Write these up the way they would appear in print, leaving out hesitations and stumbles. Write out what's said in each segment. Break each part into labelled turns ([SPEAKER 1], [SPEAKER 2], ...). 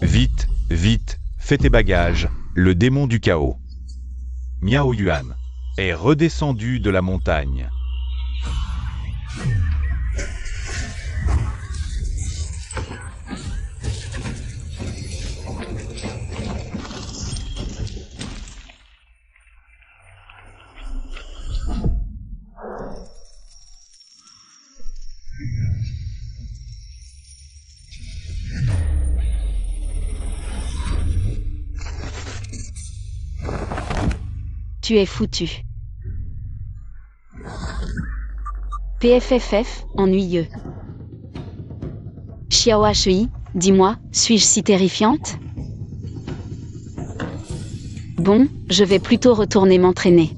[SPEAKER 1] Vite, vite, fais tes bagages, le démon du chaos. Miao Yuan est redescendu de la montagne.
[SPEAKER 2] Tu es foutu. PFFF, ennuyeux. Xiao HI, dis-moi, suis-je si terrifiante? Bon, je vais plutôt retourner m'entraîner.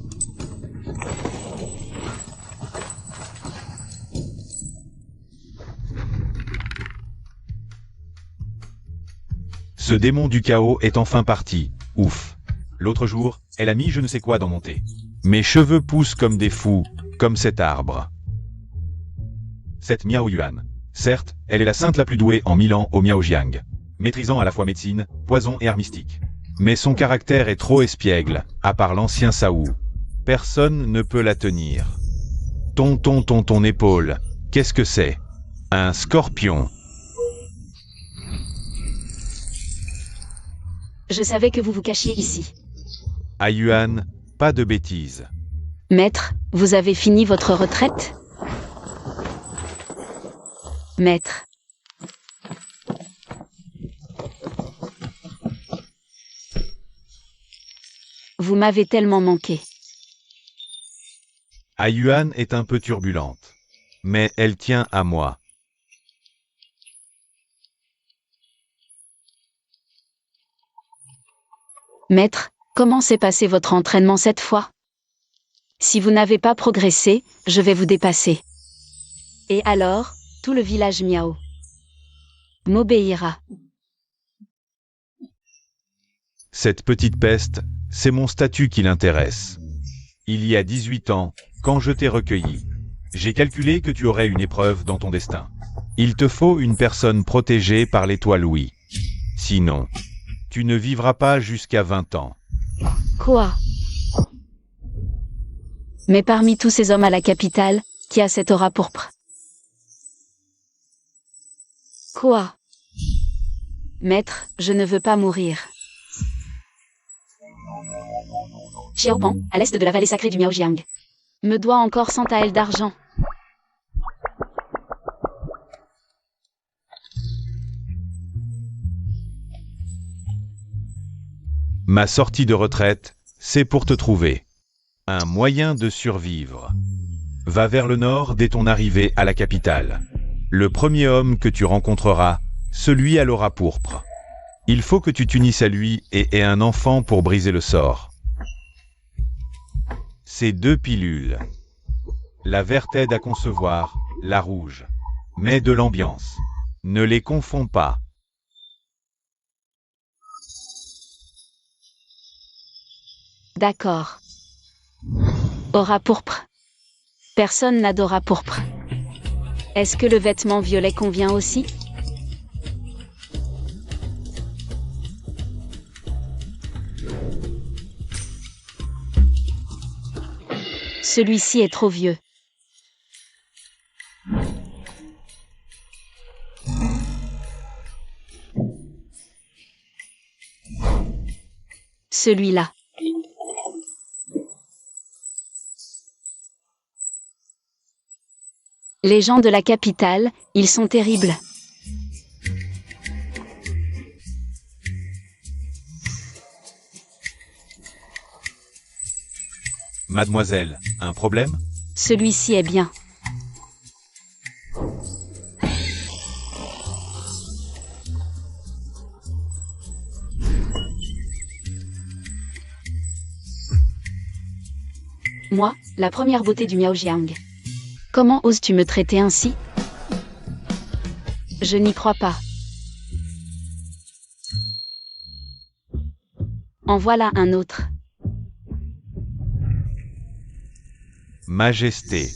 [SPEAKER 1] Ce démon du chaos est enfin parti. Ouf. L'autre jour, elle a mis je ne sais quoi dans mon thé. Mes cheveux poussent comme des fous, comme cet arbre. Cette Miao Yuan. Certes, elle est la sainte la plus douée en 1000 ans au Miaojiang, maîtrisant à la fois médecine, poison et art mystique. Mais son caractère est trop espiègle, à part l'ancien Saou. Personne ne peut la tenir. Ton épaule, qu'est-ce que c'est? Un scorpion.
[SPEAKER 2] Je savais que vous vous cachiez ici.
[SPEAKER 1] À Yuan, pas de bêtises.
[SPEAKER 2] Maître, vous avez fini votre retraite? Maître. Vous m'avez tellement manqué.
[SPEAKER 1] A Yuan est un peu turbulente. Mais elle tient à moi.
[SPEAKER 2] Maître, comment s'est passé votre entraînement cette fois? Si vous n'avez pas progressé, je vais vous dépasser. Et alors, tout le village Miao m'obéira.
[SPEAKER 1] Cette petite peste, c'est mon statut qui l'intéresse. Il y a 18 ans, quand je t'ai recueilli, j'ai calculé que tu aurais une épreuve dans ton destin. Il te faut une personne protégée par l'étoile Louis. Sinon, tu ne vivras pas jusqu'à 20 ans.
[SPEAKER 2] Quoi? Mais parmi tous ces hommes à la capitale, qui a cette aura pourpre? Quoi? Maître, je ne veux pas mourir. Xiaopan, à l'est de la vallée sacrée du Miaojiang, me doit encore 100 taels d'argent.
[SPEAKER 1] Ma sortie de retraite, c'est pour te trouver. Un moyen de survivre. Va vers le nord dès ton arrivée à la capitale. Le premier homme que tu rencontreras, celui à l'aura pourpre. Il faut que tu t'unisses à lui et aies un enfant pour briser le sort. Ces 2 pilules. La verte aide à concevoir, la rouge. Mais de l'ambiance. Ne les confonds pas.
[SPEAKER 2] D'accord. Aura pourpre. Personne n'a d'aura pourpre. Est-ce que le vêtement violet convient aussi? Celui-ci est trop vieux. Celui-là. Les gens de la capitale, ils sont terribles.
[SPEAKER 1] Mademoiselle, un problème?
[SPEAKER 2] Celui-ci est bien. Moi, la première beauté du Miaojiang. Comment oses-tu me traiter ainsi? Je n'y crois pas. En voilà un autre.
[SPEAKER 1] Majesté.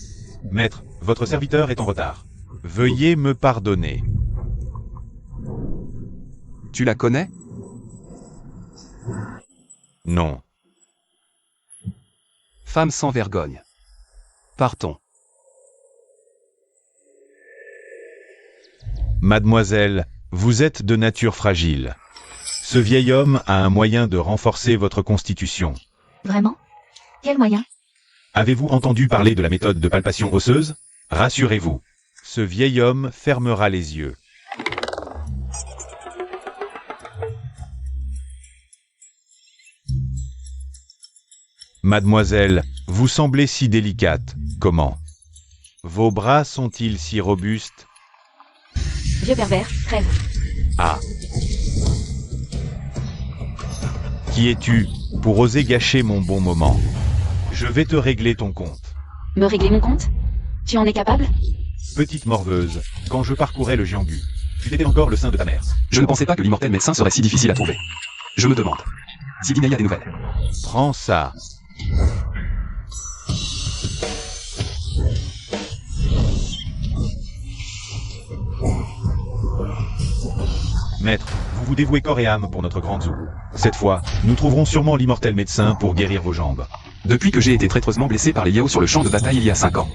[SPEAKER 1] Maître, votre serviteur est en retard. Veuillez me pardonner.
[SPEAKER 3] Tu la connais?
[SPEAKER 1] Non.
[SPEAKER 3] Femme sans vergogne. Partons.
[SPEAKER 1] Mademoiselle, vous êtes de nature fragile. Ce vieil homme a un moyen de renforcer votre constitution.
[SPEAKER 2] Vraiment? Quel moyen?
[SPEAKER 1] Avez-vous entendu parler de la méthode de palpation osseuse? Rassurez-vous, ce vieil homme fermera les yeux. Mademoiselle, vous semblez si délicate. Comment? Vos bras sont-ils si robustes?
[SPEAKER 2] Vieux pervers, crève.
[SPEAKER 1] Ah. Qui es-tu pour oser gâcher mon bon moment? Je vais te régler ton compte.
[SPEAKER 2] Me régler mon compte? Tu en es capable?
[SPEAKER 1] Petite morveuse, quand je parcourais le Jianghu, tu étais encore le sein de ta mère.
[SPEAKER 3] Je ne pensais pas que l'immortel médecin serait si difficile à trouver. Je me demande si Vinay a des nouvelles.
[SPEAKER 1] Prends ça. Maître, vous vous dévouez corps et âme pour notre grande Zhou. Cette fois, nous trouverons sûrement l'immortel médecin pour guérir vos jambes.
[SPEAKER 3] Depuis que j'ai été traîtreusement blessé par les Yao sur le champ de bataille il y a 5 ans,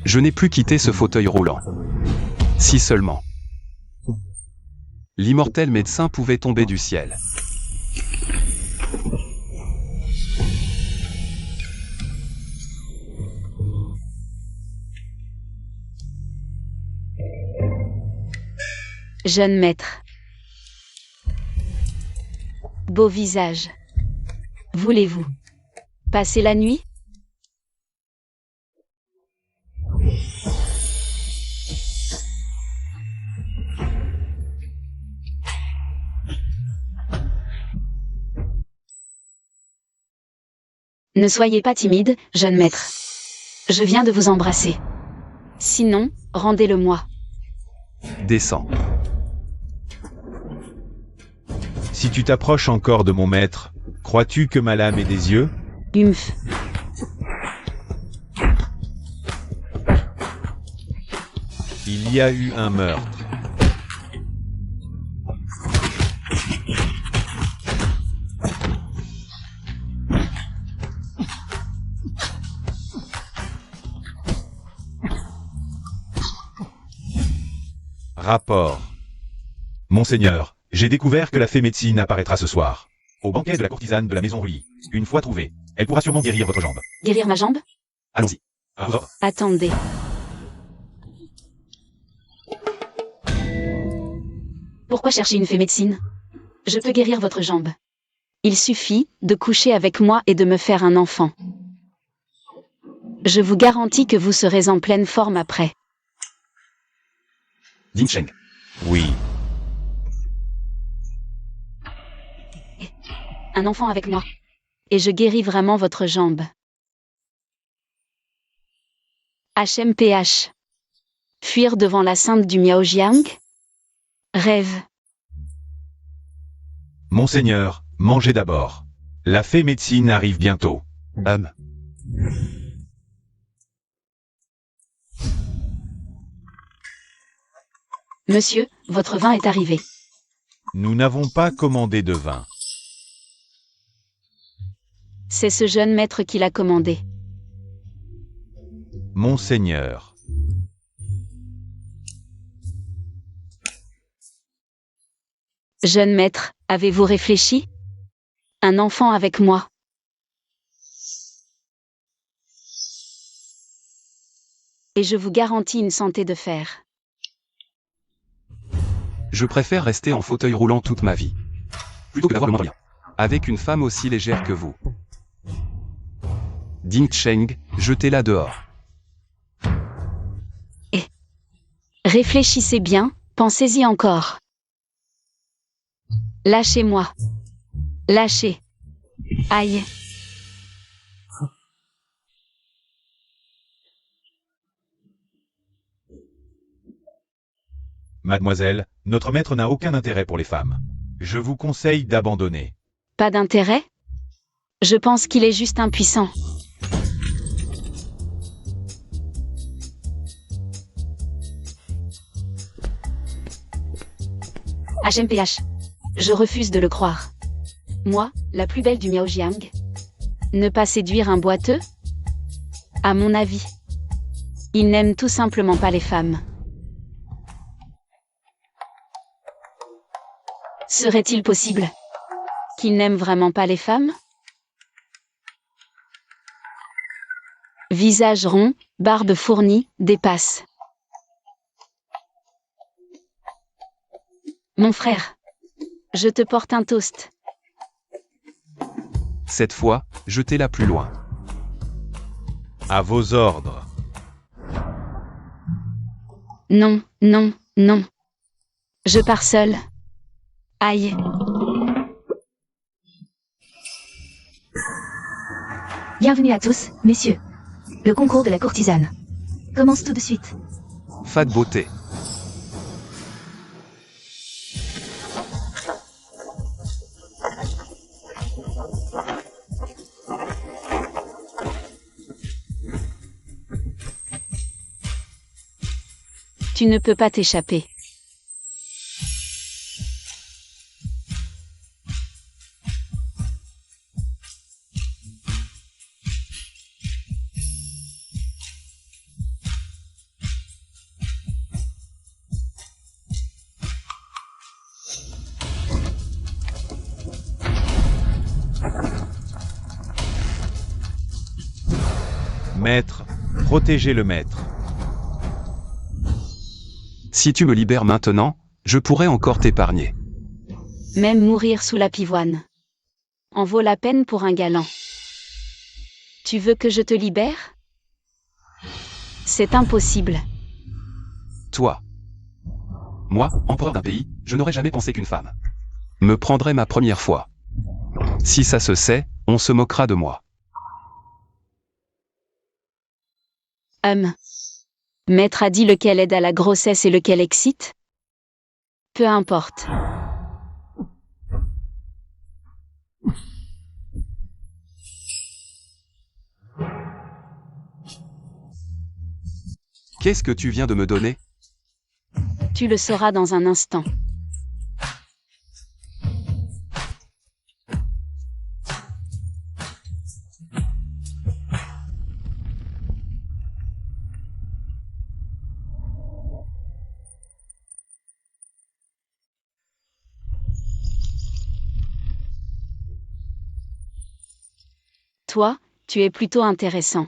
[SPEAKER 3] je n'ai plus quitté ce fauteuil roulant. Si seulement l'immortel médecin pouvait tomber du ciel.
[SPEAKER 2] Jeune maître. Beau visage. Voulez-vous passer la nuit? Ne soyez pas timide, jeune maître. Je viens de vous embrasser. Sinon, rendez-le-moi.
[SPEAKER 3] Descends.
[SPEAKER 1] Si tu t'approches encore de mon maître, crois-tu que ma lame ait des yeux?
[SPEAKER 2] Humph.
[SPEAKER 1] Il y a eu un meurtre. Rapport. Monseigneur, j'ai découvert que la fée médecine apparaîtra ce soir. Au banquet de la courtisane de la maison Rouilly. Une fois trouvée, elle pourra sûrement guérir votre jambe.
[SPEAKER 2] Guérir ma jambe?
[SPEAKER 3] Allons-y.
[SPEAKER 1] Oh.
[SPEAKER 2] Attendez. Pourquoi chercher une fée médecine? Je peux guérir votre jambe. Il suffit de coucher avec moi et de me faire un enfant. Je vous garantis que vous serez en pleine forme après.
[SPEAKER 3] Ding Sheng.
[SPEAKER 1] Oui.
[SPEAKER 2] Un enfant avec moi. Et je guéris vraiment votre jambe. HMPH. Fuir devant la sainte du Miaojiang? Rêve.
[SPEAKER 1] Monseigneur, mangez d'abord. La fée médecine arrive bientôt.
[SPEAKER 2] Monsieur, votre vin est arrivé.
[SPEAKER 1] Nous n'avons pas commandé de vin.
[SPEAKER 2] C'est ce jeune maître qui l'a commandé.
[SPEAKER 1] Monseigneur.
[SPEAKER 2] Jeune maître, avez-vous réfléchi? Un enfant avec moi. Et je vous garantis une santé de fer.
[SPEAKER 3] Je préfère rester en fauteuil roulant toute ma vie, plutôt que d'avoir le moindre lien avec une femme aussi légère que vous. Ding Cheng, jetez-la dehors.
[SPEAKER 2] Réfléchissez bien, pensez-y encore. Lâchez-moi. Lâchez. Aïe.
[SPEAKER 1] Mademoiselle, notre maître n'a aucun intérêt pour les femmes. Je vous conseille d'abandonner.
[SPEAKER 2] Pas d'intérêt? Je pense qu'il est juste impuissant. HMPH. Je refuse de le croire. Moi, la plus belle du Miaojiang? Ne pas séduire un boiteux? À mon avis, il n'aime tout simplement pas les femmes. Serait-il possible qu'il n'aime vraiment pas les femmes? Visage rond, barbe fournie, dépasse. Mon frère, je te porte un toast.
[SPEAKER 3] Cette fois, jetez-la plus loin.
[SPEAKER 1] À vos ordres.
[SPEAKER 2] Non, non, non. Je pars seule. Aïe.
[SPEAKER 4] Bienvenue à tous, messieurs. Le concours de la courtisane commence tout de suite.
[SPEAKER 3] Fade beauté.
[SPEAKER 2] Tu ne peux pas t'échapper.
[SPEAKER 1] Maître, protégez le maître.
[SPEAKER 3] Si tu me libères maintenant, je pourrais encore t'épargner.
[SPEAKER 2] Même mourir sous la pivoine en vaut la peine pour un galant. Tu veux que je te libère? C'est impossible.
[SPEAKER 3] Toi. Moi, empereur d'un pays, je n'aurais jamais pensé qu'une femme me prendrait ma première fois. Si ça se sait, on se moquera de moi.
[SPEAKER 2] Maître a dit lequel aide à la grossesse et lequel excite? Peu importe.
[SPEAKER 3] Qu'est-ce que tu viens de me donner?
[SPEAKER 2] Tu le sauras dans un instant. Toi, tu es plutôt intéressant.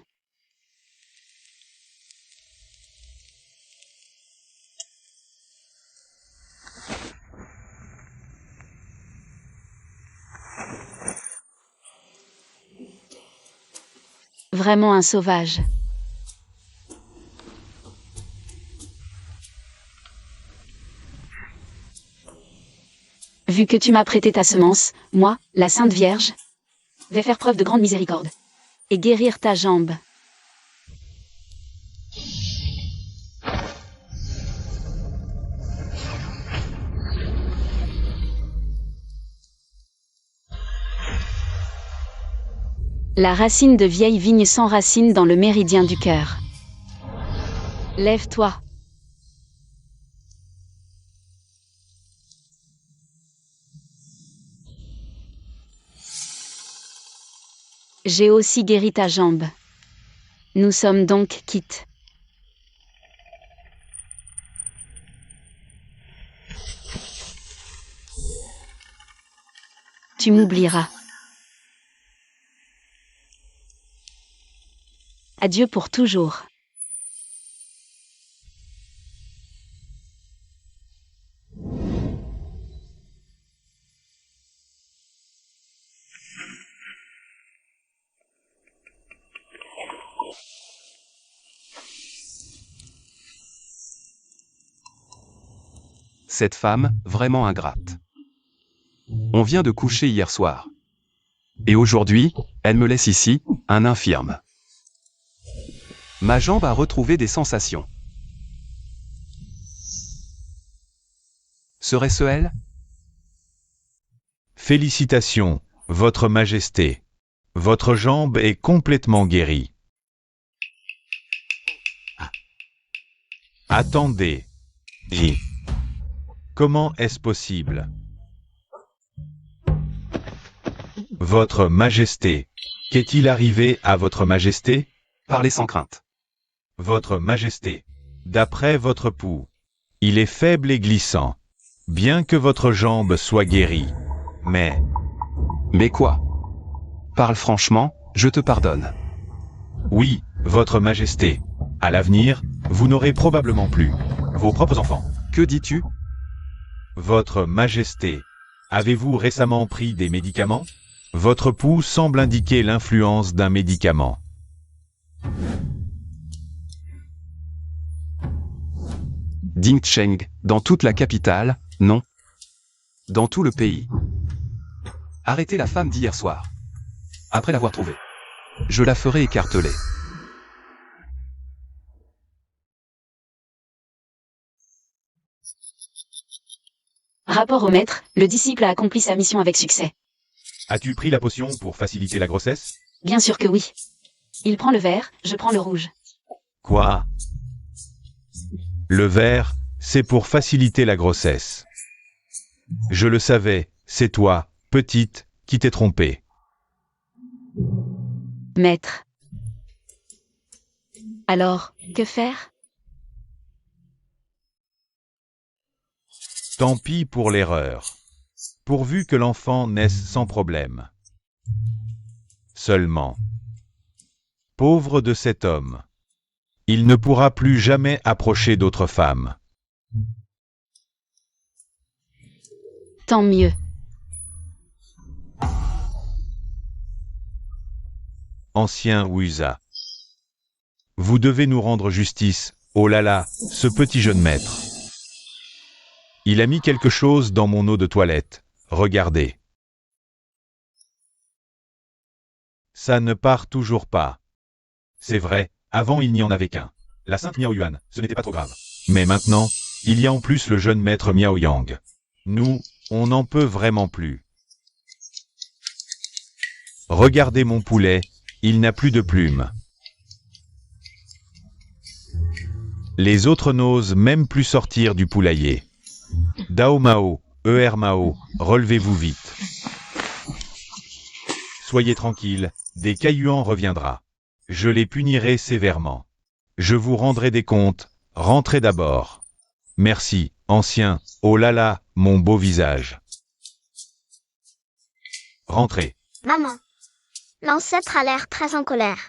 [SPEAKER 2] Vraiment un sauvage. Vu que tu m'as prêté ta semence, moi, la Sainte Vierge, vais faire preuve de grande miséricorde et guérir ta jambe. La racine de vieille vigne s'enracine dans le méridien du cœur. Lève-toi. J'ai aussi guéri ta jambe. Nous sommes donc quittes. Tu m'oublieras. Adieu pour toujours.
[SPEAKER 3] Cette femme, vraiment ingrate. On vient de coucher hier soir. Et aujourd'hui, elle me laisse ici, un infirme. Ma jambe a retrouvé des sensations. Serait-ce elle?
[SPEAKER 1] Félicitations, Votre Majesté. Votre jambe est complètement guérie. Attendez. Comment est-ce possible? Votre Majesté. Qu'est-il arrivé à Votre Majesté?
[SPEAKER 3] Parlez sans crainte.
[SPEAKER 1] Votre Majesté. D'après votre pouls, il est faible et glissant, bien que votre jambe soit guérie. Mais
[SPEAKER 3] quoi? Parle franchement, je te pardonne.
[SPEAKER 1] oui, Votre Majesté. À l'avenir, vous n'aurez probablement plus vos propres enfants.
[SPEAKER 3] Que dis-tu?
[SPEAKER 1] Votre Majesté. Avez-vous récemment pris des médicaments? Votre pouls semble indiquer l'influence d'un médicament.
[SPEAKER 3] Ding Cheng, dans toute la capitale, non. Dans tout le pays. Arrêtez la femme d'hier soir. Après l'avoir trouvée. Je la ferai écarteler.
[SPEAKER 2] Rapport au maître, le disciple a accompli sa mission avec succès.
[SPEAKER 1] As-tu pris la potion pour faciliter la grossesse?
[SPEAKER 2] Bien sûr que oui. Il prend le vert, je prends le rouge.
[SPEAKER 1] Quoi? Le vert, c'est pour faciliter la grossesse. Je le savais, c'est toi, petite, qui t'es trompée.
[SPEAKER 2] Maître. Alors, que faire?
[SPEAKER 1] Tant pis pour l'erreur. Pourvu que l'enfant naisse sans problème. Seulement. Pauvre de cet homme. Il ne pourra plus jamais approcher d'autres femmes.
[SPEAKER 2] Tant mieux.
[SPEAKER 1] Ancien Wusa. Vous devez nous rendre justice, oh là là, ce petit jeune maître. Il a mis quelque chose dans mon eau de toilette, regardez. Ça ne part toujours pas. C'est vrai, avant il n'y en avait qu'un. La sainte Miao Yuan, ce n'était pas trop grave. Mais maintenant, il y a en plus le jeune maître Miao Yang. Nous, on n'en peut vraiment plus. Regardez mon poulet, il n'a plus de plumes. Les autres n'osent même plus sortir du poulailler. Dao Mao, Mao, relevez-vous vite. Soyez tranquille, des Cailluan reviendra. Je les punirai sévèrement. Je vous rendrai des comptes, rentrez d'abord. Merci, ancien, oh là là, mon beau visage. Rentrez.
[SPEAKER 5] Maman. L'ancêtre a l'air très en colère.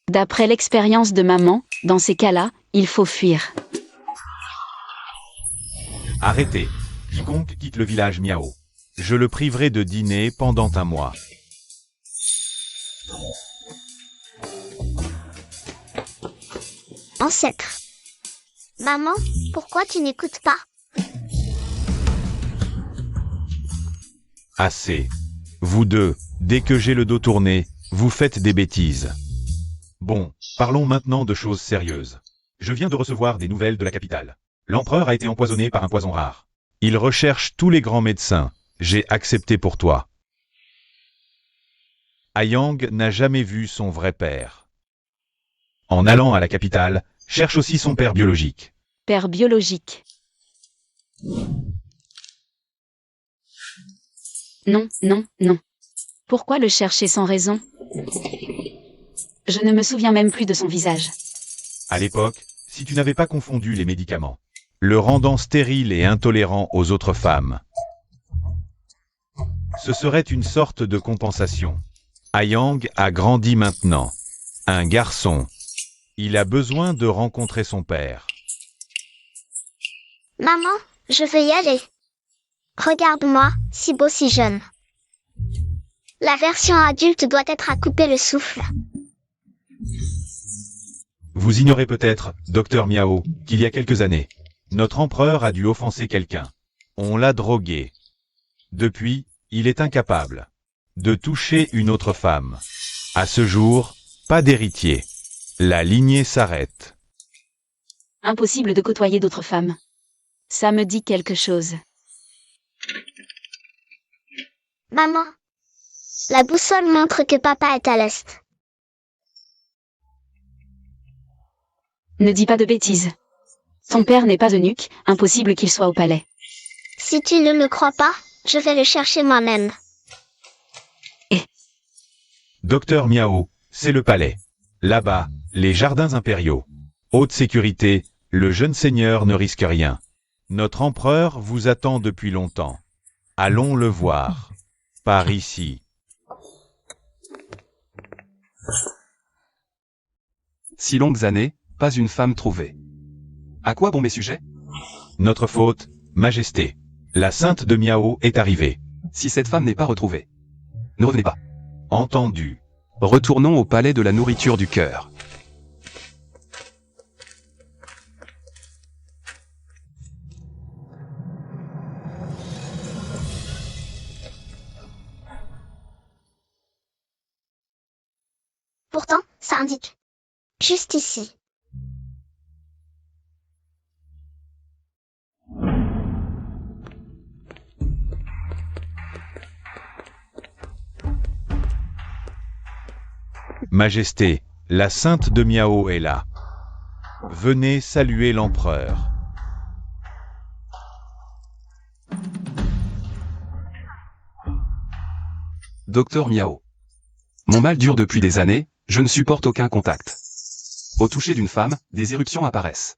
[SPEAKER 2] D'après l'expérience de maman, dans ces cas-là, il faut fuir.
[SPEAKER 1] Arrêtez. Quiconque quitte le village Miao. Je le priverai de dîner pendant un mois.
[SPEAKER 5] Ancêtre. Maman, pourquoi tu n'écoutes pas?
[SPEAKER 1] Assez. Vous deux, dès que j'ai le dos tourné, vous faites des bêtises. Bon, parlons maintenant de choses sérieuses. Je viens de recevoir des nouvelles de la capitale. L'empereur a été empoisonné par un poison rare. Il recherche tous les grands médecins. J'ai accepté pour toi. Ayang n'a jamais vu son vrai père. En allant à la capitale, cherche aussi son père biologique.
[SPEAKER 2] Père biologique. Non, non, non. Pourquoi le chercher sans raison? Je ne me souviens même plus de son visage.
[SPEAKER 1] À l'époque, si tu n'avais pas confondu les médicaments, le rendant stérile et intolérant aux autres femmes, ce serait une sorte de compensation. Ayang a grandi maintenant. Un garçon. Il a besoin de rencontrer son père.
[SPEAKER 5] Maman, je veux y aller. Regarde-moi, si beau, si jeune. La version adulte doit être à couper le souffle.
[SPEAKER 1] Vous ignorez peut-être, docteur Miao, qu'il y a quelques années, notre empereur a dû offenser quelqu'un. On l'a drogué. Depuis, il est incapable de toucher une autre femme. À ce jour, pas d'héritier. La lignée s'arrête.
[SPEAKER 2] Impossible de côtoyer d'autres femmes. Ça me dit quelque chose.
[SPEAKER 5] Maman. La boussole montre que papa est à l'est.
[SPEAKER 2] Ne dis pas de bêtises. Ton père n'est pas eunuque, impossible qu'il soit au palais.
[SPEAKER 5] Si tu ne le crois pas, je vais le chercher moi-même.
[SPEAKER 1] Docteur Miao, c'est le palais. Là-bas, les jardins impériaux. Haute sécurité, le jeune seigneur ne risque rien. Notre empereur vous attend depuis longtemps. Allons le voir. Par ici.
[SPEAKER 3] Si longues années, pas une femme trouvée. À quoi bon mes sujets?
[SPEAKER 1] Notre faute, Majesté. La sainte de Miao est arrivée.
[SPEAKER 3] Si cette femme n'est pas retrouvée, ne revenez pas.
[SPEAKER 1] Entendu.
[SPEAKER 3] Retournons au palais de la nourriture du cœur.
[SPEAKER 5] Pourtant, ça indique. Juste ici.
[SPEAKER 1] Majesté, la sainte de Miao est là. Venez saluer l'empereur.
[SPEAKER 3] Docteur Miao. Mon mal dure depuis des années, je ne supporte aucun contact. Au toucher d'une femme, des éruptions apparaissent.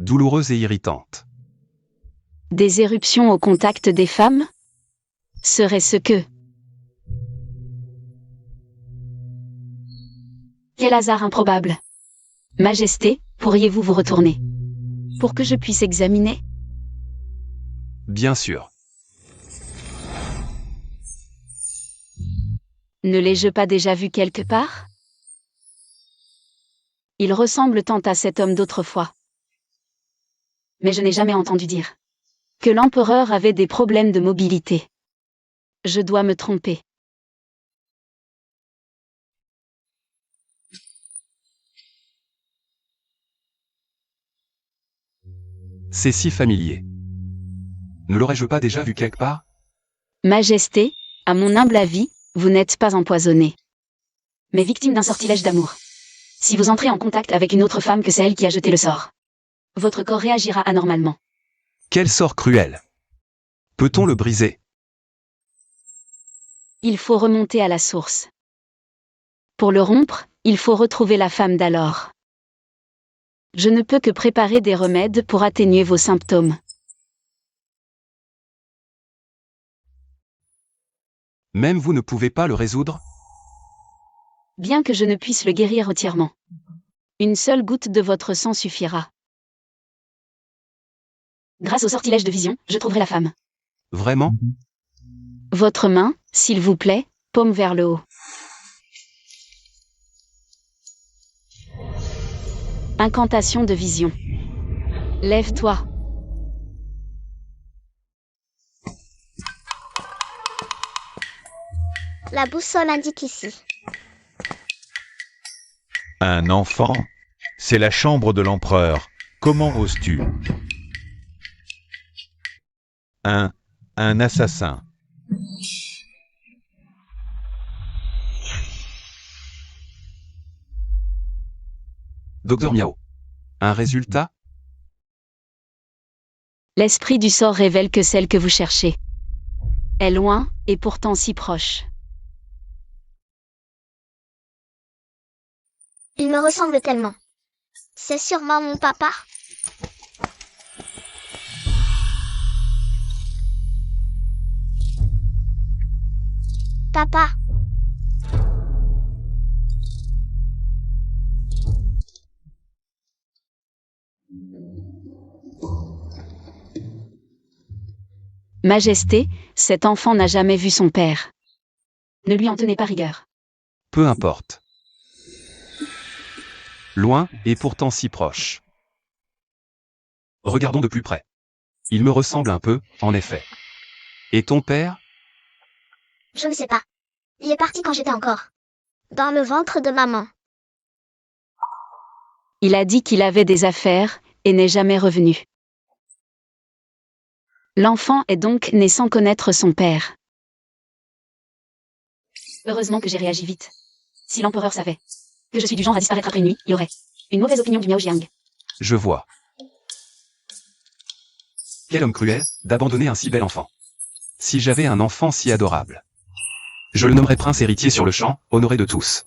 [SPEAKER 3] Douloureuses et irritantes.
[SPEAKER 2] Des éruptions au contact des femmes? Serait-ce que... Quel hasard improbable. Majesté, pourriez-vous vous retourner? Pour que je puisse examiner?
[SPEAKER 3] Bien sûr.
[SPEAKER 2] Ne l'ai-je pas déjà vu quelque part? Il ressemble tant à cet homme d'autrefois. Mais je n'ai jamais entendu dire que l'empereur avait des problèmes de mobilité. Je dois me tromper.
[SPEAKER 3] C'est si familier. Ne l'aurais-je pas déjà vu quelque part?
[SPEAKER 2] Majesté, à mon humble avis, vous n'êtes pas empoisonné, mais victime d'un sortilège d'amour. Si vous entrez en contact avec une autre femme que celle qui a jeté le sort, votre corps réagira anormalement.
[SPEAKER 3] Quel sort cruel. Peut-on le briser?
[SPEAKER 2] Il faut remonter à la source. Pour le rompre, il faut retrouver la femme d'alors. Je ne peux que préparer des remèdes pour atténuer vos symptômes.
[SPEAKER 3] Même vous ne pouvez pas le résoudre?
[SPEAKER 2] Bien que je ne puisse le guérir entièrement. Une seule goutte de votre sang suffira. Grâce au sortilège de vision, je trouverai la femme.
[SPEAKER 3] Vraiment?
[SPEAKER 2] Votre main, s'il vous plaît, paume vers le haut. Incantation de vision. Lève-toi.
[SPEAKER 5] La boussole indique ici.
[SPEAKER 1] Un enfant? C'est la chambre de l'empereur. Comment oses-tu? Un assassin.
[SPEAKER 3] Docteur Miao. Un résultat?
[SPEAKER 2] L'esprit du sort révèle que celle que vous cherchez est loin, et pourtant si proche.
[SPEAKER 5] Il me ressemble tellement. C'est sûrement mon papa. Papa.
[SPEAKER 2] Majesté, cet enfant n'a jamais vu son père. Ne lui en tenez pas rigueur.
[SPEAKER 3] Peu importe. Loin, et pourtant si proche. Regardons de plus près. Il me ressemble un peu, en effet. Et ton père?
[SPEAKER 5] Je ne sais pas. Il est parti quand j'étais encore dans le ventre de maman.
[SPEAKER 2] Il a dit qu'il avait des affaires, et n'est jamais revenu. L'enfant est donc né sans connaître son père. Heureusement que j'ai réagi vite. Si l'empereur savait que je suis du genre à disparaître après une nuit, il aurait une mauvaise opinion du Miao Jiang.
[SPEAKER 3] Je vois. Quel homme cruel, d'abandonner un si bel enfant. Si j'avais un enfant si adorable. Je le nommerai prince héritier sur le champ, honoré de tous.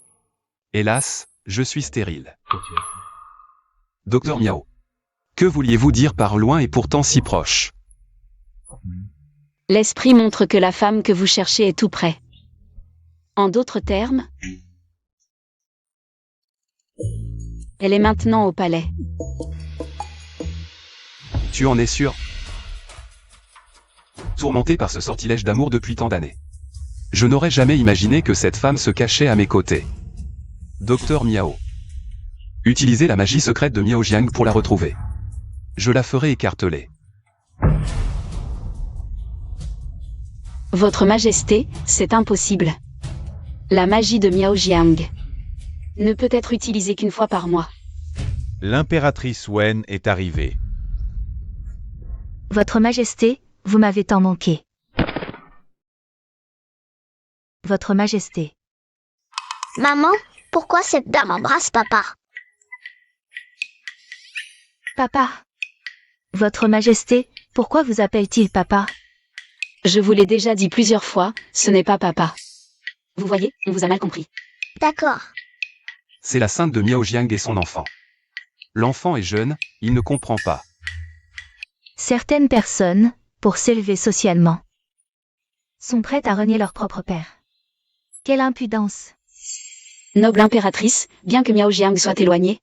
[SPEAKER 3] Hélas, je suis stérile. Docteur Miao. Que vouliez-vous dire par loin et pourtant si proche?
[SPEAKER 2] L'esprit montre que la femme que vous cherchez est tout près. En d'autres termes, elle est maintenant au palais.
[SPEAKER 3] Tu en es sûr? Tourmenté par ce sortilège d'amour depuis tant d'années. Je n'aurais jamais imaginé que cette femme se cachait à mes côtés. Docteur Miao. Utilisez la magie secrète de Miao Jiang pour la retrouver. Je la ferai écarteler.
[SPEAKER 2] Votre Majesté, c'est impossible. La magie de Miao Jiang ne peut être utilisée qu'une fois par mois.
[SPEAKER 1] L'impératrice Wen est arrivée.
[SPEAKER 4] Votre Majesté, vous m'avez tant manqué. Votre Majesté.
[SPEAKER 5] Maman, pourquoi cette dame embrasse papa?
[SPEAKER 4] Papa. Votre Majesté, pourquoi vous appelle-t-il papa?
[SPEAKER 2] Je vous l'ai déjà dit plusieurs fois, ce n'est pas papa. Vous voyez, on vous a mal compris.
[SPEAKER 5] D'accord.
[SPEAKER 3] C'est la sainte de Miao Jiang et son enfant. L'enfant est jeune, il ne comprend pas.
[SPEAKER 4] Certaines personnes, pour s'élever socialement, sont prêtes à renier leur propre père. Quelle impudence!
[SPEAKER 2] Noble impératrice, bien que Miao Jiang soit éloigné,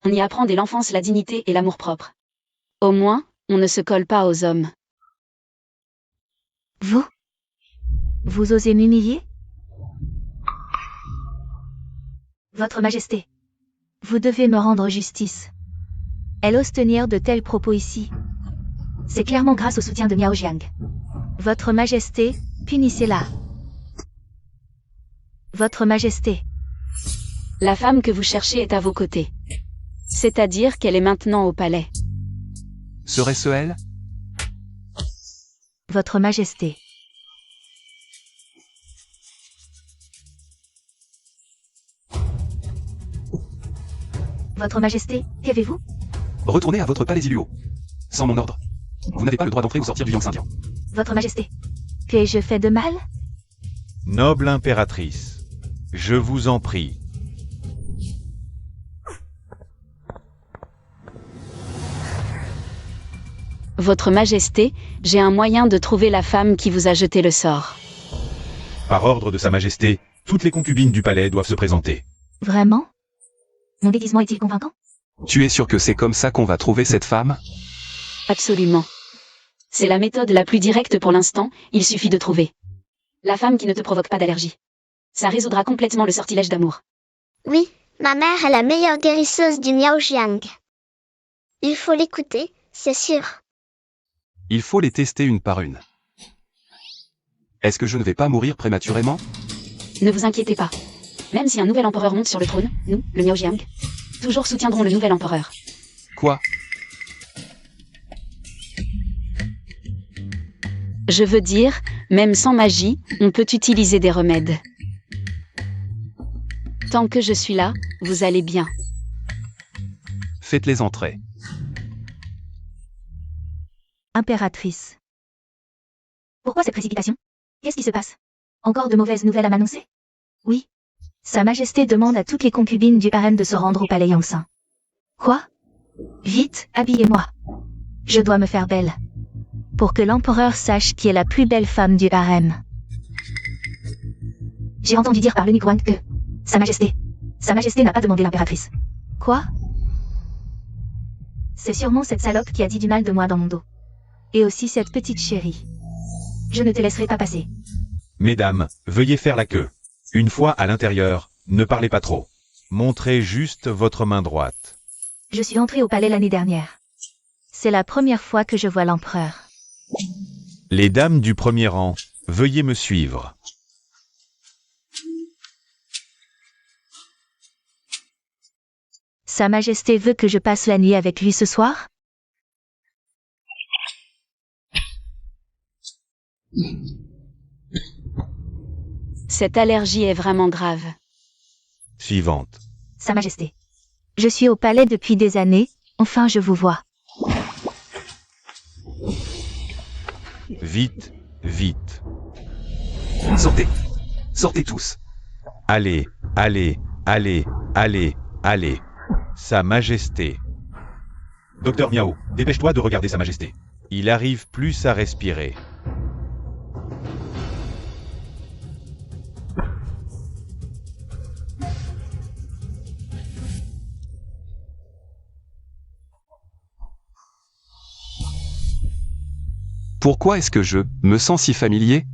[SPEAKER 2] on y apprend dès l'enfance la dignité et l'amour propre. Au moins, on ne se colle pas aux hommes.
[SPEAKER 4] Vous osez m'humilier? Votre Majesté, vous devez me rendre justice. Elle ose tenir de tels propos ici. C'est clairement grâce au soutien de Miao Jiang. Votre Majesté, punissez-la. Votre Majesté.
[SPEAKER 2] La femme que vous cherchez est à vos côtés. C'est-à-dire qu'elle est maintenant au palais.
[SPEAKER 3] Serait-ce elle?
[SPEAKER 4] Votre Majesté. Votre Majesté, qu'avez-vous?
[SPEAKER 3] Retournez à votre palais Iluo. Sans mon ordre. Vous n'avez pas le droit d'entrer ou sortir du Yangtze indien.
[SPEAKER 4] Votre Majesté. Qu'ai-je fait de mal?
[SPEAKER 1] Noble impératrice, je vous en prie.
[SPEAKER 2] Votre Majesté, j'ai un moyen de trouver la femme qui vous a jeté le sort.
[SPEAKER 1] Par ordre de Sa Majesté, toutes les concubines du palais doivent se présenter.
[SPEAKER 4] Vraiment? Mon déguisement est-il convaincant?
[SPEAKER 3] Tu es sûr que c'est comme ça qu'on va trouver cette femme?
[SPEAKER 2] Absolument. C'est la méthode la plus directe pour l'instant, il suffit de trouver la femme qui ne te provoque pas d'allergie. Ça résoudra complètement le sortilège d'amour.
[SPEAKER 5] Oui, ma mère est la meilleure guérisseuse du Miao Jiang. Il faut l'écouter, c'est sûr.
[SPEAKER 3] Il faut les tester une par une. Est-ce que je ne vais pas mourir prématurément?
[SPEAKER 2] Ne vous inquiétez pas. Même si un nouvel empereur monte sur le trône, nous, le Miao Jiang, toujours soutiendrons le nouvel empereur.
[SPEAKER 3] Quoi?
[SPEAKER 2] Je veux dire, même sans magie, on peut utiliser des remèdes. Tant que je suis là, vous allez bien.
[SPEAKER 3] Faites-les entrer.
[SPEAKER 4] Impératrice. Pourquoi cette précipitation? Qu'est-ce qui se passe? Encore de mauvaises nouvelles à m'annoncer? Oui. Sa Majesté demande à toutes les concubines du harem de se rendre au palais Yangtze. Quoi? Vite, habillez-moi. Je dois me faire belle. Pour que l'empereur sache qui est la plus belle femme du harem. J'ai entendu dire par l'eunuque Wang que Sa Majesté n'a pas demandé l'impératrice. Quoi? C'est sûrement cette salope qui a dit du mal de moi dans mon dos. Et aussi cette petite chérie. Je ne te laisserai pas passer.
[SPEAKER 1] Mesdames, veuillez faire la queue. Une fois à l'intérieur, ne parlez pas trop. Montrez juste votre main droite.
[SPEAKER 4] Je suis entrée au palais l'année dernière. C'est la première fois que je vois l'empereur.
[SPEAKER 1] Les dames du premier rang, veuillez me suivre.
[SPEAKER 4] Sa Majesté veut que je passe la nuit avec lui ce soir?
[SPEAKER 2] Cette allergie est vraiment grave.
[SPEAKER 1] Suivante.
[SPEAKER 4] Sa Majesté. Je suis au palais depuis des années, enfin je vous vois.
[SPEAKER 1] Vite, vite.
[SPEAKER 3] Sortez. Sortez tous.
[SPEAKER 1] Allez, allez, allez, allez, allez. Sa Majesté. Docteur Miao, dépêche-toi de regarder Sa Majesté. Il arrive plus à respirer.
[SPEAKER 3] Pourquoi est-ce que je me sens si familier?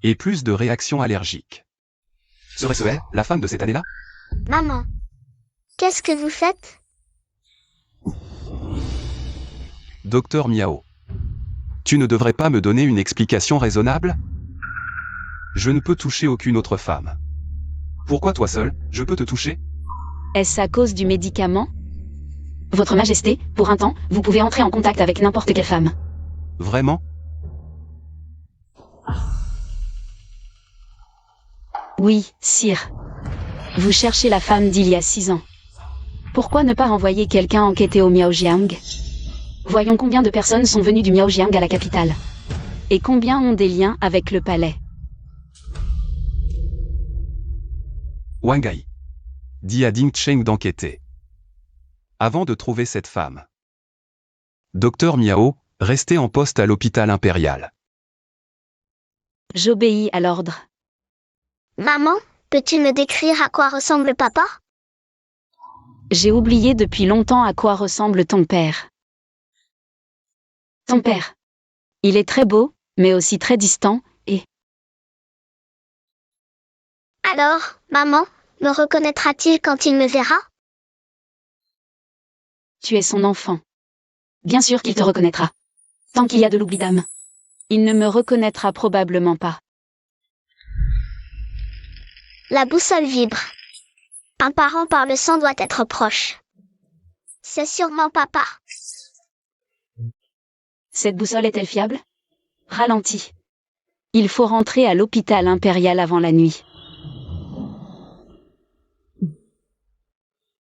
[SPEAKER 3] Et plus de réactions allergiques. Serait-ce elle, la femme de cette année-là?
[SPEAKER 5] Maman. Qu'est-ce que vous faites?
[SPEAKER 3] Docteur Miao. Tu ne devrais pas me donner une explication raisonnable? Je ne peux toucher aucune autre femme. Pourquoi toi seul, je peux te toucher?
[SPEAKER 2] Est-ce à cause du médicament? Votre Majesté, pour un temps, vous pouvez entrer en contact avec n'importe quelle femme.
[SPEAKER 3] Vraiment?
[SPEAKER 2] Oui, sire. Vous cherchez la femme d'il y a 6 ans. Pourquoi ne pas renvoyer quelqu'un enquêter au Miaojiang? Voyons combien de personnes sont venues du Miaojiang à la capitale. Et combien ont des liens avec le palais.
[SPEAKER 3] Wangai. Dis à Ding Cheng d'enquêter. Avant de trouver cette femme. Docteur Miao, restez en poste à l'hôpital impérial.
[SPEAKER 2] J'obéis à l'ordre.
[SPEAKER 5] Maman, peux-tu me décrire à quoi ressemble papa?
[SPEAKER 2] J'ai oublié depuis longtemps à quoi ressemble ton père. Ton père. Il est très beau, mais aussi très distant, et...
[SPEAKER 5] Alors, maman, me reconnaîtra-t-il quand il me verra?
[SPEAKER 2] Tu es son enfant. Bien sûr qu'il te reconnaîtra. Tant qu'il y a de l'oubli d'âme. Il ne me reconnaîtra probablement pas.
[SPEAKER 5] La boussole vibre. Un parent par le sang doit être proche. C'est sûrement papa.
[SPEAKER 2] Cette boussole est-elle fiable? Ralentis. Il faut rentrer à l'hôpital impérial avant la nuit.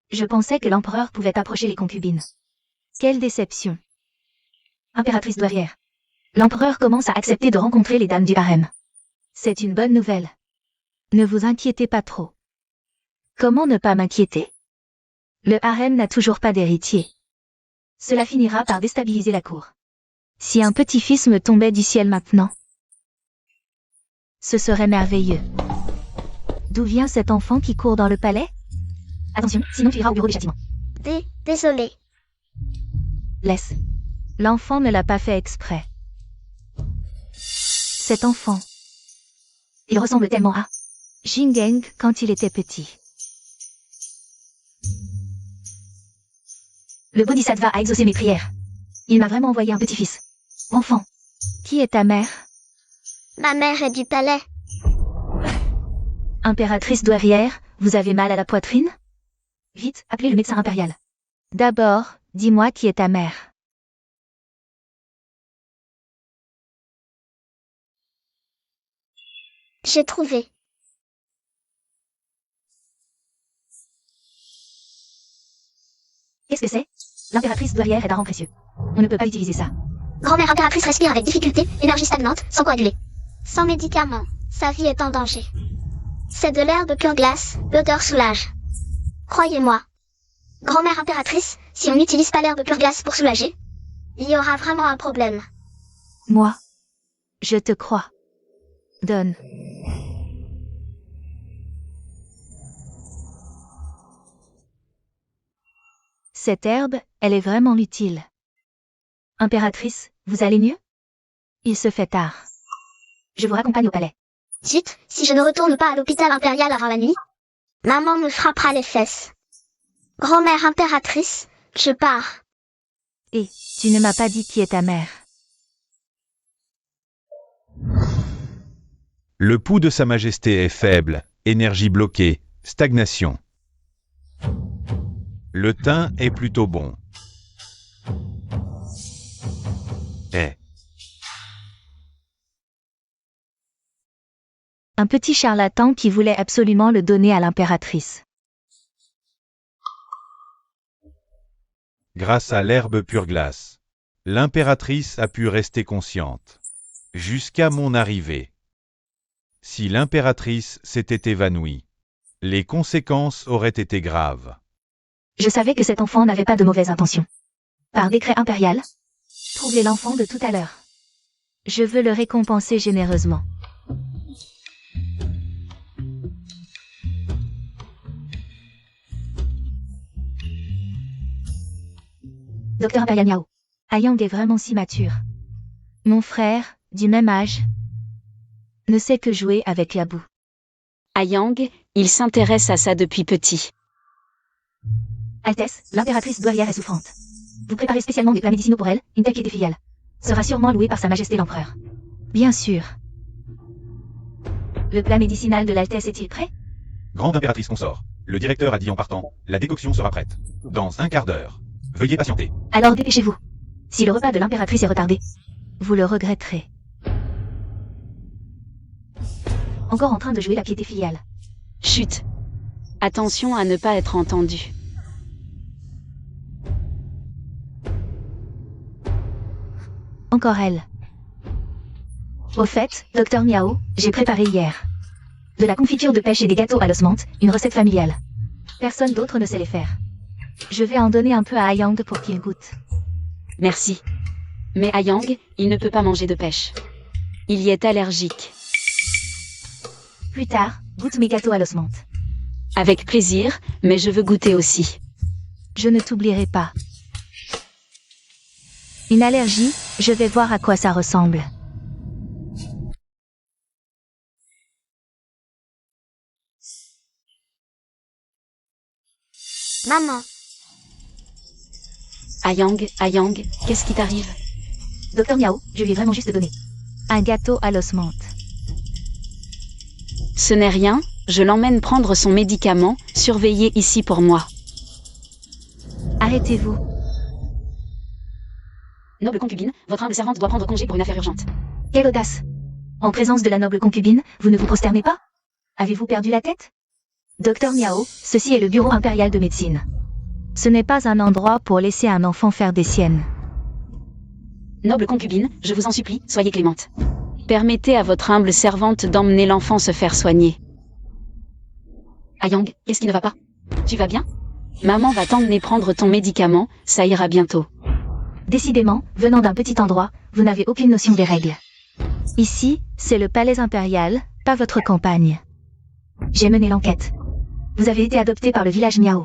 [SPEAKER 4] Je pensais que l'empereur pouvait approcher les concubines. Quelle déception. Impératrice douairière. L'empereur commence à accepter de rencontrer les dames du harem. C'est une bonne nouvelle. Ne vous inquiétez pas trop. Comment ne pas m'inquiéter? Le harem n'a toujours pas d'héritier. Cela finira par déstabiliser la cour. Si un petit-fils me tombait du ciel maintenant, ce serait merveilleux. D'où vient cet enfant qui court dans le palais? Attention, sinon tu iras au bureau des châtiments.
[SPEAKER 5] Désolé.
[SPEAKER 4] Laisse. L'enfant ne l'a pas fait exprès. Cet enfant. Il ressemble tellement à Jingeng quand il était petit. Le Bodhisattva a exaucé mes prières. Il m'a vraiment envoyé un petit-fils. Enfant. Qui est ta mère?
[SPEAKER 5] Ma mère est du palais.
[SPEAKER 4] Impératrice douairière, vous avez mal à la poitrine? Vite, appelez le médecin impérial. D'abord, dis-moi qui est ta mère.
[SPEAKER 5] J'ai trouvé.
[SPEAKER 4] Qu'est-ce que c'est? L'impératrice douairière est d'un rang précieux. On ne peut pas utiliser ça.
[SPEAKER 5] Grand-mère impératrice respire avec difficulté, énergie stagnante, sans coaguler. Sans médicaments, sa vie est en danger. C'est de l'herbe pure glace, l'odeur soulage. Croyez-moi. Grand-mère impératrice, si on n'utilise pas l'herbe pure glace pour soulager, il y aura vraiment un problème.
[SPEAKER 4] Moi. Je te crois. Donne. Cette herbe, elle est vraiment utile. Impératrice, vous allez mieux? Il se fait tard. Je vous raccompagne au palais.
[SPEAKER 5] Zut, si je ne retourne pas à l'hôpital impérial avant la nuit, maman me frappera les fesses. Grand-mère impératrice, je pars.
[SPEAKER 4] Et, tu ne m'as pas dit qui est ta mère.
[SPEAKER 1] Le pouls de Sa Majesté est faible, énergie bloquée, stagnation. Le teint est plutôt bon.
[SPEAKER 4] Un petit charlatan qui voulait absolument le donner à l'impératrice.
[SPEAKER 1] Grâce à l'herbe pure glace, l'impératrice a pu rester consciente. Jusqu'à mon arrivée. Si l'impératrice s'était évanouie, les conséquences auraient été graves.
[SPEAKER 4] Je savais que cet enfant n'avait pas de mauvaises intentions. Par décret impérial, troublez l'enfant de tout à l'heure. Je veux le récompenser généreusement. Docteur Impérial Miao. Ayang est vraiment si mature. Mon frère, du même âge, ne sait que jouer avec la boue.
[SPEAKER 2] Ayang, il s'intéresse à ça depuis petit.
[SPEAKER 4] Altesse, l'impératrice douairière est souffrante. Vous préparez spécialement des plats médicinaux pour elle, une telle piété filiale. Sera sûrement louée par Sa Majesté l'Empereur. Bien sûr. Le plat médicinal de l'Altesse est-il prêt?
[SPEAKER 1] Grande impératrice consort, le directeur a dit en partant, la décoction sera prête. Dans un quart d'heure. Veuillez patienter.
[SPEAKER 4] Alors dépêchez-vous. Si le repas de l'impératrice est retardé, vous le regretterez. Encore en train de jouer la piété filiale.
[SPEAKER 2] Chut. Attention à ne pas être entendu.
[SPEAKER 4] Encore elle. Au fait, docteur Miao, j'ai préparé hier de la confiture de pêche et des gâteaux à l'os menthe, une recette familiale. Personne d'autre ne sait les faire. Je vais en donner un peu à Ayang pour qu'il goûte.
[SPEAKER 2] Merci. Mais Ayang, il ne peut pas manger de pêche. Il y est allergique.
[SPEAKER 4] Plus tard, goûte mes gâteaux à l'os menthe.
[SPEAKER 2] Avec plaisir, mais je veux goûter aussi.
[SPEAKER 4] Je ne t'oublierai pas. Une allergie, je vais voir à quoi ça ressemble.
[SPEAKER 5] Maman,
[SPEAKER 2] Ayang, qu'est-ce qui t'arrive?
[SPEAKER 4] Docteur Miao, je lui ai vraiment juste donné un gâteau à l'os menthe.
[SPEAKER 2] Ce n'est rien, je l'emmène prendre son médicament, surveillez ici pour moi.
[SPEAKER 4] Arrêtez-vous.
[SPEAKER 2] Noble concubine, votre humble servante doit prendre congé pour une affaire urgente.
[SPEAKER 4] Quelle audace! En présence de la noble concubine, vous ne vous prosternez pas? Avez-vous perdu la tête? Docteur Miao, ceci est le bureau impérial de médecine. Ce n'est pas un endroit pour laisser un enfant faire des siennes.
[SPEAKER 2] Noble concubine, je vous en supplie, soyez clémente. Permettez à votre humble servante d'emmener l'enfant se faire soigner. Ayang, qu'est-ce qui ne va pas? Tu vas bien? Maman va t'emmener prendre ton médicament, ça ira bientôt.
[SPEAKER 4] Décidément, venant d'un petit endroit, vous n'avez aucune notion des règles. Ici, c'est le palais impérial, pas votre campagne. J'ai mené l'enquête. Vous avez été adopté par le village Miao.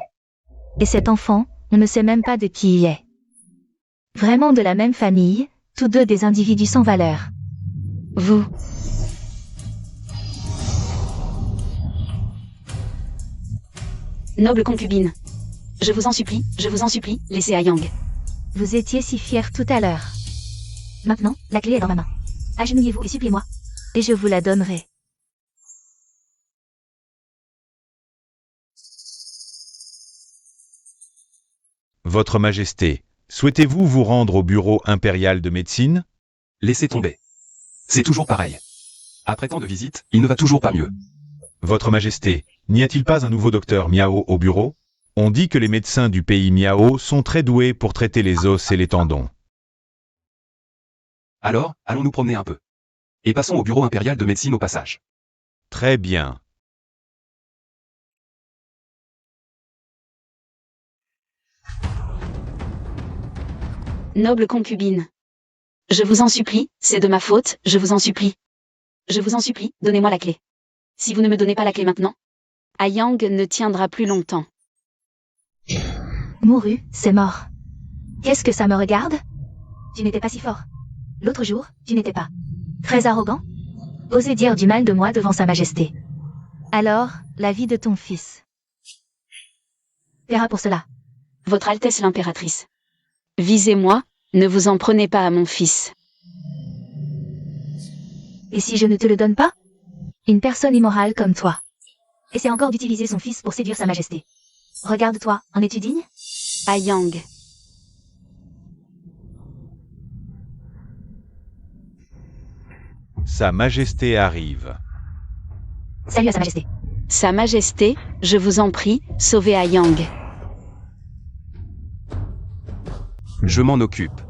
[SPEAKER 4] Et cet enfant, on ne sait même pas de qui il est. Vraiment de la même famille, tous deux des individus sans valeur.
[SPEAKER 2] Vous. Noble concubine. Je vous en supplie, laissez Ayang.
[SPEAKER 4] Vous étiez si fier tout à l'heure. Maintenant, la clé est dans ma main. Agenouillez-vous et suppliez-moi. Et je vous la donnerai.
[SPEAKER 1] Votre Majesté, souhaitez-vous vous rendre au bureau impérial de médecine?
[SPEAKER 3] Laissez tomber. C'est toujours pareil. Après tant de visites, il ne va toujours pas mieux.
[SPEAKER 1] Votre Majesté, n'y a-t-il pas un nouveau docteur Miao au bureau? On dit que les médecins du pays Miao sont très doués pour traiter les os et les tendons.
[SPEAKER 3] Alors, allons nous promener un peu. Et passons au bureau impérial de médecine au passage.
[SPEAKER 1] Très bien.
[SPEAKER 2] Noble concubine. Je vous en supplie, c'est de ma faute, je vous en supplie. Je vous en supplie, donnez-moi la clé. Si vous ne me donnez pas la clé maintenant, Ayang ne tiendra plus longtemps.
[SPEAKER 4] Mouru, c'est mort. Qu'est-ce que ça me regarde? Tu n'étais pas si fort. L'autre jour, tu n'étais pas très arrogant? Osez dire du mal de moi devant Sa Majesté. Alors, la vie de ton fils paiera pour cela.
[SPEAKER 2] Votre Altesse l'impératrice. Visez-moi, ne vous en prenez pas à mon fils.
[SPEAKER 4] Et si je ne te le donne pas? Une personne immorale comme toi essaie encore d'utiliser son fils pour séduire Sa Majesté. Regarde-toi, en es-tu digne?
[SPEAKER 2] Ayang.
[SPEAKER 1] Sa Majesté arrive.
[SPEAKER 4] Salut à Sa Majesté.
[SPEAKER 2] Sa Majesté, je vous en prie, sauvez Ayang.
[SPEAKER 3] Je m'en occupe.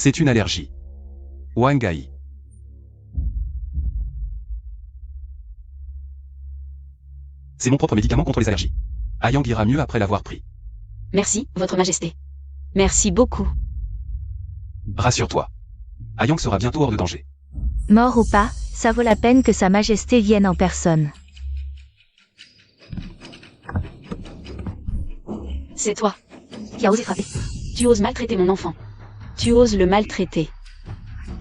[SPEAKER 3] C'est une allergie. Wangai. C'est mon propre médicament contre les allergies. Ayang ira mieux après l'avoir pris.
[SPEAKER 2] Merci, Votre Majesté. Merci beaucoup.
[SPEAKER 3] Rassure-toi. Ayang sera bientôt hors de danger.
[SPEAKER 4] Mort ou pas, ça vaut la peine que Sa Majesté vienne en personne.
[SPEAKER 2] C'est toi.
[SPEAKER 4] Qui a osé frapper?
[SPEAKER 2] Tu oses maltraiter mon enfant. Tu oses le maltraiter.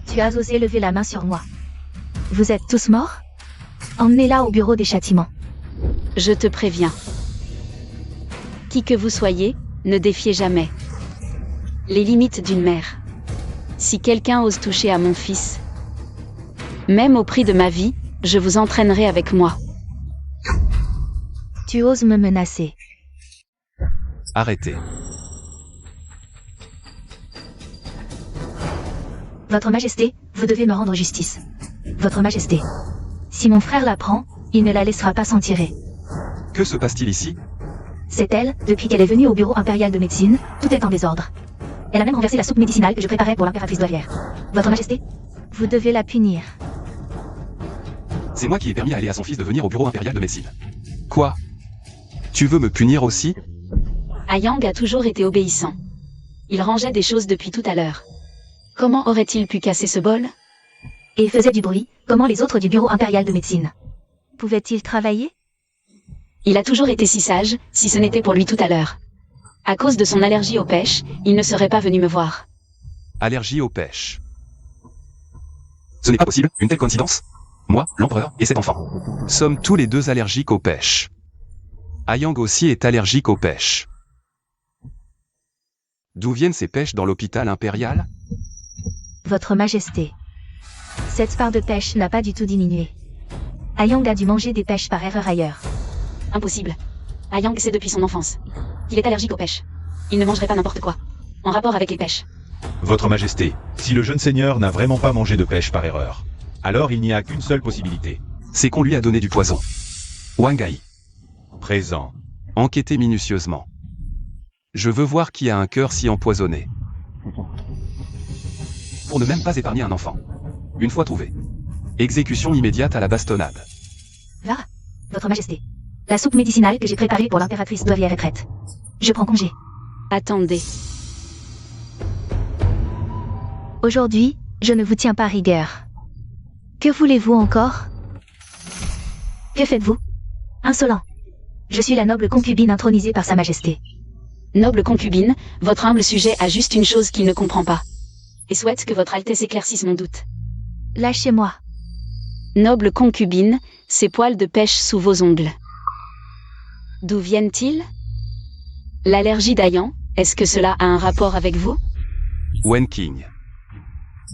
[SPEAKER 4] Tu as osé lever la main sur moi. Vous êtes tous morts? Emmenez-la au bureau des châtiments.
[SPEAKER 2] Je te préviens. Qui que vous soyez, ne défiez jamais les limites d'une mère. Si quelqu'un ose toucher à mon fils, même au prix de ma vie, je vous entraînerai avec moi.
[SPEAKER 4] Tu oses me menacer.
[SPEAKER 3] Arrêtez.
[SPEAKER 4] Votre Majesté, vous devez me rendre justice. Votre Majesté. Si mon frère la prend, il ne la laissera pas s'en tirer.
[SPEAKER 3] Que se passe-t-il ici?
[SPEAKER 4] C'est elle, depuis qu'elle est venue au bureau impérial de médecine, tout est en désordre. Elle a même renversé la soupe médicinale que je préparais pour l'impératrice douairière. Votre Majesté, vous devez la punir.
[SPEAKER 3] C'est moi qui ai permis à Aléa son fils de venir au bureau impérial de médecine. Quoi? Tu veux me punir aussi?
[SPEAKER 2] Ayang a toujours été obéissant. Il rangeait des choses depuis tout à l'heure. Comment aurait-il pu casser ce bol?
[SPEAKER 4] Et il faisait du bruit, comment les autres du bureau impérial de médecine. Pouvait-il travailler?
[SPEAKER 2] Il a toujours été si sage, si ce n'était pour lui tout à l'heure. À cause de son allergie aux pêches, il ne serait pas venu me voir.
[SPEAKER 3] Allergie aux pêches. Ce n'est pas possible, une telle coïncidence. Moi, l'empereur, et cet enfant. Sommes tous les deux allergiques aux pêches. Ayang aussi est allergique aux pêches. D'où viennent ces pêches dans l'hôpital impérial?
[SPEAKER 4] Votre Majesté. Cette part de pêche n'a pas du tout diminué. Ayang a dû manger des pêches par erreur ailleurs.
[SPEAKER 2] Impossible. Ayang sait depuis son enfance qu'il est allergique aux pêches. Il ne mangerait pas n'importe quoi, en rapport avec les pêches.
[SPEAKER 1] Votre Majesté, si le jeune seigneur n'a vraiment pas mangé de pêche par erreur, alors il n'y a qu'une seule possibilité.
[SPEAKER 3] C'est qu'on lui a donné du poison. Wangai.
[SPEAKER 1] Présent.
[SPEAKER 3] Enquêtez minutieusement. Je veux voir qui a un cœur si empoisonné. Pour ne même pas épargner un enfant. Une fois trouvé. Exécution immédiate à la bastonnade.
[SPEAKER 4] Va, Votre Majesté. La soupe médicinale que j'ai préparée pour l'impératrice douairière est prête. Je prends congé.
[SPEAKER 2] Attendez.
[SPEAKER 4] Aujourd'hui, je ne vous tiens pas rigueur. Que voulez-vous encore? Que faites-vous? Insolent. Je suis la noble concubine intronisée par Sa Majesté.
[SPEAKER 2] Noble concubine, votre humble sujet a juste une chose qu'il ne comprend pas. Et souhaite que votre Altesse éclaircisse mon doute.
[SPEAKER 4] Lâchez-moi.
[SPEAKER 2] Noble concubine, ces poils de pêche sous vos ongles. D'où viennent-ils? L'allergie d'Ayang, est-ce que cela a un rapport avec vous?
[SPEAKER 3] Wen King.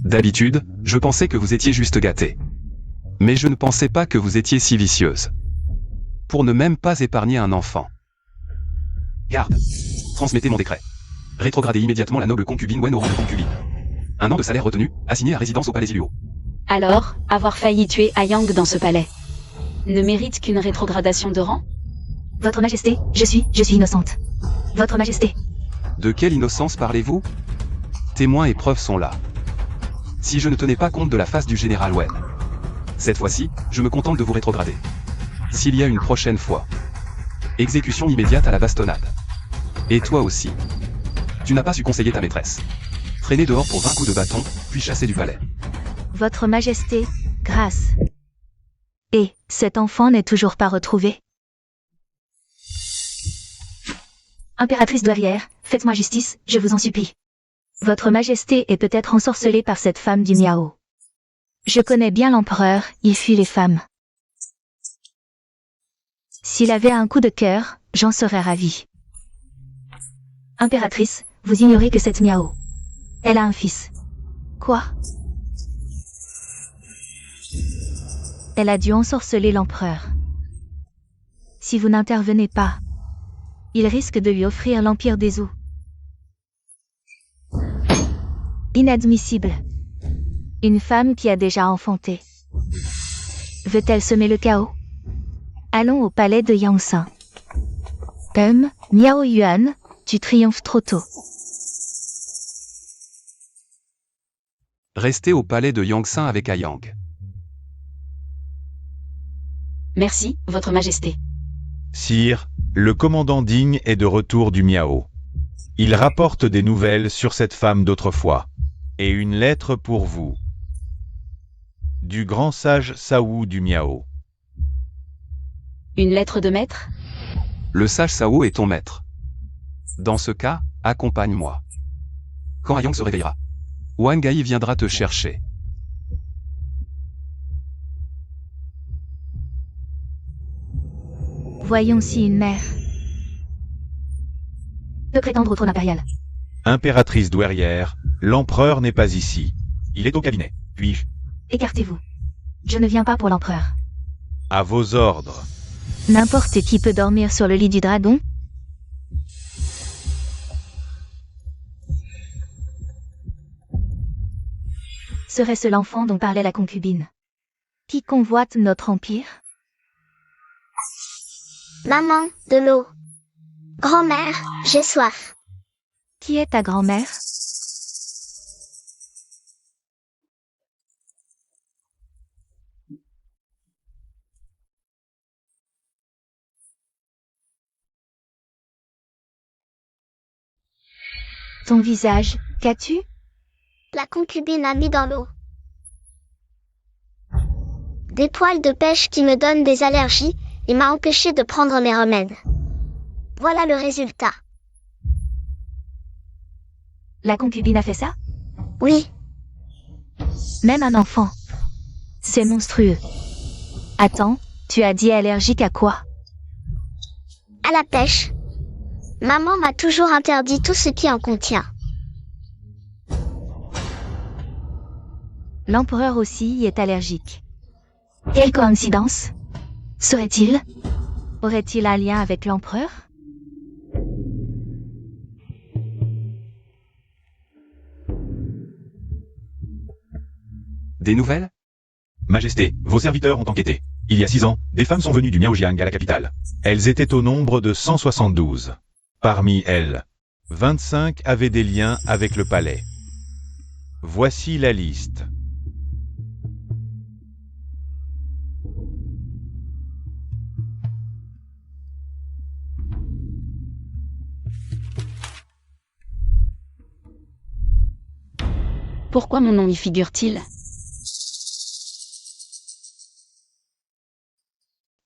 [SPEAKER 3] D'habitude, je pensais que vous étiez juste gâtée. Mais je ne pensais pas que vous étiez si vicieuse. Pour ne même pas épargner un enfant. Garde. Transmettez mon décret. Rétrogradez immédiatement la noble concubine Wen au rang de concubine. 1 an de salaire retenu, assigné à résidence au palais Iluo.
[SPEAKER 2] Alors, avoir failli tuer Ayang dans ce palais ne mérite qu'une rétrogradation de rang?
[SPEAKER 4] Votre Majesté, je suis innocente. Votre Majesté.
[SPEAKER 3] De quelle innocence parlez-vous? Témoins et preuves sont là. Si je ne tenais pas compte de la face du général Wen. Cette fois-ci, je me contente de vous rétrograder. S'il y a une prochaine fois. Exécution immédiate à la bastonnade. Et toi aussi. Tu n'as pas su conseiller ta maîtresse. Traîner dehors pour 20 coups de bâton, puis chasser du palais.
[SPEAKER 4] Votre Majesté, grâce. Et, cet enfant n'est toujours pas retrouvé. Impératrice douairière, faites-moi justice, je vous en supplie. Votre Majesté est peut-être ensorcelée par cette femme du Miao. Je connais bien l'empereur, il fuit les femmes. S'il avait un coup de cœur, j'en serais ravie. Impératrice, vous ignorez que cette Miao. Elle a un fils. Quoi? Elle a dû ensorceler l'empereur. Si vous n'intervenez pas, il risque de lui offrir l'empire des eaux. Inadmissible. Une femme qui a déjà enfanté. Veut-elle semer le chaos? Allons au palais de Yangsan. Miao Yuan, tu triomphes trop tôt.
[SPEAKER 3] Restez au palais de Yangtze avec Ayang.
[SPEAKER 2] Merci, Votre Majesté.
[SPEAKER 1] Sire, le commandant Ding est de retour du Miao. Il rapporte des nouvelles sur cette femme d'autrefois. Et une lettre pour vous. Du grand sage Sao du Miao.
[SPEAKER 2] Une lettre de maître?
[SPEAKER 3] Le sage Sao est ton maître. Dans ce cas, accompagne-moi. Quand Ayang se réveillera, Wang Ai viendra te chercher.
[SPEAKER 4] Voyons si une mère peut prétendre au trône impérial.
[SPEAKER 1] Impératrice douairière, l'empereur n'est pas ici. Il est au cabinet. Puis-je?
[SPEAKER 4] Écartez-vous. Je ne viens pas pour l'empereur.
[SPEAKER 1] À vos ordres.
[SPEAKER 4] N'importe qui peut dormir sur le lit du dragon? Serait-ce l'enfant dont parlait la concubine? Qui convoite notre empire?
[SPEAKER 5] Maman, de l'eau. Grand-mère, j'ai soif.
[SPEAKER 4] Qui est ta grand-mère? Ton visage, qu'as-tu?
[SPEAKER 5] La concubine a mis dans l'eau. Des poils de pêche qui me donnent des allergies et m'a empêché de prendre mes remèdes. Voilà le résultat.
[SPEAKER 4] La concubine a fait ça?
[SPEAKER 5] Oui,
[SPEAKER 4] Même un enfant. C'est monstrueux. Attends, tu as dit allergique à quoi?
[SPEAKER 5] à la pêche. Maman m'a toujours interdit tout ce qui en contient.
[SPEAKER 4] L'empereur aussi y est allergique. Quelle coïncidence? Serait-il? Aurait-il un lien avec l'empereur?
[SPEAKER 3] Des nouvelles?
[SPEAKER 1] Majesté, vos serviteurs ont enquêté. Il y a 6 ans, des femmes sont venues du Miaojiang à la capitale. Elles étaient au nombre de 172. Parmi elles, 25 avaient des liens avec le palais. Voici la liste.
[SPEAKER 2] Pourquoi mon nom y figure-t-il?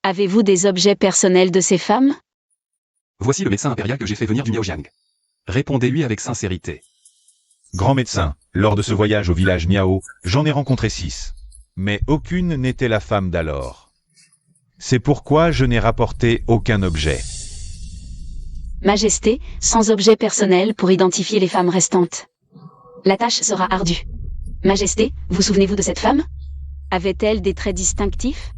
[SPEAKER 2] Avez-vous des objets personnels de ces femmes?
[SPEAKER 3] Voici le médecin impérial que j'ai fait venir du Miaojiang. Répondez-lui avec sincérité.
[SPEAKER 1] Grand médecin, lors de ce voyage au village Miao, j'en ai rencontré 6. Mais aucune n'était la femme d'alors. C'est pourquoi je n'ai rapporté aucun objet.
[SPEAKER 2] Majesté, sans objet personnel pour identifier les femmes restantes. La tâche sera ardue. Majesté, vous souvenez-vous de cette femme? Avait-elle des traits distinctifs?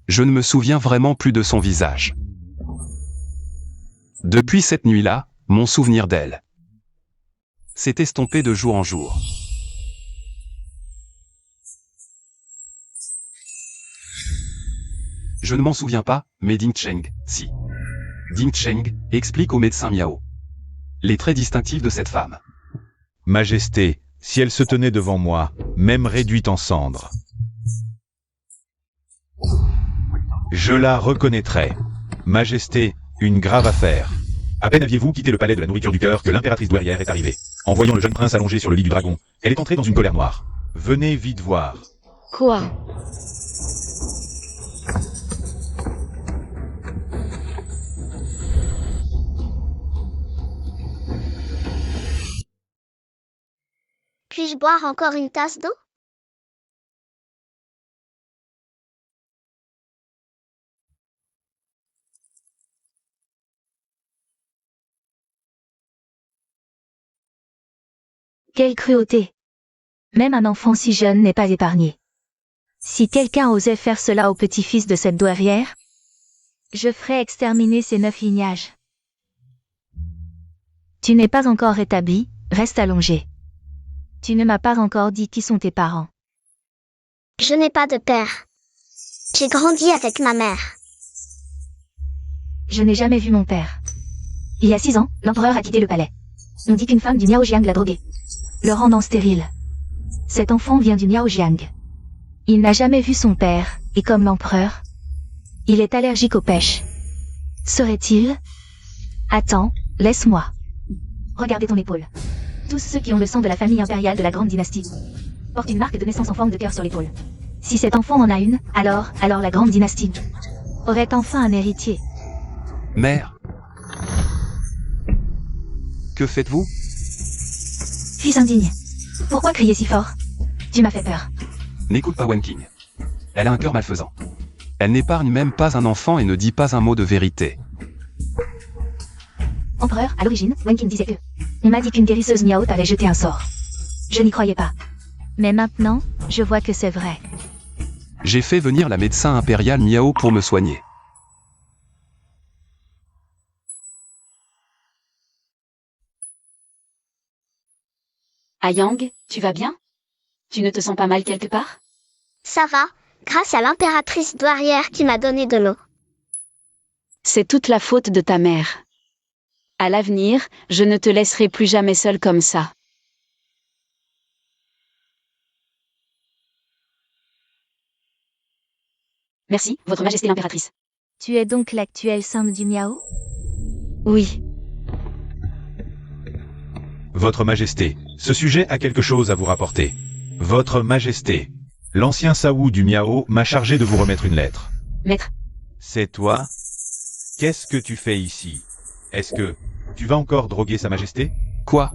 [SPEAKER 3] Je ne me souviens vraiment plus de son visage. Depuis cette nuit-là, mon souvenir d'elle s'est estompé de jour en jour. Je ne m'en souviens pas, mais Ding Cheng, si. Ding Cheng explique au médecin Miao les traits distinctifs de cette femme.
[SPEAKER 1] Majesté, si elle se tenait devant moi, même réduite en cendres, je la reconnaîtrais. Majesté, une grave affaire. À peine aviez-vous quitté le palais de la nourriture du cœur que l'impératrice douairière est arrivée. En voyant le jeune prince allongé sur le lit du dragon, elle est entrée dans une colère noire. Venez vite voir.
[SPEAKER 2] Quoi?
[SPEAKER 5] Puis-je boire encore une tasse d'eau?
[SPEAKER 4] Quelle cruauté! Même un enfant si jeune n'est pas épargné. Si quelqu'un osait faire cela au petit-fils de cette douairière, je ferais exterminer ces 9 lignages. Tu n'es pas encore rétabli, reste allongé. Tu ne m'as pas encore dit qui sont tes parents.
[SPEAKER 5] Je n'ai pas de père. J'ai grandi avec ma mère.
[SPEAKER 4] Je n'ai jamais vu mon père. Il y a 6 ans, l'empereur a quitté le palais. On dit qu'une femme du Miaojiang l'a drogué, le rendant stérile. Cet enfant vient du Miaojiang. Il n'a jamais vu son père, et comme l'empereur, il est allergique aux pêches. Serait-il? Attends, laisse-moi. Regardez ton épaule. Tous ceux qui ont le sang de la famille impériale de la grande dynastie portent une marque de naissance en forme de cœur sur l'épaule. Si cet enfant en a une, alors la grande dynastie aurait enfin un héritier.
[SPEAKER 3] Mère. Que faites-vous?
[SPEAKER 4] Fils indigne. Pourquoi crier si fort? Tu m'as fait peur.
[SPEAKER 3] N'écoute pas Wen Qing. Elle a un cœur malfaisant. Elle n'épargne même pas un enfant et ne dit pas un mot de vérité.
[SPEAKER 4] Empereur, à l'origine, Wen Qing disait que on m'a dit qu'une guérisseuse Miao t'avait jeté un sort. Je n'y croyais pas. Mais maintenant, je vois que c'est vrai.
[SPEAKER 3] J'ai fait venir la médecin impériale Miao pour me soigner.
[SPEAKER 2] Yang, tu vas bien? Tu ne te sens pas mal quelque part?
[SPEAKER 5] Ça va, grâce à l'impératrice douairière qui m'a donné de l'eau.
[SPEAKER 2] C'est toute la faute de ta mère. À l'avenir, je ne te laisserai plus jamais seule comme ça. Merci, Votre Majesté l'impératrice.
[SPEAKER 4] Tu es donc l'actuel Sam du Miao?
[SPEAKER 2] Oui.
[SPEAKER 1] Votre Majesté, ce sujet a quelque chose à vous rapporter. Votre Majesté, l'ancien Sawu du Miao m'a chargé de vous remettre une lettre.
[SPEAKER 2] Maître.
[SPEAKER 1] C'est toi? Qu'est-ce que tu fais ici? Est-ce que tu vas encore droguer Sa Majesté?
[SPEAKER 3] Quoi?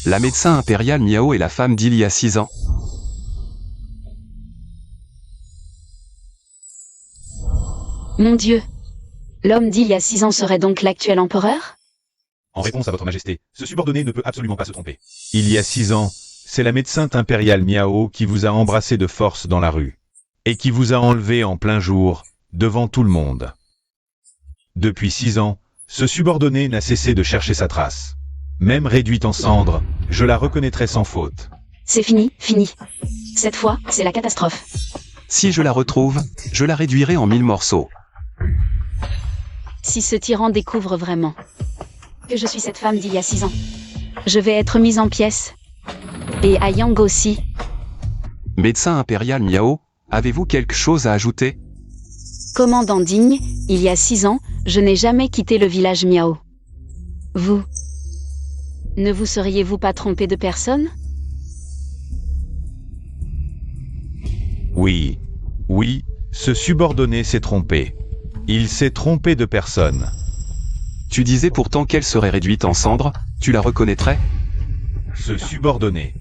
[SPEAKER 3] La médecin impériale Miao est la femme d'il y a 6 ans.
[SPEAKER 2] Mon Dieu. L'homme d'il y a 6 ans serait donc l'actuel empereur?
[SPEAKER 1] En réponse à Votre Majesté, ce subordonné ne peut absolument pas se tromper. Il y a 6 ans, c'est la médecin impériale Miao qui vous a embrassé de force dans la rue. Et qui vous a enlevé en plein jour, devant tout le monde. Depuis 6 ans, ce subordonné n'a cessé de chercher sa trace. Même réduite en cendres, je la reconnaîtrai sans faute.
[SPEAKER 2] C'est fini, fini. Cette fois, c'est la catastrophe.
[SPEAKER 3] Si je la retrouve, je la réduirai en 1000 morceaux.
[SPEAKER 2] Si ce tyran découvre vraiment que je suis cette femme d'il y a 6 ans, je vais être mise en pièces. Et à Yang aussi.
[SPEAKER 3] Médecin impérial Miao, avez-vous quelque chose à ajouter?
[SPEAKER 2] Commandant digne, il y a 6 ans, je n'ai jamais quitté le village Miao. Vous? Ne vous seriez-vous pas trompé de personne?
[SPEAKER 1] Oui, ce subordonné s'est trompé. Il s'est trompé de personne.
[SPEAKER 3] Tu disais pourtant qu'elle serait réduite en cendres, tu la reconnaîtrais?
[SPEAKER 1] Ce subordonné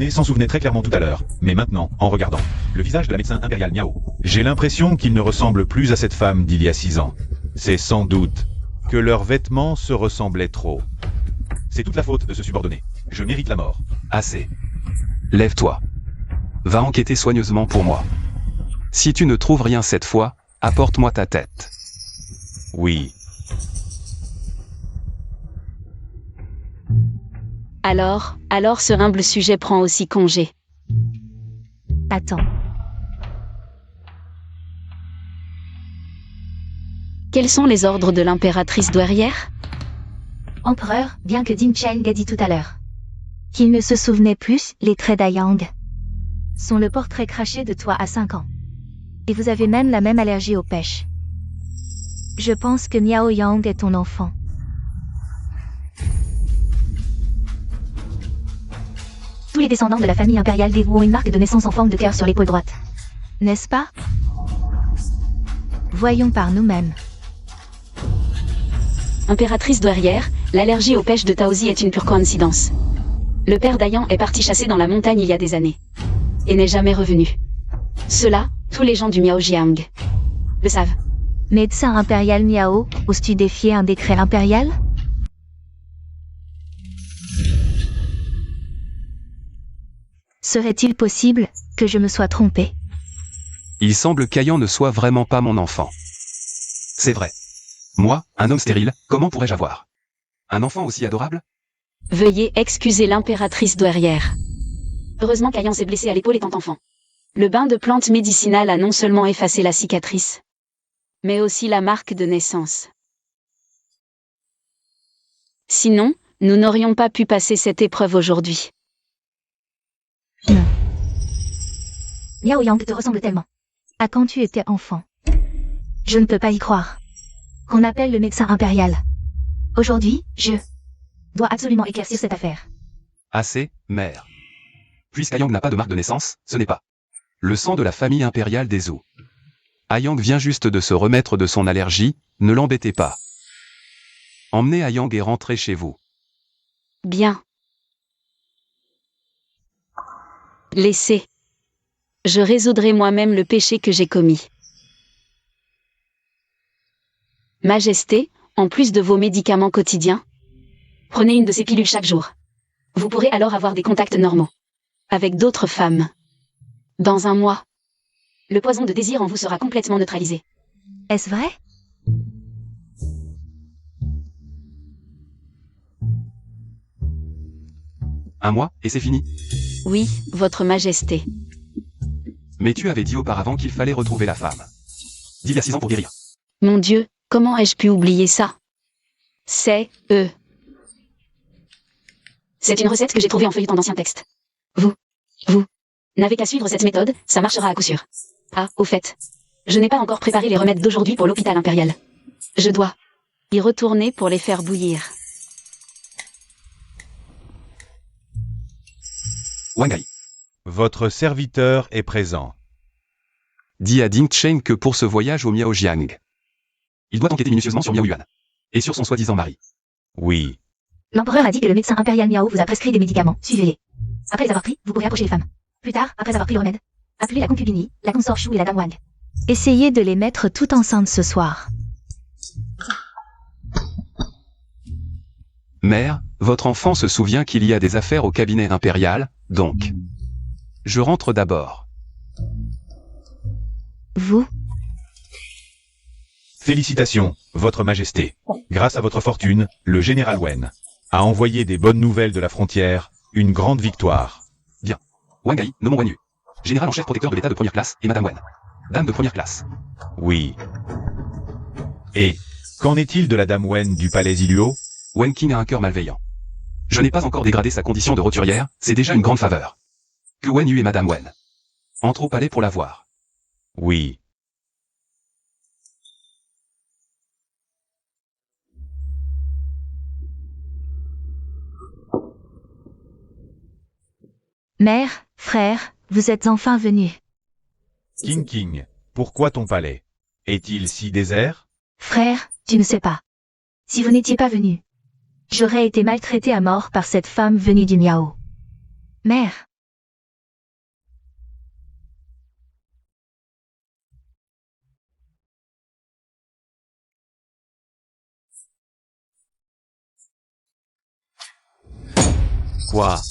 [SPEAKER 1] s'en souvenait très clairement tout à l'heure, mais maintenant, en regardant le visage de la médecin impériale Miao, j'ai l'impression qu'il ne ressemble plus à cette femme d'il y a 6 ans. C'est sans doute que leurs vêtements se ressemblaient trop. C'est toute la faute de ce subordonné. Je mérite la mort.
[SPEAKER 3] Assez. Lève-toi. Va enquêter soigneusement pour moi. Si tu ne trouves rien cette fois, apporte-moi ta tête.
[SPEAKER 1] Oui.
[SPEAKER 2] Alors ce humble sujet prend aussi congé.
[SPEAKER 4] Attends.
[SPEAKER 2] Quels sont les ordres de l'impératrice douairière?
[SPEAKER 4] Empereur, bien que Din Cheng ait dit tout à l'heure qu'il ne se souvenait plus, les traits d'Ayang sont le portrait craché de toi à 5 ans. Et vous avez même la même allergie aux pêches. Je pense que Miao Yang est ton enfant. Tous les descendants de la famille impériale des Wu ont une marque de naissance en forme de cœur sur l'épaule droite. N'est-ce pas? Voyons par nous-mêmes.
[SPEAKER 2] Impératrice douairière, l'allergie aux pêches de Taozi est une pure coïncidence. Le père d'Ayan est parti chasser dans la montagne il y a des années. Et n'est jamais revenu. Cela, tous les gens du Miaojiang le savent.
[SPEAKER 4] Médecin impérial Miao, oses-tu défier un décret impérial? Serait-il possible que je me sois trompé?
[SPEAKER 3] Il semble qu'Ayan ne soit vraiment pas mon enfant. C'est vrai. Moi, un homme stérile, comment pourrais-je avoir un enfant aussi adorable?
[SPEAKER 2] Veuillez excuser l'impératrice douairière. Heureusement qu'Ayan s'est blessé à l'épaule étant enfant. Le bain de plantes médicinales a non seulement effacé la cicatrice, mais aussi la marque de naissance. Sinon, nous n'aurions pas pu passer cette épreuve aujourd'hui.
[SPEAKER 4] Non. Miao Yang te ressemble tellement. À quand tu étais enfant. Je ne peux pas y croire. Qu'on appelle le médecin impérial. Aujourd'hui, je dois absolument éclaircir cette affaire.
[SPEAKER 3] Assez, mère. Puisqu'Ayang n'a pas de marque de naissance, ce n'est pas le sang de la famille impériale des Zhou. Ayang vient juste de se remettre de son allergie, ne l'embêtez pas. Emmenez Ayang et rentrez chez vous.
[SPEAKER 2] Bien. Laissez. Je résoudrai moi-même le péché que j'ai commis. Majesté, en plus de vos médicaments quotidiens, prenez une de ces pilules chaque jour. Vous pourrez alors avoir des contacts normaux avec d'autres femmes. Dans un mois, le poison de désir en vous sera complètement neutralisé.
[SPEAKER 4] Est-ce vrai?
[SPEAKER 3] Un mois, et c'est fini.
[SPEAKER 2] Oui, votre majesté.
[SPEAKER 3] Mais tu avais dit auparavant qu'il fallait retrouver la femme. D'il y a 6 ans pour guérir.
[SPEAKER 2] Mon Dieu, comment ai-je pu oublier ça? C'est une recette que j'ai trouvée en feuilletant d'anciens textes. Vous n'avez qu'à suivre cette méthode, ça marchera à coup sûr. Ah, au fait, je n'ai pas encore préparé les remèdes d'aujourd'hui pour l'hôpital impérial. Je dois y retourner pour les faire bouillir.
[SPEAKER 3] Wangai.
[SPEAKER 1] Votre serviteur est présent.
[SPEAKER 3] Dis à Ding Chen que pour ce voyage au Miaojiang, il doit enquêter minutieusement sur Miao Yuan. Et sur son soi-disant mari.
[SPEAKER 1] Oui.
[SPEAKER 4] L'empereur a dit que le médecin impérial Miao vous a prescrit des médicaments. Suivez-les. Après les avoir pris, vous pourrez approcher les femmes. Plus tard, après avoir pris le remède, appelez la concubine Yi, la consort Shu et la dame Wang. Essayez de les mettre toutes enceintes ce soir.
[SPEAKER 3] Mère, votre enfant se souvient qu'il y a des affaires au cabinet impérial, donc. Je rentre d'abord.
[SPEAKER 4] Vous?
[SPEAKER 1] Félicitations, Votre Majesté. Grâce à votre fortune, le général Wen a envoyé des bonnes nouvelles de la frontière, une grande victoire.
[SPEAKER 3] Bien. Wangai, nommons Wen Yu. Général en chef protecteur de l'État de première classe, et Madame Wen. Dame de première classe.
[SPEAKER 1] Oui. Et, qu'en est-il de la dame Wen du palais Iluo?
[SPEAKER 3] Wen King a un cœur malveillant. Je n'ai pas encore dégradé sa condition de roturière, c'est déjà une grande faveur. Que Wen Yu et Madame Wen entrent au palais pour la voir.
[SPEAKER 1] Oui.
[SPEAKER 4] Mère, frère, vous êtes enfin venus.
[SPEAKER 1] King, pourquoi ton palais? Est-il si désert?
[SPEAKER 4] Frère, tu ne sais pas. Si vous n'étiez pas venu, j'aurais été maltraité à mort par cette femme venue du Miao. Mère.
[SPEAKER 1] Quoi?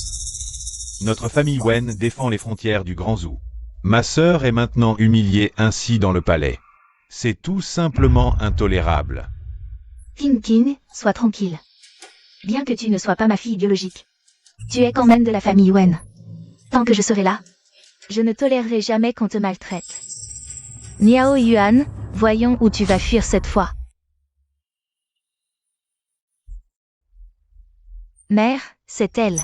[SPEAKER 1] Notre famille Wen défend les frontières du Grand Zhou. Ma sœur est maintenant humiliée ainsi dans le palais. C'est tout simplement intolérable.
[SPEAKER 4] King, sois tranquille. Bien que tu ne sois pas ma fille biologique, tu es quand même de la famille Wen. Tant que je serai là, je ne tolérerai jamais qu'on te maltraite. Miao Yuan, voyons où tu vas fuir cette fois. Mère, c'est elle.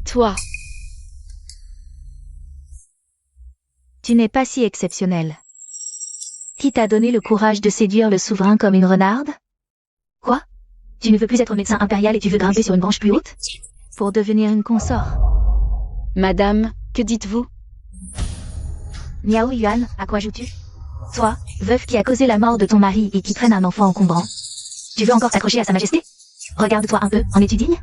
[SPEAKER 2] Toi,
[SPEAKER 4] Tu n'es pas si exceptionnel. Qui t'a donné le courage de séduire le souverain comme une renarde? Quoi? Tu ne veux plus être médecin impérial et tu veux grimper sur une branche plus haute? Pour devenir une consort.
[SPEAKER 2] madame, que dites-vous?
[SPEAKER 4] Miao Yuan, à quoi joues-tu? Toi, veuve qui a causé la mort de ton mari et qui traîne un enfant encombrant. Tu veux encore t'accrocher à sa majesté? Regarde-toi un peu, en es-tu digne?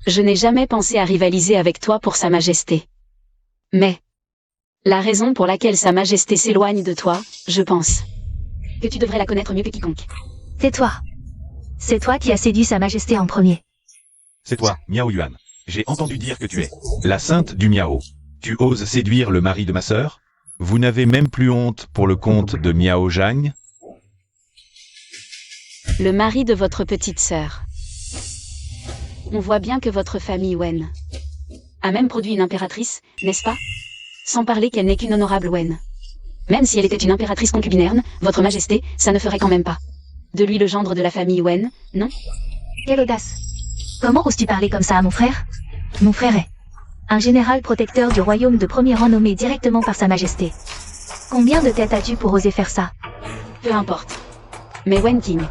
[SPEAKER 2] Je n'ai jamais pensé à rivaliser avec toi pour sa majesté. Mais, la raison pour laquelle sa majesté s'éloigne de toi, je pense que tu devrais la connaître mieux que quiconque.
[SPEAKER 4] Tais-toi. C'est toi qui as séduit sa majesté en premier.
[SPEAKER 1] C'est toi, Miao Yuan. J'ai entendu dire que tu es la sainte du Miao. Tu oses séduire le mari de ma sœur? Vous n'avez même plus honte pour le comte de Miao Zhang?
[SPEAKER 2] Le mari de votre petite sœur. On voit bien que votre famille Wen a même produit une impératrice, n'est-ce pas? Sans parler qu'elle n'est qu'une honorable Wen. Même si elle était une impératrice concubinerne, votre majesté, ça ne ferait quand même pas de lui le gendre de la famille Wen, non?
[SPEAKER 4] Quelle audace! Comment oses-tu parler comme ça à mon frère? Mon frère est un général protecteur du royaume de premier rang nommé directement par Sa Majesté. Combien de têtes as-tu pour oser faire ça?
[SPEAKER 2] Peu importe. Mais Wen King,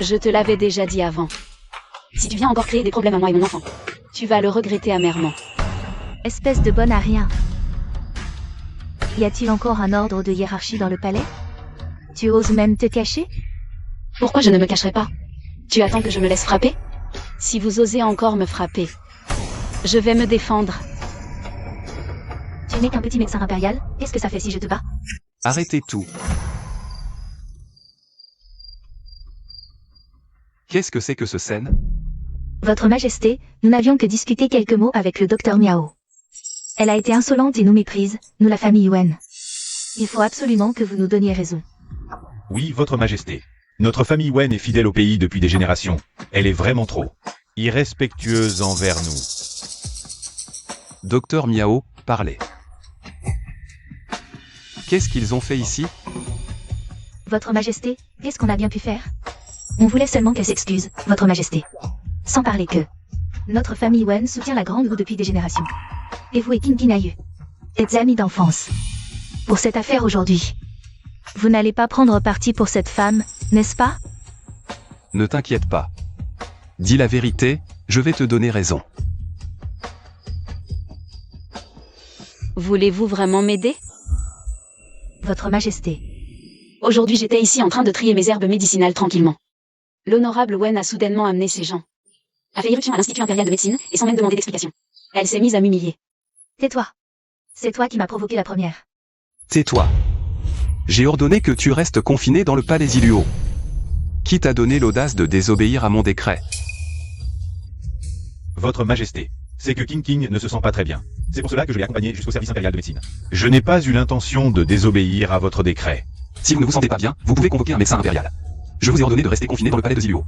[SPEAKER 2] je te l'avais déjà dit avant. Si tu viens encore créer des problèmes à moi et mon enfant, tu vas le regretter amèrement.
[SPEAKER 4] Espèce de bonne à rien. Y a-t-il encore un ordre de hiérarchie dans le palais? Tu oses même te cacher?
[SPEAKER 2] Pourquoi je ne me cacherai pas? Tu attends que je me laisse frapper? Si vous osez encore me frapper, je vais me défendre.
[SPEAKER 4] Tu n'es qu'un petit médecin impérial, qu'est-ce que ça fait si je te bats?
[SPEAKER 3] Arrêtez tout. Qu'est-ce que c'est que ce scène?
[SPEAKER 4] Votre Majesté, nous n'avions que discuté quelques mots avec le docteur Miao. Elle a été insolente et nous méprise, nous la famille Yuan. Il faut absolument que vous nous donniez raison.
[SPEAKER 1] Oui, votre majesté. Notre famille Wen est fidèle au pays depuis des générations. Elle est vraiment trop irrespectueuse envers nous.
[SPEAKER 3] Docteur Miao, parlez. Qu'est-ce qu'ils ont fait ici?
[SPEAKER 4] Votre Majesté, qu'est-ce qu'on a bien pu faire? On voulait seulement qu'elle s'excuse, Votre Majesté. Sans parler que notre famille Wen soutient la Grande Roue depuis des générations. Et vous et King Kinayu êtes amis d'enfance. Pour cette affaire aujourd'hui, vous n'allez pas prendre parti pour cette femme, n'est-ce pas?
[SPEAKER 3] Ne t'inquiète pas. Dis la vérité, je vais te donner raison.
[SPEAKER 2] Voulez-vous vraiment m'aider?
[SPEAKER 4] Votre Majesté.
[SPEAKER 2] Aujourd'hui j'étais ici en train de trier mes herbes médicinales tranquillement. L'honorable Wen a soudainement amené ces gens. A fait irruption à l'Institut impérial de médecine, et sans même demander d'explication. Elle s'est mise à m'humilier.
[SPEAKER 4] Tais-toi. C'est toi qui m'as provoqué la première.
[SPEAKER 3] Tais-toi. J'ai ordonné que tu restes confiné dans le palais Ziluo. Qui t'a donné l'audace de désobéir à mon décret?
[SPEAKER 1] Votre majesté, c'est que King ne se sent pas très bien. C'est pour cela que je l'ai accompagné jusqu'au service impérial de médecine. Je n'ai pas eu l'intention de désobéir à votre décret.
[SPEAKER 3] Si vous ne vous sentez pas bien, vous pouvez convoquer un médecin impérial. Je vous ai ordonné de rester confiné dans le palais de Ziluo.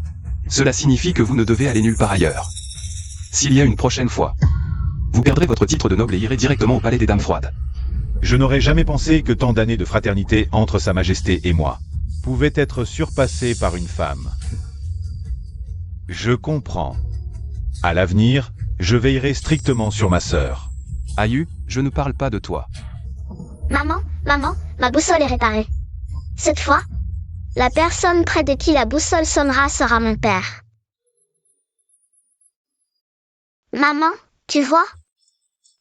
[SPEAKER 3] Cela signifie que vous ne devez aller nulle part ailleurs. S'il y a une prochaine fois, vous perdrez votre titre de noble et irez directement au palais des Dames Froides.
[SPEAKER 1] Je n'aurais jamais pensé que tant d'années de fraternité entre Sa Majesté et moi pouvaient être surpassées par une femme. Je comprends. À l'avenir, je veillerai strictement sur ma sœur.
[SPEAKER 3] Ayu, je ne parle pas de toi.
[SPEAKER 5] Maman, ma boussole est réparée. Cette fois, la personne près de qui la boussole sonnera sera mon père. Maman, tu vois?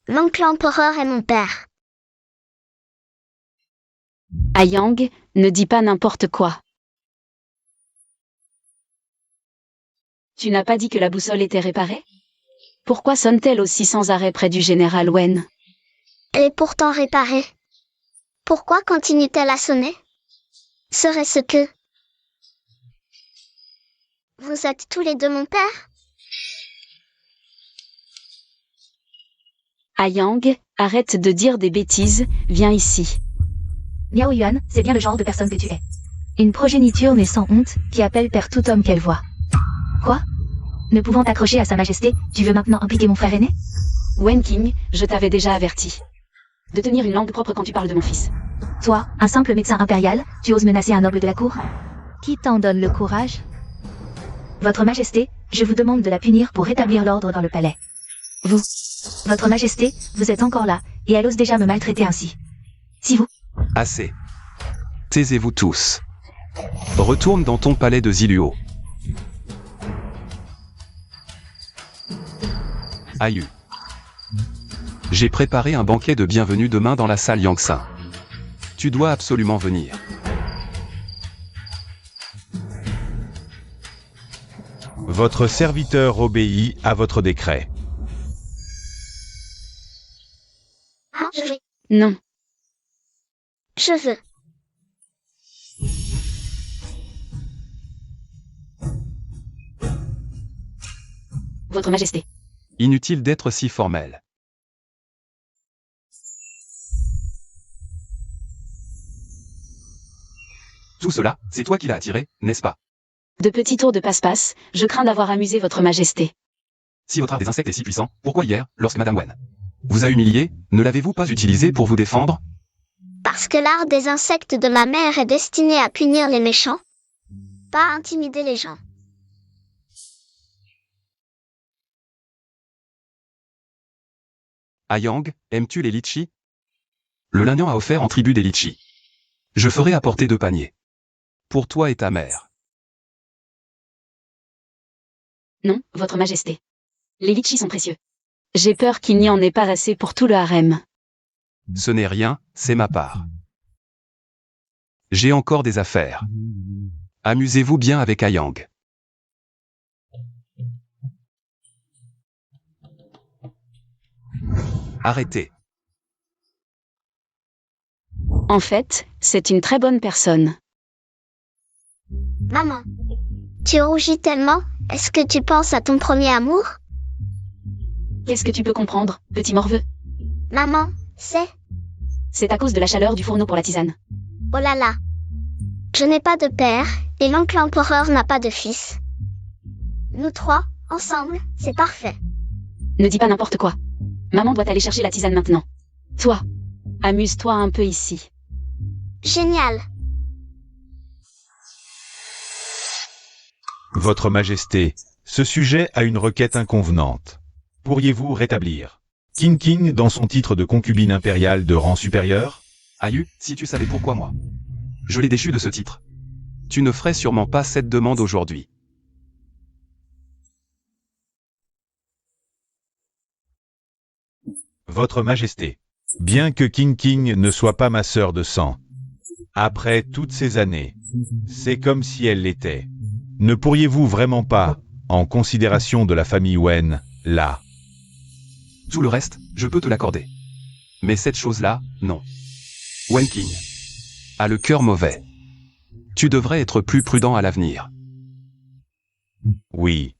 [SPEAKER 5] L'oncle empereur est mon père.
[SPEAKER 2] Ayang, ne dis pas n'importe quoi. Tu n'as pas dit que la boussole était réparée? Pourquoi sonne-t-elle aussi sans arrêt près du général Wen?
[SPEAKER 5] Elle est pourtant réparée. Pourquoi continue-t-elle à sonner? Serait-ce que vous êtes tous les deux mon père?
[SPEAKER 2] Ayang, arrête de dire des bêtises, viens ici.
[SPEAKER 4] Miao Yuan, c'est bien le genre de personne que tu es. Une progéniture mais sans honte, qui appelle père tout homme qu'elle voit. Quoi? Ne pouvant t'accrocher à Sa Majesté, tu veux maintenant impliquer mon frère aîné?
[SPEAKER 2] Wen King, je t'avais déjà averti de tenir une langue propre quand tu parles de mon fils.
[SPEAKER 4] Toi, un simple médecin impérial, tu oses menacer un noble de la cour? Qui t'en donne le courage? Votre Majesté, je vous demande de la punir pour rétablir l'ordre dans le palais. Vous, Votre Majesté, vous êtes encore là, et elle ose déjà me maltraiter ainsi. Si vous...
[SPEAKER 3] Assez. Taisez-vous tous. Retourne dans ton palais de Ziluo. Ayu. J'ai préparé un banquet de bienvenue demain dans la salle Yangtze. Tu dois absolument venir.
[SPEAKER 1] Votre serviteur obéit à votre décret.
[SPEAKER 5] Ah, je veux.
[SPEAKER 2] Non.
[SPEAKER 5] Je veux.
[SPEAKER 2] Votre Majesté.
[SPEAKER 3] Inutile d'être si formel. Tout cela, c'est toi qui l'as attiré, n'est-ce pas?
[SPEAKER 2] De petits tours de passe-passe, je crains d'avoir amusé votre Majesté.
[SPEAKER 3] Si votre art des insectes est si puissant, pourquoi hier, lorsque Madame Wen vous a humilié, ne l'avez-vous pas utilisé pour vous défendre?
[SPEAKER 5] Parce que l'art des insectes de ma mère est destiné à punir les méchants, pas à intimider les gens.
[SPEAKER 3] Ayang, aimes-tu les litchis? Le Lagnan a offert en tribut des litchis. Je ferai apporter 2 paniers. Pour toi et ta mère.
[SPEAKER 2] Non, votre majesté. Les litchis sont précieux. J'ai peur qu'il n'y en ait pas assez pour tout le harem.
[SPEAKER 3] Ce n'est rien, c'est ma part. J'ai encore des affaires. Amusez-vous bien avec Ayang. Arrêtez.
[SPEAKER 2] En fait, c'est une très bonne personne.
[SPEAKER 5] Maman, tu rougis tellement. Est-ce que tu penses à ton premier amour?
[SPEAKER 2] Qu'est-ce que tu peux comprendre, petit morveux?
[SPEAKER 5] Maman,
[SPEAKER 2] C'est à cause de la chaleur du fourneau pour la tisane.
[SPEAKER 5] oh là là. Je n'ai pas de père, et l'oncle empereur n'a pas de fils. Nous 3, ensemble, c'est parfait.
[SPEAKER 2] Ne dis pas n'importe quoi. Maman doit aller chercher la tisane maintenant. Toi, amuse-toi un peu ici.
[SPEAKER 5] Génial.
[SPEAKER 1] Votre Majesté, ce sujet a une requête inconvenante. Pourriez-vous rétablir King King dans son titre de concubine impériale de rang supérieur?
[SPEAKER 3] Aïe, si tu savais pourquoi moi. Je l'ai déchu de ce titre. Tu ne ferais sûrement pas cette demande aujourd'hui.
[SPEAKER 1] Votre Majesté, bien que King King ne soit pas ma sœur de sang, après toutes ces années, c'est comme si elle l'était. Ne pourriez-vous vraiment pas, en considération de la famille Wen, là?
[SPEAKER 3] Tout le reste, je peux te l'accorder. Mais cette chose-là, non. Wen King a le cœur mauvais. Tu devrais être plus prudent à l'avenir.
[SPEAKER 1] Oui.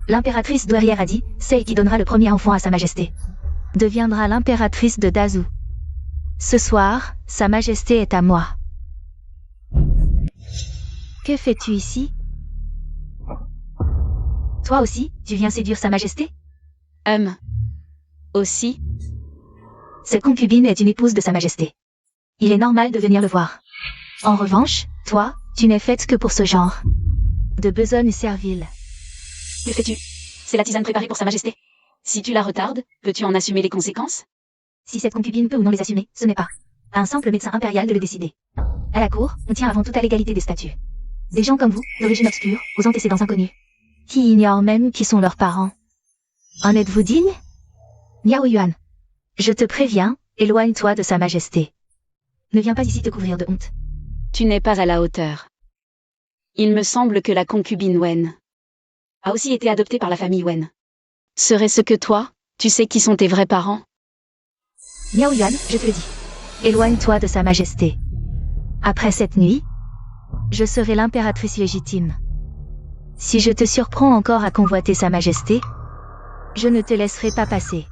[SPEAKER 4] L'impératrice douairière a dit, c'est qui donnera le premier enfant à sa majesté. Deviendra l'impératrice de Dazou. Ce soir, sa majesté est à moi. Que fais-tu ici? Toi aussi, tu viens séduire sa majesté?
[SPEAKER 2] Aussi,
[SPEAKER 4] Cette concubine est une épouse de sa majesté. Il est normal de venir le voir. En revanche, toi, tu n'es faite que pour ce genre de besogne servile.
[SPEAKER 2] que fais-tu? C'est la tisane préparée pour sa majesté. Si tu la retardes, peux-tu en assumer les conséquences?
[SPEAKER 4] Si cette concubine peut ou non les assumer, ce n'est pas à un simple médecin impérial de le décider. À la cour, on tient avant tout à l'égalité des statuts. Des gens comme vous, d'origine obscure, aux antécédents inconnus, qui ignorent même qui sont leurs parents. En êtes-vous digne? Miao Yuan. Je te préviens, éloigne-toi de sa majesté. Ne viens pas ici te couvrir de honte.
[SPEAKER 2] Tu n'es pas à la hauteur. Il me semble que la concubine Wen a aussi été adoptée par la famille Wen. Serait-ce que toi, tu sais qui sont tes vrais parents?
[SPEAKER 4] Miao Yuan, je te le dis. Éloigne-toi de sa majesté. Après cette nuit, je serai l'impératrice légitime. Si je te surprends encore à convoiter sa majesté, je ne te laisserai pas passer.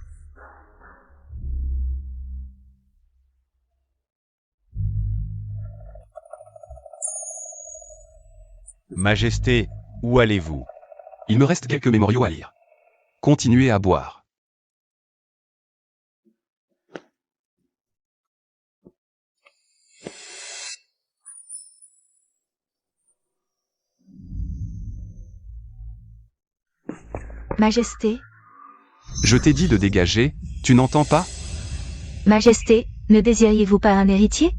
[SPEAKER 1] Majesté, où allez-vous?
[SPEAKER 3] Il me reste quelques mémoriaux à lire. Continuez à boire.
[SPEAKER 4] Majesté,
[SPEAKER 3] Je t'ai dit de dégager, tu n'entends pas?
[SPEAKER 4] Majesté, ne désiriez-vous pas un héritier?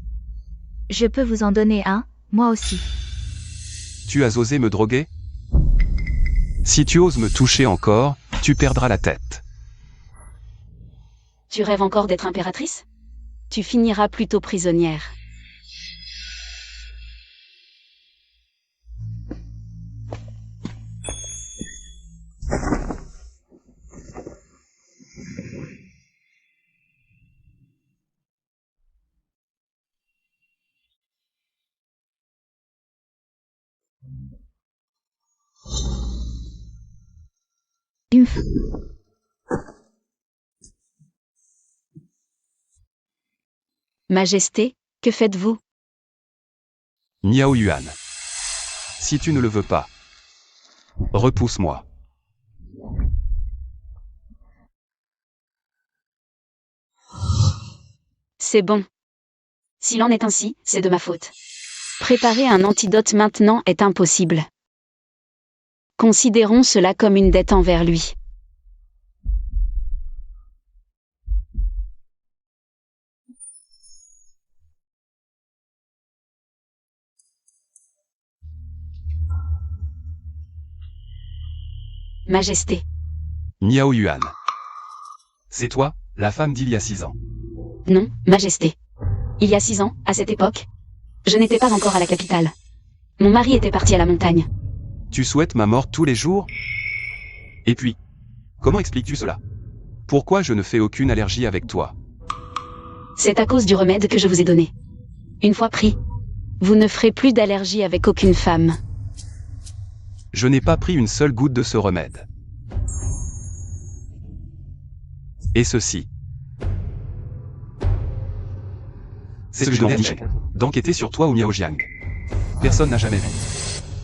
[SPEAKER 4] Je peux vous en donner un, moi aussi.
[SPEAKER 3] Tu as osé me droguer? Si tu oses me toucher encore, tu perdras la tête.
[SPEAKER 2] Tu rêves encore d'être impératrice? Tu finiras plutôt prisonnière.
[SPEAKER 4] Umph.
[SPEAKER 2] Majesté, que faites-vous?
[SPEAKER 3] Miao Yuan. Si tu ne le veux pas, repousse-moi.
[SPEAKER 2] C'est bon. S'il en est ainsi, c'est de ma faute. Préparer un antidote maintenant est impossible. Considérons cela comme une dette envers lui. Majesté.
[SPEAKER 3] Miao Yuan. C'est toi, la femme d'il y a 6 ans.
[SPEAKER 2] Non, Majesté. Il y a 6 ans, à cette époque, je n'étais pas encore à la capitale. Mon mari était parti à la montagne.
[SPEAKER 3] Tu souhaites ma mort tous les jours? Et puis, comment expliques-tu cela? Pourquoi je ne fais aucune allergie avec toi?
[SPEAKER 2] C'est à cause du remède que je vous ai donné. Une fois pris, vous ne ferez plus d'allergie avec aucune femme.
[SPEAKER 3] Je n'ai pas pris une seule goutte de ce remède. Et ceci. C'est ce que je demandais à Michel, d'enquêter sur toi ou Miao Jiang. Personne n'a jamais vu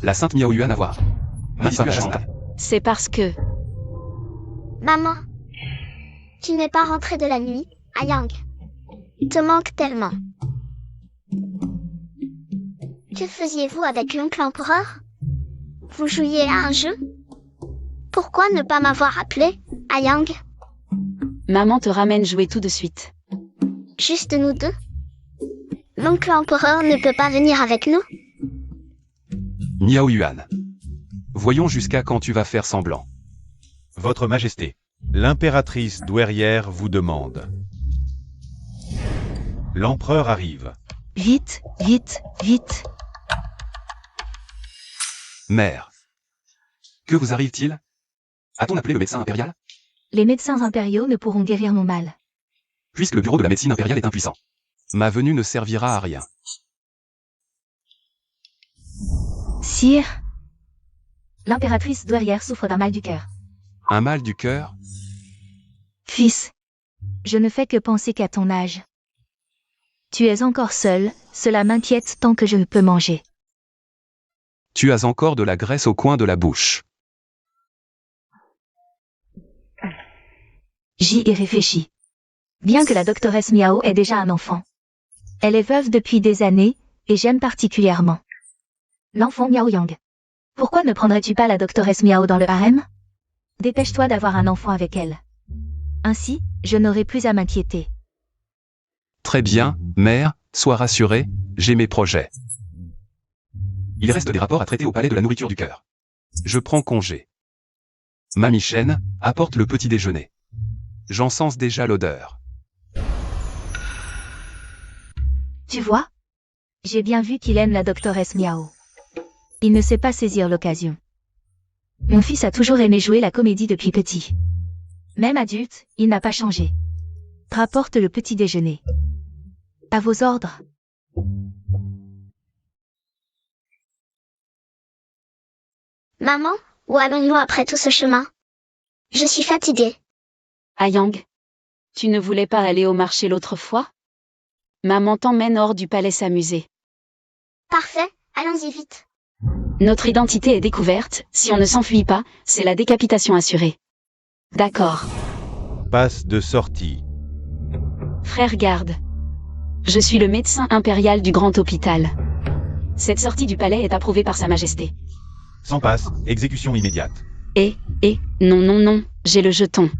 [SPEAKER 3] la sainte Miao Yuan avoir disparu à Chantal.
[SPEAKER 2] C'est parce que...
[SPEAKER 5] Maman, tu n'es pas rentrée de la nuit, à Yang. Te manque tellement. Que faisiez-vous avec l'oncle empereur? Vous jouiez à un jeu? Pourquoi ne pas m'avoir appelé, à Yang?
[SPEAKER 2] Maman te ramène jouer tout de suite.
[SPEAKER 5] Juste nous deux? L'oncle empereur ne peut pas venir avec nous?
[SPEAKER 3] Miao Yuan. Voyons jusqu'à quand tu vas faire semblant.
[SPEAKER 1] Votre Majesté, l'impératrice douairière vous demande. L'empereur arrive.
[SPEAKER 4] Vite, vite, vite.
[SPEAKER 3] Mère. Que vous arrive-t-il? A-t-on appelé le médecin impérial?
[SPEAKER 4] Les médecins impériaux ne pourront guérir mon mal.
[SPEAKER 3] Puisque le bureau de la médecine impériale est impuissant. Ma venue ne servira à rien.
[SPEAKER 4] Sire, l'impératrice douairière souffre d'un mal du cœur.
[SPEAKER 3] Un mal du cœur?
[SPEAKER 4] Fils, je ne fais que penser qu'à ton âge. Tu es encore seul, cela m'inquiète tant que je ne peux manger.
[SPEAKER 3] Tu as encore de la graisse au coin de la bouche.
[SPEAKER 4] J'y ai réfléchi. Bien que la doctoresse Miao ait déjà un enfant. Elle est veuve depuis des années, et j'aime particulièrement l'enfant Miao Yang. Pourquoi ne prendrais-tu pas la doctoresse Miao dans le harem? Dépêche-toi d'avoir un enfant avec elle. Ainsi, je n'aurai plus à m'inquiéter.
[SPEAKER 3] Très bien, mère, sois rassurée, j'ai mes projets. Il reste des rapports à traiter au palais de la nourriture du cœur. Je prends congé. Mamie Chen, apporte le petit déjeuner. J'en sens déjà l'odeur.
[SPEAKER 4] Tu vois? J'ai bien vu qu'il aime la doctoresse Miao. Il ne sait pas saisir l'occasion. Mon fils a toujours aimé jouer la comédie depuis petit. Même adulte, il n'a pas changé. Rapporte le petit déjeuner. À vos ordres.
[SPEAKER 5] Maman, où allons-nous après tout ce chemin? Je suis fatiguée.
[SPEAKER 2] Yang, tu ne voulais pas aller au marché l'autre fois? Maman t'emmène hors du palais s'amuser.
[SPEAKER 5] Parfait, allons-y vite.
[SPEAKER 2] Notre identité est découverte, si on ne s'enfuit pas, c'est la décapitation assurée. D'accord.
[SPEAKER 1] Passe de sortie.
[SPEAKER 2] Frère garde. Je suis le médecin impérial du grand hôpital. Cette sortie du palais est approuvée par Sa Majesté.
[SPEAKER 1] Sans passe, exécution immédiate.
[SPEAKER 2] Non, j'ai le jeton.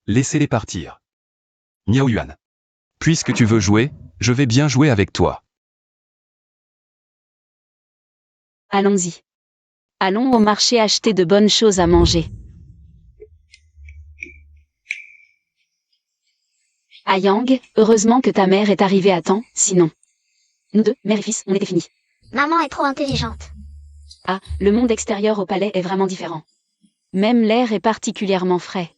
[SPEAKER 3] Laissez-les partir. Miao Yuan. Puisque tu veux jouer, je vais bien jouer avec toi.
[SPEAKER 2] Allons-y. Allons au marché acheter de bonnes choses à manger. Yang, heureusement que ta mère est arrivée à temps, sinon. Nous deux, mère et fils, on était finis.
[SPEAKER 5] Maman est trop intelligente.
[SPEAKER 2] Ah, le monde extérieur au palais est vraiment différent. Même l'air est particulièrement frais.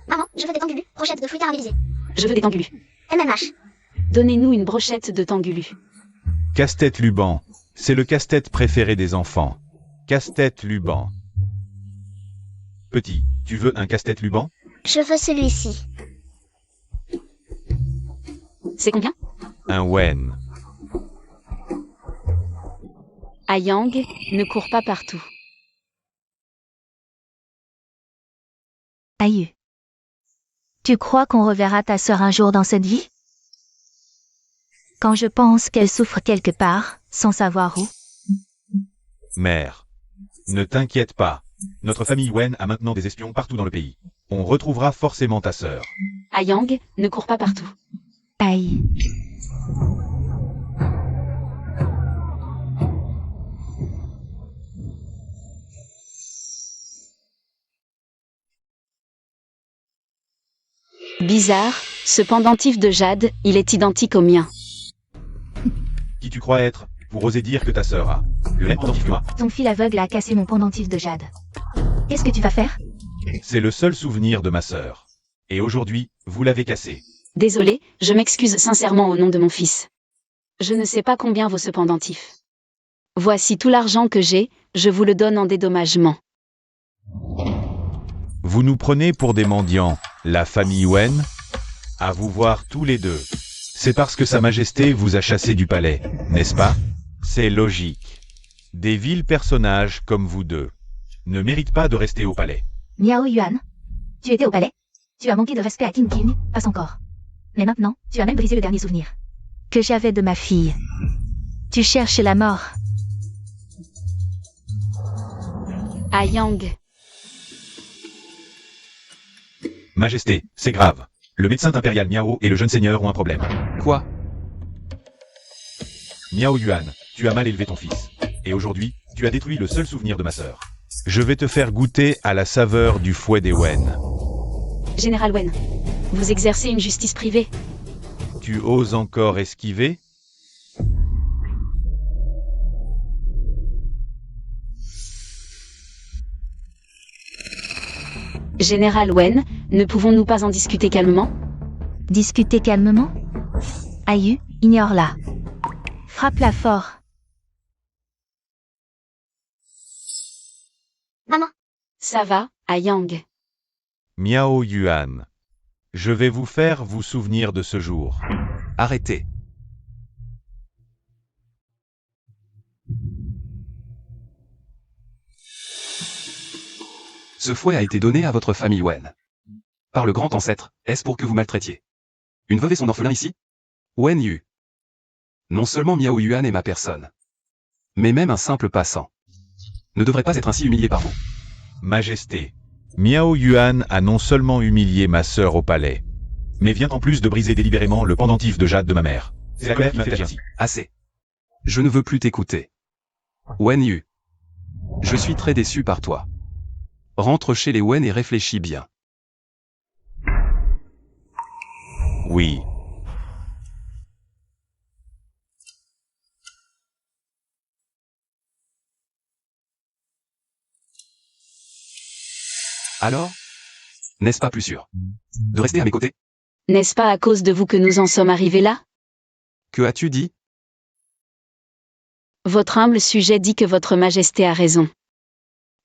[SPEAKER 5] Maman, je veux des tangulus, brochettes de fruits caramélisés.
[SPEAKER 2] Je veux des tangulus.
[SPEAKER 5] MMH.
[SPEAKER 2] Donnez-nous une brochette de tangulus.
[SPEAKER 1] Casse-tête Luban. C'est le casse-tête préféré des enfants. Casse-tête Luban. Petit, tu veux un casse-tête Luban?
[SPEAKER 5] Je veux celui-ci.
[SPEAKER 2] C'est combien?
[SPEAKER 1] Un wen.
[SPEAKER 2] Yang, ne cours pas partout.
[SPEAKER 4] Aïe. Tu crois qu'on reverra ta sœur un jour dans cette vie? Quand je pense qu'elle souffre quelque part, sans savoir où.
[SPEAKER 1] Mère. Ne t'inquiète pas. Notre famille Wen a maintenant des espions partout dans le pays. On retrouvera forcément ta sœur.
[SPEAKER 2] Yang, ne cours pas partout.
[SPEAKER 4] Aïe.
[SPEAKER 2] Bizarre, ce pendentif de jade, il est identique au mien.
[SPEAKER 1] Qui tu crois être, pour oser dire que ta sœur a le même pendentif que moi?
[SPEAKER 4] Ton fil aveugle a cassé mon pendentif de jade. Qu'est-ce que tu vas faire?
[SPEAKER 1] C'est le seul souvenir de ma sœur. Et aujourd'hui, vous l'avez cassé.
[SPEAKER 2] Désolé, je m'excuse sincèrement au nom de mon fils. Je ne sais pas combien vaut ce pendentif. Voici tout l'argent que j'ai, je vous le donne en dédommagement.
[SPEAKER 1] Vous nous prenez pour des mendiants, la famille Wen? À vous voir tous les deux. C'est parce que Sa Majesté vous a chassé du palais, n'est-ce pas? C'est logique. Des vils personnages comme vous deux ne méritent pas de rester au palais.
[SPEAKER 4] Miao Yuan, tu étais au palais. Tu as manqué de respect à Qin Qing, passe encore. Mais maintenant, tu as même brisé le dernier souvenir que j'avais de ma fille. Tu cherches la mort.
[SPEAKER 2] Yang.
[SPEAKER 1] Majesté, c'est grave. Le médecin impérial Miao et le jeune seigneur ont un problème.
[SPEAKER 3] Quoi?
[SPEAKER 1] Miao Yuan, tu as mal élevé ton fils. Et aujourd'hui, tu as détruit le seul souvenir de ma sœur. Je vais te faire goûter à la saveur du fouet des Wen.
[SPEAKER 2] Général Wen, vous exercez une justice privée.
[SPEAKER 1] Tu oses encore esquiver?
[SPEAKER 2] Général Wen, ne pouvons-nous pas en discuter calmement?
[SPEAKER 4] Discuter calmement? Aïe, ignore-la. Frappe-la fort.
[SPEAKER 5] Maman,
[SPEAKER 2] Ça va, Yang.
[SPEAKER 1] Miao Yuan. Je vais vous faire vous souvenir de ce jour.
[SPEAKER 3] Arrêtez. Ce fouet a été donné à votre famille Wen. Par le grand ancêtre, est-ce pour que vous maltraitiez une veuve et son orphelin ici? Wen Yu. Non seulement Miao Yuan est ma personne, mais même un simple passant ne devrait pas être ainsi humilié par vous.
[SPEAKER 1] Majesté. Miao Yuan a non seulement humilié ma sœur au palais, mais vient en plus de briser délibérément le pendentif de jade de ma mère. C'est la colère qui m'a fait agir ainsi.
[SPEAKER 3] Assez. Je ne veux plus t'écouter. Wen Yu. Je suis très déçu par toi. Rentre chez les Wen et réfléchis bien.
[SPEAKER 1] Oui.
[SPEAKER 3] Alors? N'est-ce pas plus sûr de rester à mes côtés?
[SPEAKER 2] N'est-ce pas à cause de vous que nous en sommes arrivés là?
[SPEAKER 3] Que as-tu dit?
[SPEAKER 2] Votre humble sujet dit que votre majesté a raison.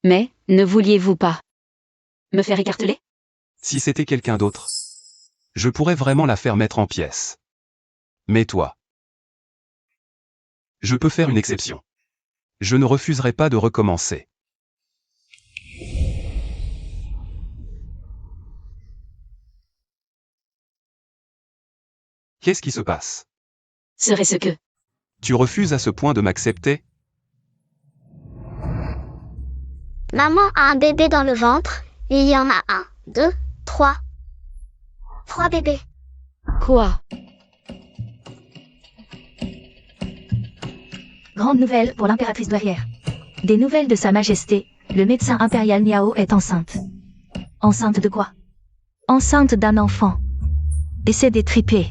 [SPEAKER 2] Mais, ne vouliez-vous pas me faire écarteler?
[SPEAKER 3] Si c'était quelqu'un d'autre, je pourrais vraiment la faire mettre en pièces. Mais toi, je peux faire une exception. Je ne refuserai pas de recommencer. Qu'est-ce qui se passe?
[SPEAKER 2] Serait-ce que...
[SPEAKER 3] Tu refuses à ce point de m'accepter?
[SPEAKER 5] maman a un bébé dans le ventre, et il y en a 1, 2, 3. 3 bébés.
[SPEAKER 2] Quoi?
[SPEAKER 4] Grande nouvelle pour l'impératrice douairière. Des nouvelles de Sa Majesté, le médecin impérial Miao est enceinte. Enceinte de quoi? Enceinte d'un enfant. Et c'est détripé.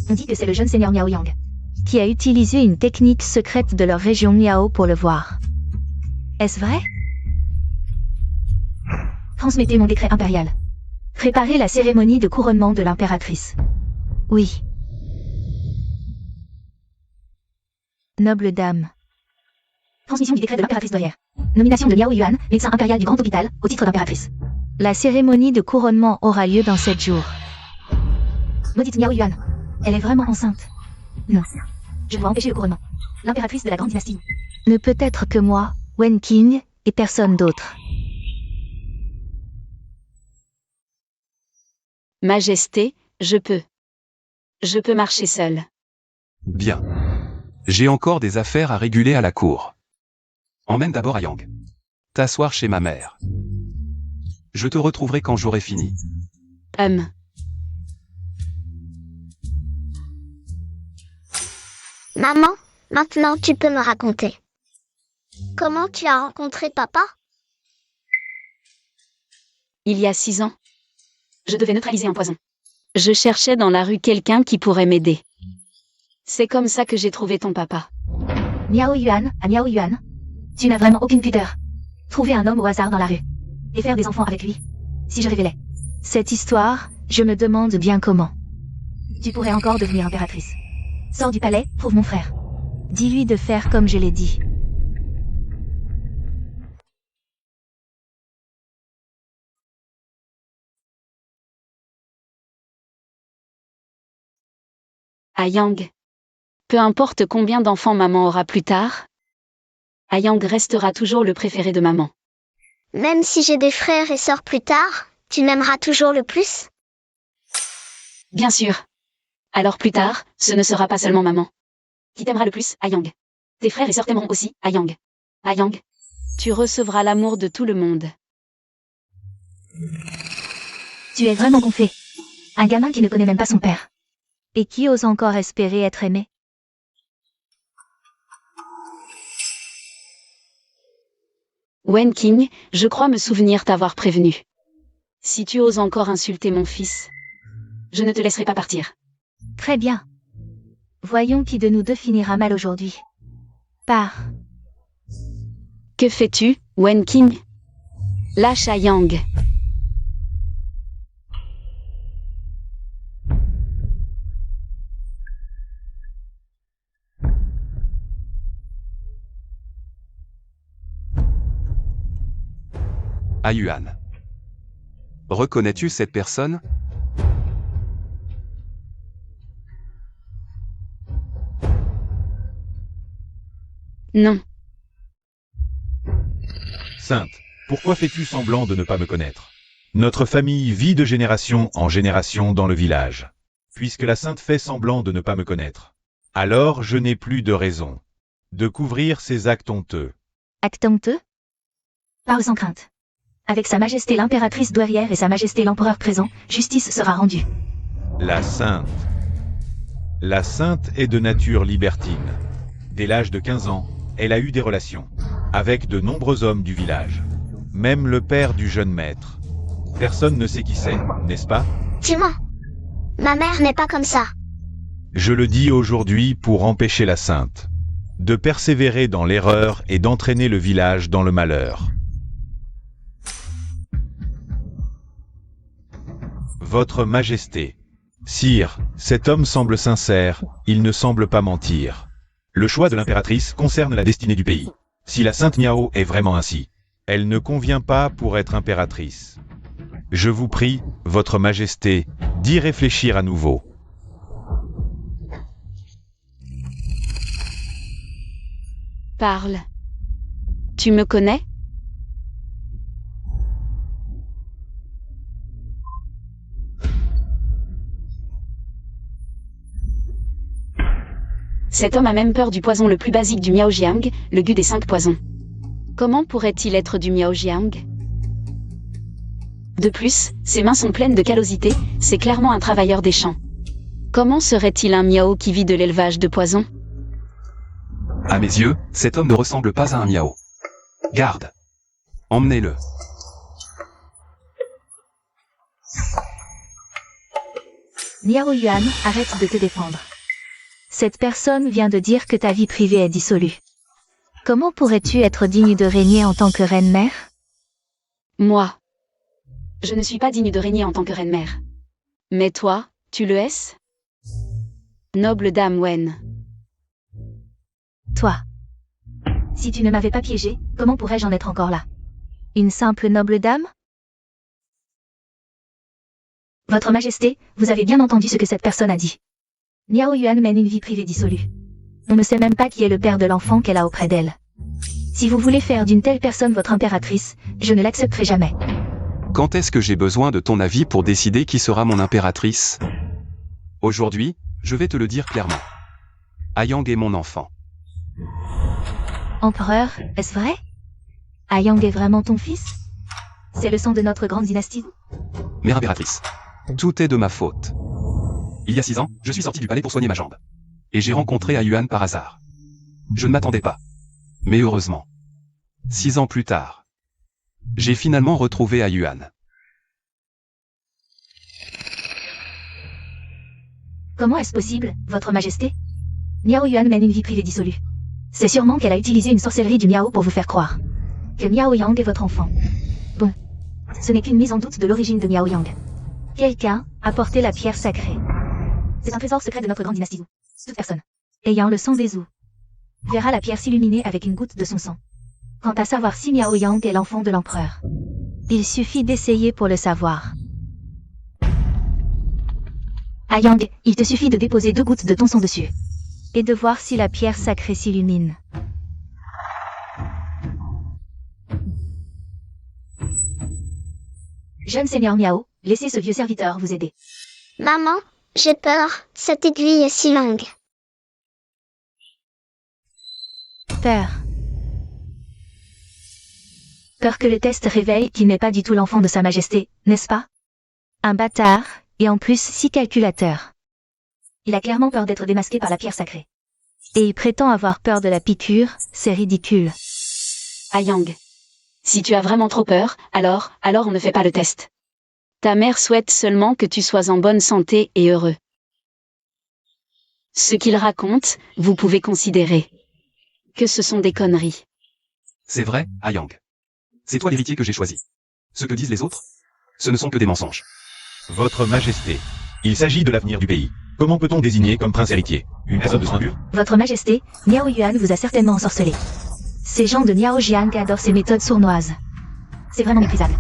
[SPEAKER 4] On dit que c'est le jeune seigneur Miao Yang qui a utilisé une technique secrète de leur région Miao pour le voir. Est-ce vrai? Transmettez mon décret impérial. Préparez la cérémonie de couronnement de l'impératrice. Oui. Noble dame. Transmission du décret de l'impératrice douairière. Nomination de Miao Yuan, médecin impérial du Grand Hôpital, au titre d'impératrice. La cérémonie de couronnement aura lieu dans 7 jours. Maudite Miao Yuan. Elle est vraiment enceinte. Non. Je dois empêcher le couronnement. L'impératrice de la grande dynastie. Ne peut être que moi, Wen Qing, et personne d'autre.
[SPEAKER 2] Majesté, je peux. Je peux marcher seul.
[SPEAKER 3] Bien. J'ai encore des affaires à réguler à la cour. Emmène d'abord à Yang. T'asseoir chez ma mère. Je te retrouverai quand j'aurai fini.
[SPEAKER 5] Maman, maintenant tu peux me raconter. Comment tu as rencontré papa?
[SPEAKER 2] Il y a 6 ans. Je devais neutraliser un poison. Je cherchais dans la rue quelqu'un qui pourrait m'aider. C'est comme ça que j'ai trouvé ton papa.
[SPEAKER 4] Miao Yuan, à Miao Yuan. Tu n'as vraiment aucune pudeur. Trouver un homme au hasard dans la rue. Et faire des enfants avec lui. Si je révélais cette histoire, je me demande bien comment. Tu pourrais encore devenir impératrice. Sors du palais, trouve mon frère. Dis-lui de faire comme je l'ai dit.
[SPEAKER 2] Ayang. Peu importe combien d'enfants maman aura plus tard, Ayang restera toujours le préféré de maman.
[SPEAKER 5] Même si j'ai des frères et sœurs plus tard, tu m'aimeras toujours le plus?
[SPEAKER 2] Bien sûr. Alors plus tard, ce ne sera pas seulement maman qui t'aimera le plus, Ayang. Tes frères et sœurs t'aimeront aussi, Ayang. Ayang, tu recevras l'amour de tout le monde.
[SPEAKER 4] Tu es vraiment gonflé. Un gamin qui ne connaît même pas son père. Et qui ose encore espérer être aimé?
[SPEAKER 2] Wen Qing, je crois me souvenir t'avoir prévenu. Si tu oses encore insulter mon fils, je ne te laisserai pas partir.
[SPEAKER 4] Très bien. Voyons qui de nous deux finira mal aujourd'hui. Pars.
[SPEAKER 2] Que fais-tu, Wen Qing? Lâche Ayang.
[SPEAKER 3] Yuan. Reconnais-tu cette personne?
[SPEAKER 2] Non.
[SPEAKER 1] Sainte, pourquoi fais-tu semblant de ne pas me connaître? Notre famille vit de génération en génération dans le village. Puisque la sainte fait semblant de ne pas me connaître, alors je n'ai plus de raison de couvrir ces actes honteux.
[SPEAKER 4] Acte honteux? Parle sans crainte. Avec Sa Majesté l'impératrice douairière et Sa Majesté l'empereur présent, justice sera rendue.
[SPEAKER 1] La sainte est de nature libertine. Dès l'âge de 15 ans, elle a eu des relations avec de nombreux hommes du village. Même le père du jeune maître. Personne ne sait qui c'est, n'est-ce pas?
[SPEAKER 5] Tu mens. Ma mère n'est pas comme ça.
[SPEAKER 1] Je le dis aujourd'hui pour empêcher la sainte de persévérer dans l'erreur et d'entraîner le village dans le malheur. Votre Majesté. Sire, cet homme semble sincère, il ne semble pas mentir. Le choix de l'impératrice concerne la destinée du pays. Si la sainte Miao est vraiment ainsi, elle ne convient pas pour être impératrice. Je vous prie, Votre Majesté, d'y réfléchir à nouveau.
[SPEAKER 2] Parle. Tu me connais? Cet homme a même peur du poison le plus basique du Miaojiang, le gu des 5 poisons. Comment pourrait-il être du Miaojiang? De plus, ses mains sont pleines de callosité, c'est clairement un travailleur des champs. Comment serait-il un Miao qui vit de l'élevage de poisons?
[SPEAKER 3] À mes yeux, cet homme ne ressemble pas à un Miao. Garde. Emmenez-le.
[SPEAKER 4] Miao Yuan, arrête de te défendre. Cette personne vient de dire que ta vie privée est dissolue. Comment pourrais-tu être digne de régner en tant que reine-mère?
[SPEAKER 2] Moi. Je ne suis pas digne de régner en tant que reine-mère. Mais toi, tu le es? Noble dame Wen.
[SPEAKER 4] Toi. Si tu ne m'avais pas piégé, comment pourrais-je en être encore là? Une simple noble dame? Votre Majesté, vous avez bien entendu ce que cette personne a dit. Miao Yuan mène une vie privée dissolue. On ne sait même pas qui est le père de l'enfant qu'elle a auprès d'elle. Si vous voulez faire d'une telle personne votre impératrice, je ne l'accepterai jamais.
[SPEAKER 3] Quand est-ce que j'ai besoin de ton avis pour décider qui sera mon impératrice? Aujourd'hui, je vais te le dire clairement. Ayang est mon enfant.
[SPEAKER 4] Empereur, est-ce vrai? Ayang est vraiment ton fils? C'est le sang de notre grande dynastie?
[SPEAKER 3] Mère impératrice. Tout est de ma faute. Il y a 6 ans, je suis sorti du palais pour soigner ma jambe. Et j'ai rencontré Ayuan par hasard. Je ne m'attendais pas. Mais heureusement. 6 ans plus tard, j'ai finalement retrouvé Ayuan.
[SPEAKER 4] Comment est-ce possible, votre majesté? Miao Yuan mène une vie privée dissolue. C'est sûrement qu'elle a utilisé une sorcellerie du Miao pour vous faire croire que Miao Yang est votre enfant. Bon, ce n'est qu'une mise en doute de l'origine de Miao Yang. Quelqu'un a porté la pierre sacrée. C'est un trésor secret de notre grande dynastie Zhou. Toute personne ayant le sang des Zhou verra la pierre s'illuminer avec une goutte de son sang. Quant à savoir si Miao Yang est l'enfant de l'empereur, il suffit d'essayer pour le savoir. Ayang, il te suffit de déposer 2 gouttes de ton sang dessus et de voir si la pierre sacrée s'illumine. Jeune seigneur Miao, laissez ce vieux serviteur vous aider.
[SPEAKER 5] Maman, j'ai peur, cette aiguille est si longue.
[SPEAKER 4] Peur. Peur que le test révèle qu'il n'est pas du tout l'enfant de sa majesté, n'est-ce pas? Un bâtard, et en plus si calculateur. Il a clairement peur d'être démasqué par la pierre sacrée. Et il prétend avoir peur de la piqûre, c'est ridicule.
[SPEAKER 2] Ayang. Si tu as vraiment trop peur, alors on ne fait pas le test. Ta mère souhaite seulement que tu sois en bonne santé et heureux. Ce qu'il raconte, vous pouvez considérer que ce sont des conneries.
[SPEAKER 3] C'est vrai, Ayang. C'est toi l'héritier que j'ai choisi. Ce que disent les autres, ce ne sont que des mensonges.
[SPEAKER 1] Votre Majesté, il s'agit de l'avenir du pays. Comment peut-on désigner comme prince héritier une personne de sang pur?
[SPEAKER 4] Votre majesté, Miao Yuan vous a certainement ensorcelé. Ces gens de Miao Jiang adorent ces méthodes sournoises. C'est vraiment méprisable.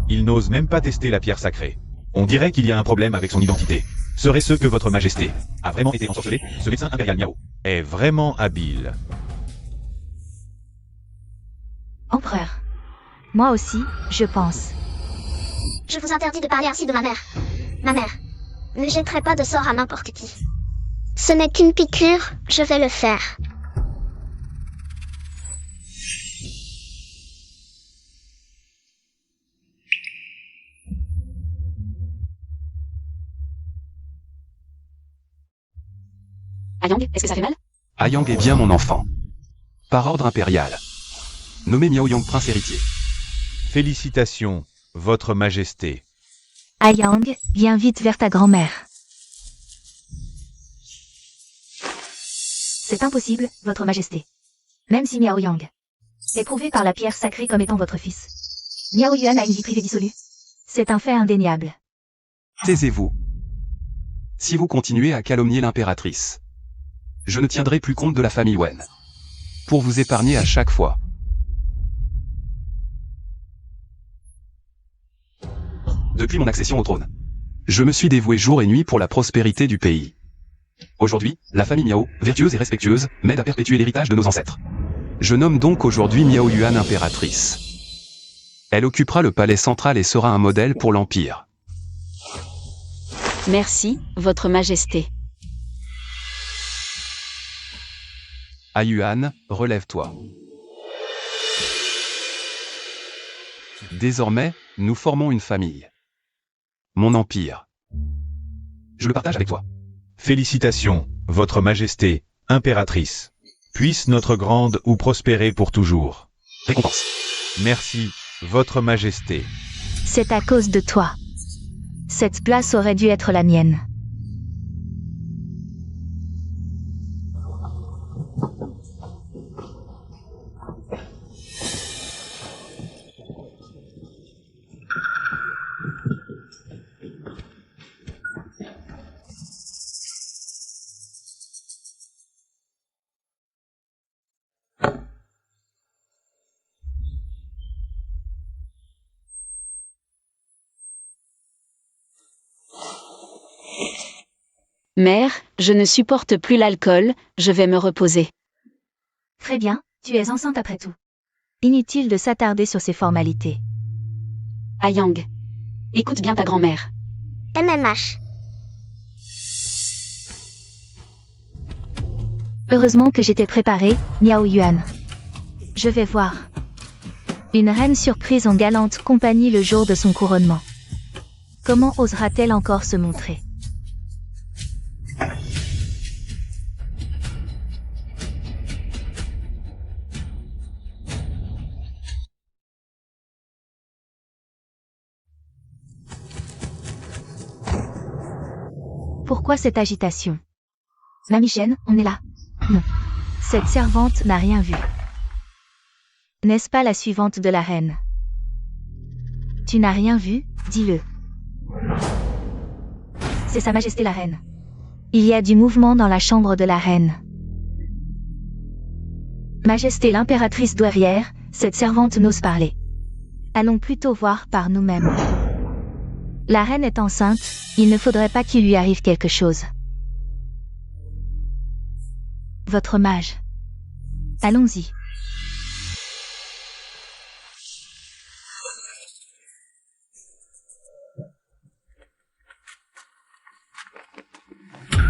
[SPEAKER 1] Il n'ose même pas tester la pierre sacrée. On dirait qu'il y a un problème avec son identité. Serait-ce que votre Majesté a vraiment été ensorcelé? Ce médecin impérial Miao est vraiment habile.
[SPEAKER 4] Empereur. Moi aussi, je pense.
[SPEAKER 5] Je vous interdis de parler ainsi de ma mère. Ma mère ne jetterai pas de sort à n'importe qui. Ce n'est qu'une piqûre, je vais le faire.
[SPEAKER 2] Ayang, est-ce que ça fait mal?
[SPEAKER 3] Ayang est bien mon enfant. Par ordre impérial. Nommé Miao Yang prince héritier.
[SPEAKER 1] Félicitations, votre Majesté.
[SPEAKER 4] Ayang, viens vite vers ta grand-mère. C'est impossible, votre majesté. Même si Miao Yang est prouvé par la pierre sacrée comme étant votre fils. Miao Yuan a une vie privée dissolue. C'est un fait indéniable.
[SPEAKER 3] Taisez-vous. Si vous continuez à calomnier l'impératrice, je ne tiendrai plus compte de la famille Wen. Pour vous épargner à chaque fois. Depuis mon accession au trône, je me suis dévoué jour et nuit pour la prospérité du pays. Aujourd'hui, la famille Miao, vertueuse et respectueuse, m'aide à perpétuer l'héritage de nos ancêtres. Je nomme donc aujourd'hui Miao Yuan impératrice. Elle occupera le palais central et sera un modèle pour l'Empire.
[SPEAKER 2] Merci, votre Majesté.
[SPEAKER 3] Ayuan, relève-toi. Désormais, nous formons une famille. Mon empire. Je le partage avec toi.
[SPEAKER 1] Félicitations, votre Majesté, impératrice. Puisse notre grande ou prospérer pour toujours.
[SPEAKER 3] Récompense.
[SPEAKER 1] Merci, votre Majesté.
[SPEAKER 4] C'est à cause de toi. Cette place aurait dû être la mienne.
[SPEAKER 2] Mère, je ne supporte plus l'alcool, je vais me reposer.
[SPEAKER 4] Très bien, tu es enceinte après tout. Inutile de s'attarder sur ces formalités.
[SPEAKER 2] Ayang. Écoute bien ta grand-mère.
[SPEAKER 5] MMH.
[SPEAKER 4] Heureusement que j'étais préparée, Miao Yuan. Je vais voir. Une reine surprise en galante compagnie le jour de son couronnement. Comment osera-t-elle encore se montrer? Pourquoi cette agitation? Mamie Chen, on est là. Non. Cette servante n'a rien vu. N'est-ce pas la suivante de la reine? Tu n'as rien vu, dis-le. C'est Sa Majesté la reine. Il y a du mouvement dans la chambre de la reine. Majesté l'impératrice douairière, cette servante n'ose parler. Allons plutôt voir par nous-mêmes. La reine est enceinte, il ne faudrait pas qu'il lui arrive quelque chose. Votre mage. Allons-y.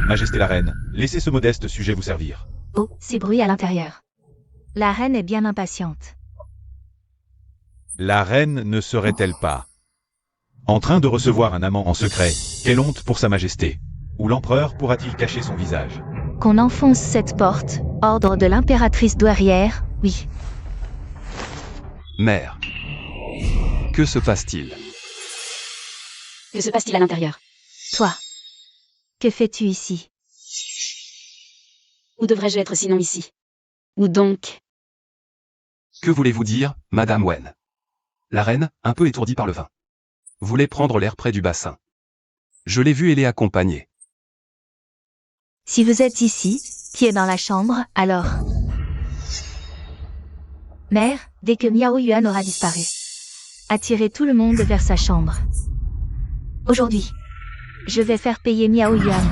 [SPEAKER 1] Majesté la reine, laissez ce modeste sujet vous servir.
[SPEAKER 4] Oh, ces bruits à l'intérieur. La reine est bien impatiente.
[SPEAKER 1] La reine ne serait-elle pas en train de recevoir un amant en secret? Quelle honte pour Sa Majesté. Où l'empereur pourra-t-il cacher son visage?
[SPEAKER 4] Qu'on enfonce cette porte, ordre de l'impératrice douairière, oui.
[SPEAKER 3] Mère. Que se passe-t-il?
[SPEAKER 2] Que se passe-t-il à l'intérieur?
[SPEAKER 4] Toi. Que fais-tu ici?
[SPEAKER 2] Où devrais-je être sinon ici? Où donc?
[SPEAKER 3] Que voulez-vous dire, Madame Wen? La reine, un peu étourdie par le vin, voulait prendre l'air près du bassin. Je l'ai vue et l'ai accompagnée.
[SPEAKER 4] Si vous êtes ici, qui est dans la chambre, alors... Mère, dès que Miao Yuan aura disparu, attirez tout le monde vers sa chambre. Aujourd'hui, je vais faire payer Miao Yuan.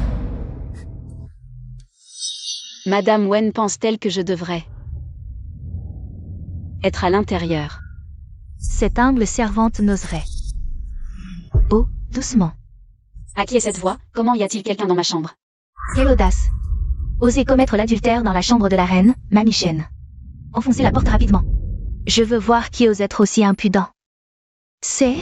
[SPEAKER 2] Madame Wen pense-t-elle que je devrais être à l'intérieur?
[SPEAKER 4] Cette humble servante n'oserait. Oh, doucement.
[SPEAKER 2] À qui est cette voix? Comment y a-t-il quelqu'un dans ma chambre?
[SPEAKER 4] Quelle audace. Osez commettre l'adultère dans la chambre de la reine, Mamie Chen. Enfoncez la porte rapidement. Je veux voir qui ose être aussi impudent. C'est...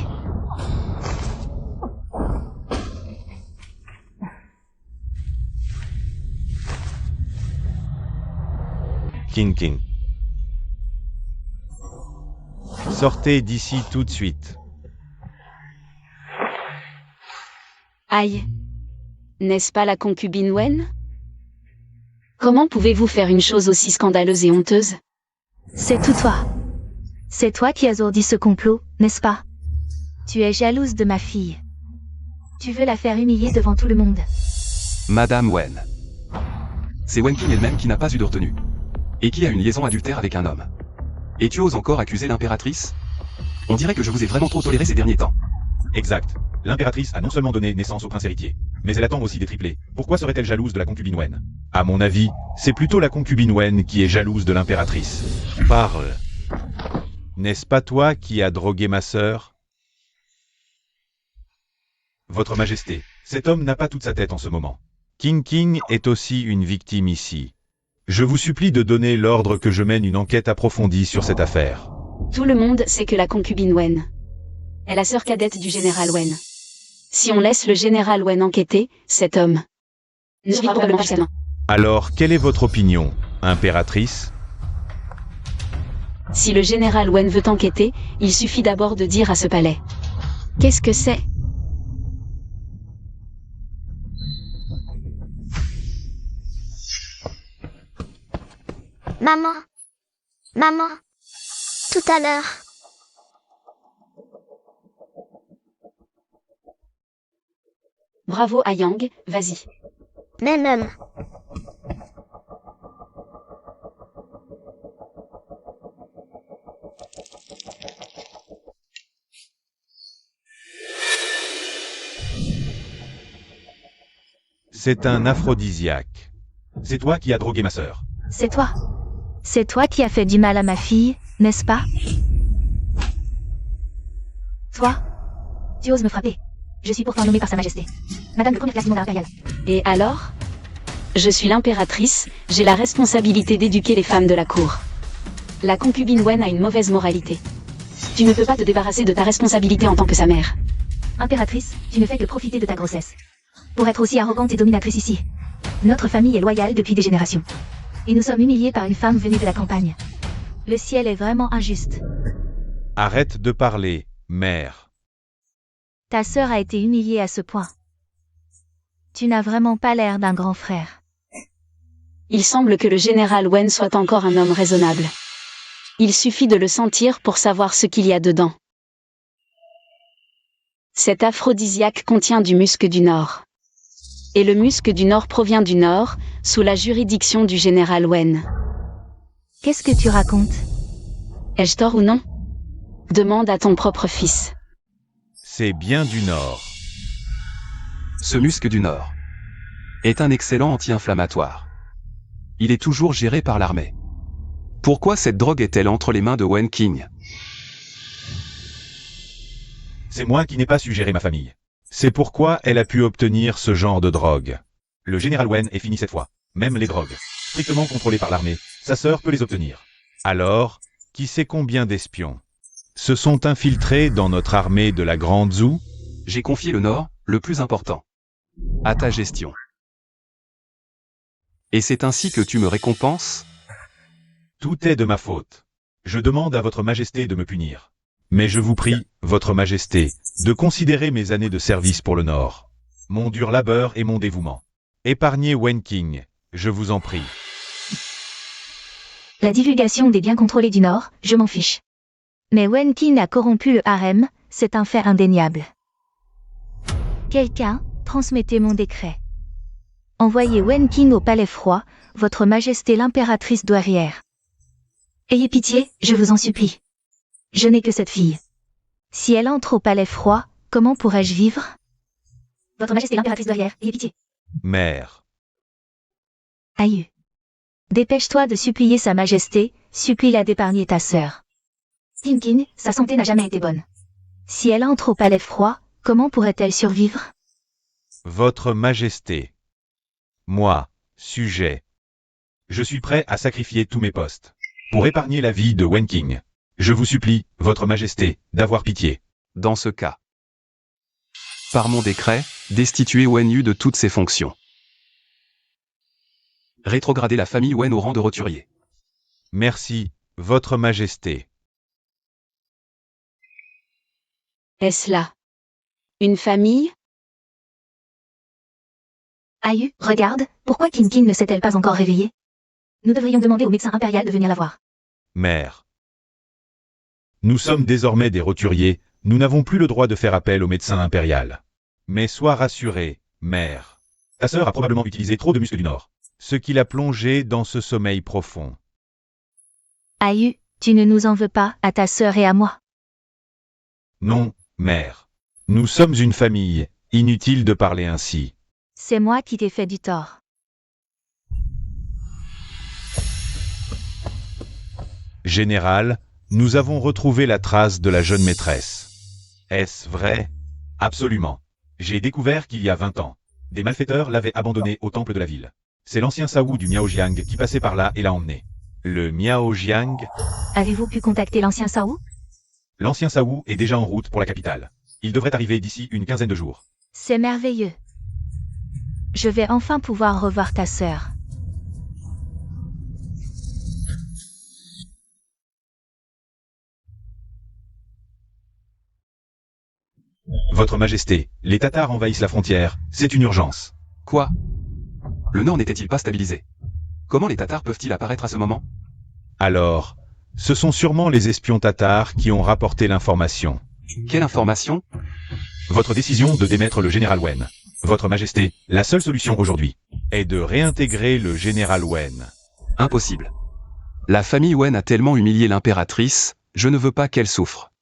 [SPEAKER 1] King. Sortez d'ici tout de suite.
[SPEAKER 2] Aïe. N'est-ce pas la concubine Wen? Comment pouvez-vous faire une chose aussi scandaleuse et honteuse?
[SPEAKER 4] C'est tout toi. C'est toi qui as ourdi ce complot, n'est-ce pas? Tu es jalouse de ma fille. Tu veux la faire humilier devant tout le monde.
[SPEAKER 3] Madame Wen. C'est Wen Qing elle-même qui n'a pas eu de retenue. Et qui a une liaison adultère avec un homme. Et tu oses encore accuser l'impératrice? On dirait que je vous ai vraiment trop toléré ces derniers temps.
[SPEAKER 1] Exact. L'impératrice a non seulement donné naissance au prince héritier, mais elle attend aussi des triplés. Pourquoi serait-elle jalouse de la concubine Wen? À mon avis, c'est plutôt la concubine Wen qui est jalouse de l'impératrice. Parle. N'est-ce pas toi qui as drogué ma sœur? Votre Majesté, cet homme n'a pas toute sa tête en ce moment. King est aussi une victime ici. Je vous supplie de donner l'ordre que je mène une enquête approfondie sur cette affaire.
[SPEAKER 2] Tout le monde sait que la concubine Wen est la sœur cadette du général Wen. Si on laisse le général Wen enquêter, cet homme ne vit probablement pas justement.
[SPEAKER 1] Alors, quelle est votre opinion, impératrice?
[SPEAKER 2] Si le général Wen veut enquêter, il suffit d'abord de dire à ce palais. Qu'est-ce que c'est?
[SPEAKER 5] Maman, tout à l'heure.
[SPEAKER 2] Bravo Ayang, vas-y.
[SPEAKER 5] Même.
[SPEAKER 1] C'est un aphrodisiaque. C'est toi qui as drogué ma sœur.
[SPEAKER 4] C'est toi. C'est toi qui as fait du mal à ma fille, n'est-ce pas? Toi? Tu oses me frapper. Je suis pourtant nommée par Sa Majesté. Madame de première classe du mandat impérial.
[SPEAKER 2] Et alors? Je suis l'impératrice, j'ai la responsabilité d'éduquer les femmes de la cour. La concubine Wen a une mauvaise moralité. Tu ne peux pas te débarrasser de ta responsabilité en tant que sa mère.
[SPEAKER 4] Impératrice, tu ne fais que profiter de ta grossesse. Pour être aussi arrogante et dominatrice ici. Notre famille est loyale depuis des générations. Et nous sommes humiliés par une femme venue de la campagne. Le ciel est vraiment injuste.
[SPEAKER 1] Arrête de parler, mère.
[SPEAKER 4] Ta sœur a été humiliée à ce point. Tu n'as vraiment pas l'air d'un grand frère.
[SPEAKER 2] Il semble que le général Wen soit encore un homme raisonnable. Il suffit de le sentir pour savoir ce qu'il y a dedans. Cet aphrodisiaque contient du musc du Nord. Et le musc du Nord provient du Nord, sous la juridiction du général Wen.
[SPEAKER 4] Qu'est-ce que tu racontes?
[SPEAKER 2] Ai-je tort ou non? Demande à ton propre fils.
[SPEAKER 1] C'est bien du Nord.
[SPEAKER 3] Ce musc du Nord est un excellent anti-inflammatoire. Il est toujours géré par l'armée. Pourquoi cette drogue est-elle entre les mains de Wen Qing?
[SPEAKER 1] C'est moi qui n'ai pas su gérer ma famille. C'est pourquoi elle a pu obtenir ce genre de drogue. Le général Wen est fini cette fois. Même les drogues, strictement contrôlées par l'armée, sa sœur peut les obtenir. Alors, qui sait combien d'espions se sont infiltrés dans notre armée de la Grande Zhou?
[SPEAKER 3] J'ai confié le Nord, le plus important, à ta gestion. Et c'est ainsi que tu me récompenses?
[SPEAKER 1] Tout est de ma faute. Je demande à votre majesté de me punir. Mais je vous prie, votre majesté, de considérer mes années de service pour le Nord, mon dur labeur et mon dévouement. Épargnez Wen Qing, je vous en prie.
[SPEAKER 4] La divulgation des biens contrôlés du Nord, je m'en fiche. Mais Wen Qing a corrompu le harem, c'est un fait indéniable. Quelqu'un, transmettez mon décret. Envoyez Wen Qing au palais froid, votre majesté l'impératrice douairière. Ayez pitié, je vous en supplie. Je n'ai que cette fille. Si elle entre au palais froid, comment pourrais-je vivre? Votre majesté l'impératrice douairière, ayez pitié.
[SPEAKER 1] Mère.
[SPEAKER 4] Aïe. Dépêche-toi de supplier sa majesté, supplie-la d'épargner ta sœur. Qing, sa santé n'a jamais été bonne. Si elle entre au palais froid, comment pourrait-elle survivre?
[SPEAKER 1] Votre majesté. Moi, sujet. Je suis prêt à sacrifier tous mes postes pour épargner la vie de Wen Qing. Je vous supplie, votre majesté, d'avoir pitié.
[SPEAKER 3] Dans ce cas, par mon décret, destituer Wen Yu de toutes ses fonctions. Rétrograder la famille Wen au rang de roturier.
[SPEAKER 1] Merci, votre majesté.
[SPEAKER 2] Est-ce là? Une famille?
[SPEAKER 4] Aïe, regarde, pourquoi Qing ne s'est-elle pas encore réveillée? Nous devrions demander au médecin impérial de venir la voir.
[SPEAKER 1] Mère. Nous sommes désormais des roturiers, nous n'avons plus le droit de faire appel au médecin impérial. Mais sois rassurée, mère. Ta sœur a probablement utilisé trop de muscles du Nord, ce qui l'a plongée dans ce sommeil profond.
[SPEAKER 4] Aïe, tu ne nous en veux pas, à ta sœur et à moi.
[SPEAKER 1] Non, mère. Nous sommes une famille, inutile de parler ainsi.
[SPEAKER 4] C'est moi qui t'ai fait du tort.
[SPEAKER 1] Général, nous avons retrouvé la trace de la jeune maîtresse. Est-ce vrai? Absolument. J'ai découvert qu'il y a 20 ans, des malfaiteurs l'avaient abandonnée au temple de la ville. C'est l'ancien Saou du Miaojiang qui passait par là et l'a emmenée. Le Miaojiang?
[SPEAKER 4] Avez-vous pu contacter l'ancien Saou?
[SPEAKER 1] L'ancien Saou est déjà en route pour la capitale. Il devrait arriver d'ici une quinzaine de jours.
[SPEAKER 4] C'est merveilleux. Je vais enfin pouvoir revoir ta sœur.
[SPEAKER 1] Votre Majesté, les Tatars envahissent la frontière, c'est une urgence.
[SPEAKER 3] Quoi? Le Nord n'était-il pas stabilisé? Comment les Tatars peuvent-ils apparaître à ce moment?
[SPEAKER 1] Alors, ce sont sûrement les espions tatars qui ont rapporté l'information.
[SPEAKER 3] Quelle information?
[SPEAKER 1] Votre décision de démettre le général Wen. Votre Majesté, la seule solution aujourd'hui est de réintégrer le général Wen.
[SPEAKER 3] Impossible. La famille Wen a tellement humilié l'impératrice, je ne veux pas qu'elle souffre.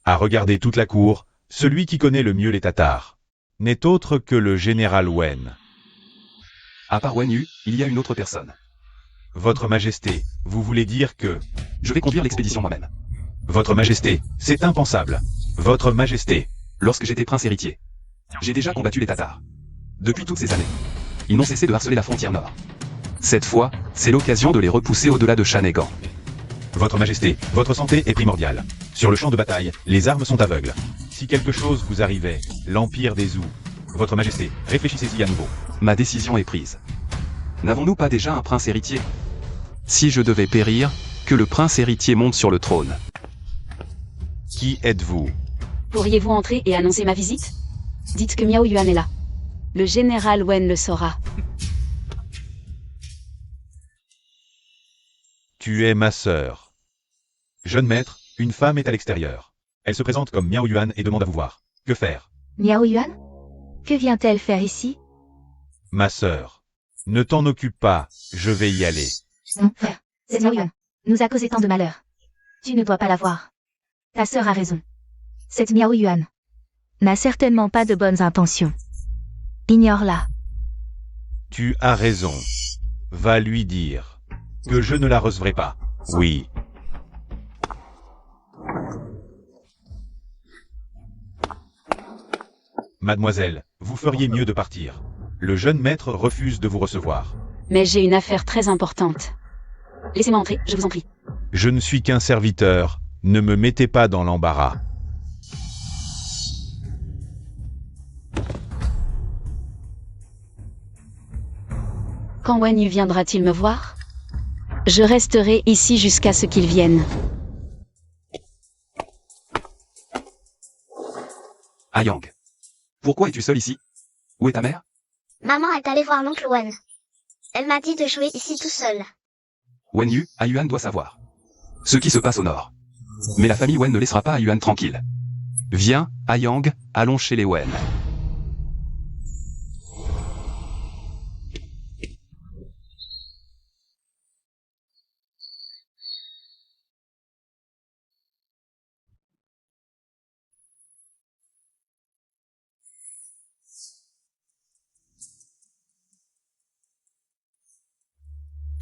[SPEAKER 1] À regarder toute la cour, celui qui connaît le mieux les Tatars n'est autre que le général Wen.
[SPEAKER 3] À part Wen Yu, il y a une autre personne.
[SPEAKER 1] Votre Majesté, vous voulez dire que...
[SPEAKER 3] Je vais conduire l'expédition moi-même.
[SPEAKER 1] Votre Majesté, c'est impensable. Votre Majesté.
[SPEAKER 3] Lorsque j'étais prince héritier, j'ai déjà combattu les Tatars. Depuis toutes ces années, ils n'ont cessé de harceler la frontière nord. Cette fois, c'est l'occasion de les repousser au-delà de Shanegan.
[SPEAKER 1] Votre Majesté, votre santé est primordiale. Sur le champ de bataille, les armes sont aveugles. Si quelque chose vous arrivait, l'Empire des Zhou... Votre Majesté, réfléchissez-y à nouveau.
[SPEAKER 3] Ma décision est prise. N'avons-nous pas déjà un prince héritier? Si je devais périr, que le prince héritier monte sur le trône.
[SPEAKER 1] Qui êtes-vous?
[SPEAKER 2] Pourriez-vous entrer et annoncer ma visite? Dites que Miao Yuan est là. Le général Wen le saura.
[SPEAKER 1] Tu es ma sœur. Jeune maître, une femme est à l'extérieur. Elle se présente comme Miao Yuan et demande à vous voir. Que faire?
[SPEAKER 4] Miao Yuan? Que vient-elle faire ici?
[SPEAKER 1] Ma sœur. Ne t'en occupe pas, je vais y aller.
[SPEAKER 4] Non, frère, c'est Miao Yuan. Nous a causé tant de malheur. Tu ne dois pas la voir. Ta sœur a raison. Cette Miao Yuan n'a certainement pas de bonnes intentions. Ignore-la.
[SPEAKER 1] Tu as raison. Va lui dire que je ne la recevrai pas. Oui. Mademoiselle, vous feriez mieux de partir. Le jeune maître refuse de vous recevoir.
[SPEAKER 2] Mais j'ai une affaire très importante. Laissez-moi entrer, je vous en prie.
[SPEAKER 1] Je ne suis qu'un serviteur. Ne me mettez pas dans l'embarras.
[SPEAKER 2] Quand Wen Yu viendra-t-il me voir? Je resterai ici jusqu'à ce qu'il vienne.
[SPEAKER 3] Ayang. Pourquoi es-tu seul ici? Où est ta mère?
[SPEAKER 5] Maman est allée voir l'oncle Wen. Elle m'a dit de jouer ici tout seul.
[SPEAKER 3] Wen Yu, Ayuan doit savoir ce qui se passe au nord. Mais la famille Wen ne laissera pas Ayuan tranquille. Viens, Ayang, allons chez les Wen.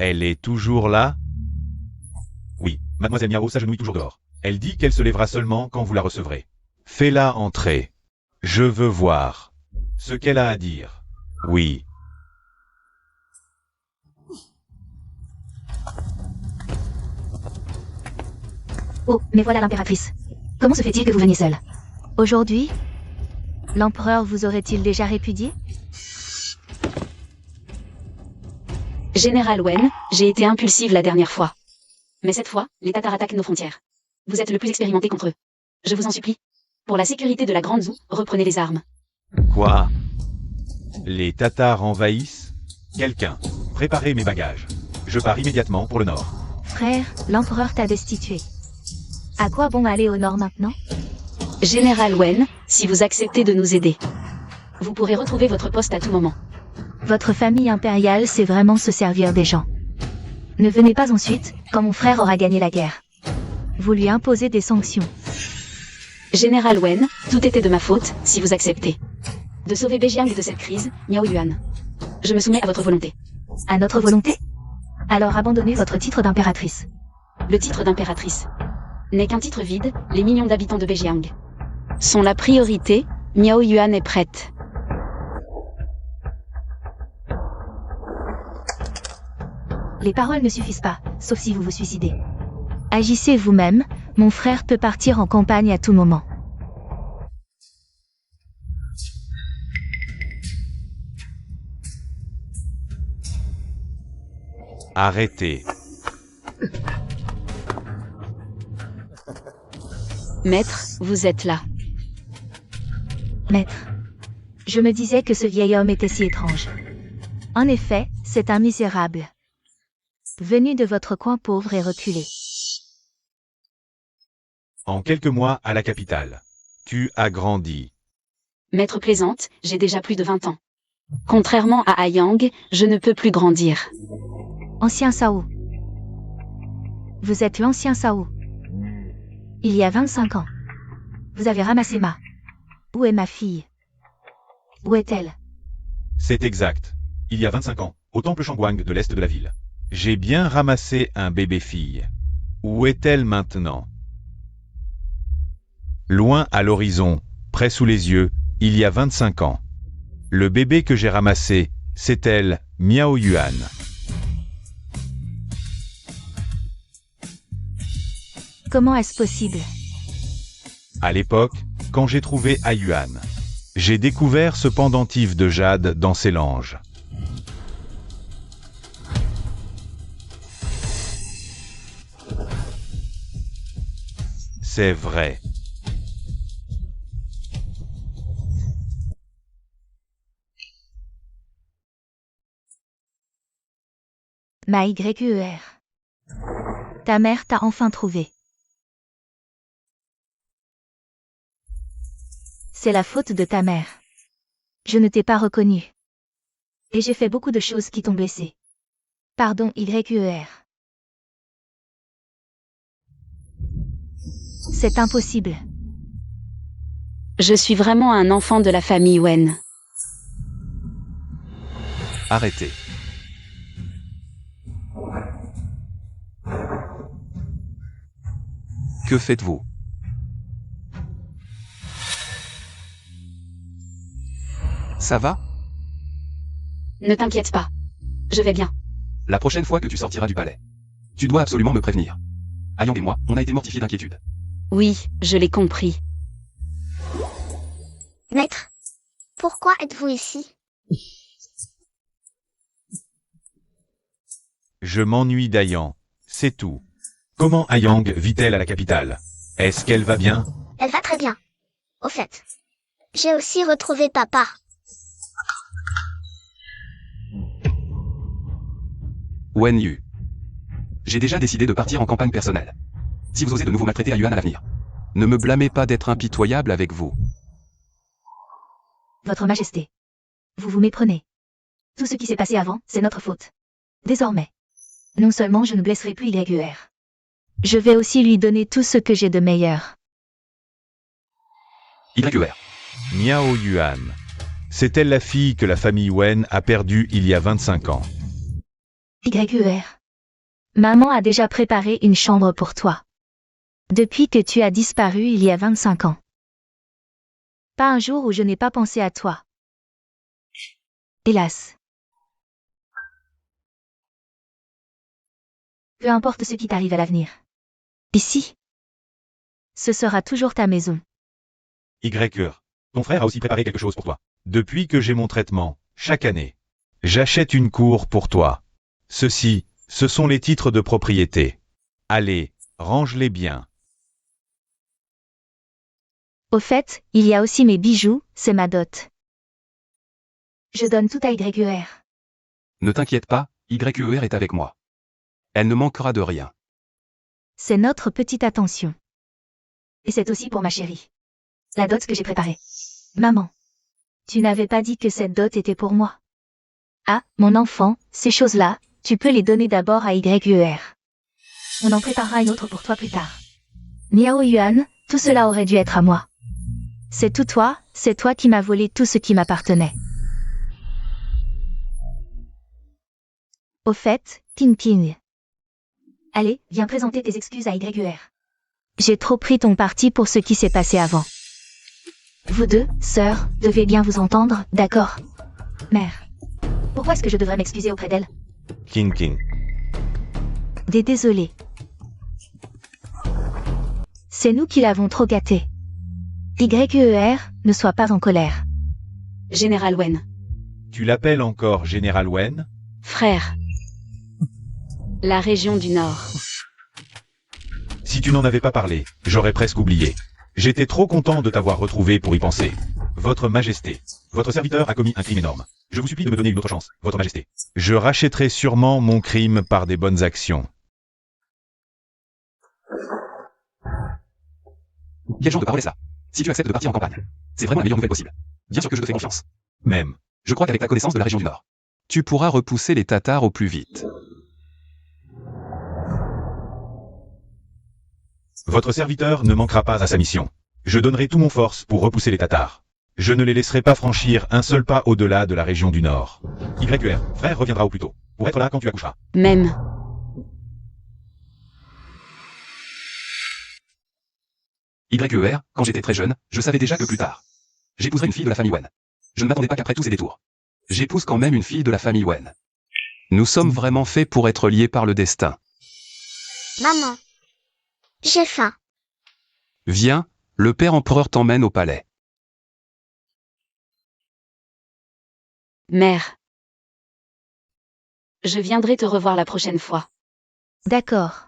[SPEAKER 1] Elle est toujours là? Oui, mademoiselle Miao s'agenouille toujours dehors. Elle dit qu'elle se lèvera seulement quand vous la recevrez. Fais-la entrer. Je veux voir ce qu'elle a à dire. Oui.
[SPEAKER 4] Oh, mais voilà l'impératrice. Comment se fait-il que vous veniez seule? Aujourd'hui? L'empereur vous aurait-il déjà répudié?
[SPEAKER 2] Général Wen, j'ai été impulsive la dernière fois. Mais cette fois, les Tatars attaquent nos frontières. Vous êtes le plus expérimenté contre eux. Je vous en supplie. Pour la sécurité de la Grande Zhou, reprenez les armes.
[SPEAKER 1] Quoi? Les Tatars envahissent? Quelqu'un, préparez mes bagages. Je pars immédiatement pour le nord.
[SPEAKER 4] Frère, l'empereur t'a destitué. À quoi bon aller au nord maintenant?
[SPEAKER 2] Général Wen, si vous acceptez de nous aider, vous pourrez retrouver votre poste à tout moment.
[SPEAKER 4] Votre famille impériale sait vraiment se servir des gens. Ne venez pas ensuite, quand mon frère aura gagné la guerre. Vous lui imposez des sanctions.
[SPEAKER 2] Général Wen, tout était de ma faute, si vous acceptez. De sauver Bejiang de cette crise, Miao Yuan. Je me soumets à votre volonté.
[SPEAKER 4] À notre volonté? Alors abandonnez votre titre d'impératrice.
[SPEAKER 2] Le titre d'impératrice n'est qu'un titre vide, les millions d'habitants de Bejiang sont la priorité, Miao Yuan est prête.
[SPEAKER 4] Les paroles ne suffisent pas, sauf si vous vous suicidez. Agissez vous-même, mon frère peut partir en campagne à tout moment.
[SPEAKER 1] Arrêtez.
[SPEAKER 2] Maître, vous êtes là.
[SPEAKER 4] Maître. Je me disais que ce vieil homme était si étrange. En effet, c'est un misérable. Venu de votre coin pauvre et reculé.
[SPEAKER 1] En quelques mois à la capitale. Tu as grandi.
[SPEAKER 2] Maître plaisante, j'ai déjà plus de 20 ans. Contrairement à Ayang, je ne peux plus grandir.
[SPEAKER 4] Ancien Sao. Vous êtes l'ancien Sao. Il y a 25 ans. Vous avez ramassé Ma. Où est ma fille? Où est-elle?
[SPEAKER 1] C'est exact. Il y a 25 ans, au temple Shangguang de l'est de la ville. J'ai bien ramassé un bébé-fille. Où est-elle maintenant? Loin à l'horizon, près sous les yeux, il y a 25 ans. Le bébé que j'ai ramassé, c'est elle, Miao Yuan.
[SPEAKER 4] Comment est-ce possible?
[SPEAKER 1] À l'époque, quand j'ai trouvé Ayuan, j'ai découvert ce pendentif de jade dans ses langes. C'est vrai.
[SPEAKER 4] Ma YER. Ta mère t'a enfin trouvé. C'est la faute de ta mère. Je ne t'ai pas reconnu. Et j'ai fait beaucoup de choses qui t'ont blessé. Pardon YER. C'est impossible.
[SPEAKER 2] Je suis vraiment un enfant de la famille Wen.
[SPEAKER 3] Arrêtez. Que faites-vous? Ça va?
[SPEAKER 2] Ne t'inquiète pas. Je vais bien.
[SPEAKER 3] La prochaine fois que tu sortiras du palais, tu dois absolument me prévenir. Ayang et moi, on a été mortifiés d'inquiétude.
[SPEAKER 2] Oui, je l'ai compris.
[SPEAKER 5] Maître, pourquoi êtes-vous ici?
[SPEAKER 1] Je m'ennuie d'Ayang, c'est tout. Comment Ayang vit-elle à la capitale? Est-ce qu'elle va bien?
[SPEAKER 5] Elle va très bien. Au fait, j'ai aussi retrouvé papa.
[SPEAKER 3] Wen Yu. J'ai déjà décidé de partir en campagne personnelle. Si vous osez de nouveau maltraiter Ayuan à l'avenir, ne me blâmez pas d'être impitoyable avec vous.
[SPEAKER 4] Votre Majesté. Vous vous méprenez. Tout ce qui s'est passé avant, c'est notre faute. Désormais. Non seulement je ne blesserai plus YER. Je vais aussi lui donner tout ce que j'ai de meilleur.
[SPEAKER 3] YER.
[SPEAKER 1] Miao Yuan. C'est elle la fille que la famille Wen a perdue il y a 25 ans.
[SPEAKER 4] YER. Maman a déjà préparé une chambre pour toi. Depuis que tu as disparu il y a 25 ans. Pas un jour où je n'ai pas pensé à toi. Hélas. Peu importe ce qui t'arrive à l'avenir. Ici. Ce sera toujours ta maison.
[SPEAKER 1] YER. Ton frère a aussi préparé quelque chose pour toi. Depuis que j'ai mon traitement, chaque année, j'achète une cour pour toi. Ceci, ce sont les titres de propriété. Allez, range-les bien.
[SPEAKER 4] Au fait, il y a aussi mes bijoux, c'est ma dot. Je donne tout à YER.
[SPEAKER 3] Ne t'inquiète pas, YER est avec moi. Elle ne manquera de rien.
[SPEAKER 4] C'est notre petite attention. Et c'est aussi pour ma chérie. La dot que j'ai préparée. Maman. Tu n'avais pas dit que cette dot était pour moi. Ah, mon enfant, ces choses-là, tu peux les donner d'abord à YER. On en préparera une autre pour toi plus tard. Miao Yuan, tout cela aurait dû être à moi. C'est tout toi, c'est toi qui m'as volé tout ce qui m'appartenait. Au fait, Ping Ping. Allez, viens présenter tes excuses à YER. J'ai trop pris ton parti pour ce qui s'est passé avant. Vous deux, sœurs, devez bien vous entendre, d'accord? Mère. Pourquoi est-ce que je devrais m'excuser auprès d'elle?
[SPEAKER 1] King.
[SPEAKER 4] Désolé. C'est nous qui l'avons trop gâté. YER, ne sois pas en colère.
[SPEAKER 2] Général Wen.
[SPEAKER 1] Tu l'appelles encore Général Wen?
[SPEAKER 2] Frère. La région du Nord.
[SPEAKER 1] Si tu n'en avais pas parlé, j'aurais presque oublié. J'étais trop content de t'avoir retrouvé pour y penser. Votre Majesté, votre serviteur a commis un crime énorme. Je vous supplie de me donner une autre chance, Votre Majesté. Je rachèterai sûrement mon crime par des bonnes actions.
[SPEAKER 3] Quel genre de parole est ça? Si tu acceptes de partir en campagne, c'est vraiment la meilleure nouvelle possible. Bien sûr que je te fais confiance.
[SPEAKER 1] Même.
[SPEAKER 3] Je crois qu'avec ta connaissance de la région du Nord, tu pourras repousser les Tatars au plus vite.
[SPEAKER 1] Votre serviteur ne manquera pas à sa mission. Je donnerai tout mon force pour repousser les Tatars. Je ne les laisserai pas franchir un seul pas au-delà de la région du Nord. YER, frère reviendra au plus tôt. pour être là quand tu accoucheras.
[SPEAKER 2] Même.
[SPEAKER 3] YER, quand j'étais très jeune, je savais déjà que plus tard, j'épouserais une fille de la famille Wen. Je ne m'attendais pas qu'après tous ces détours, j'épouse quand même une fille de la famille Wen. Nous sommes vraiment faits pour être liés par le destin.
[SPEAKER 5] Maman. J'ai faim.
[SPEAKER 3] Viens, le père empereur t'emmène au palais.
[SPEAKER 2] Mère. Je viendrai te revoir la prochaine fois.
[SPEAKER 4] D'accord.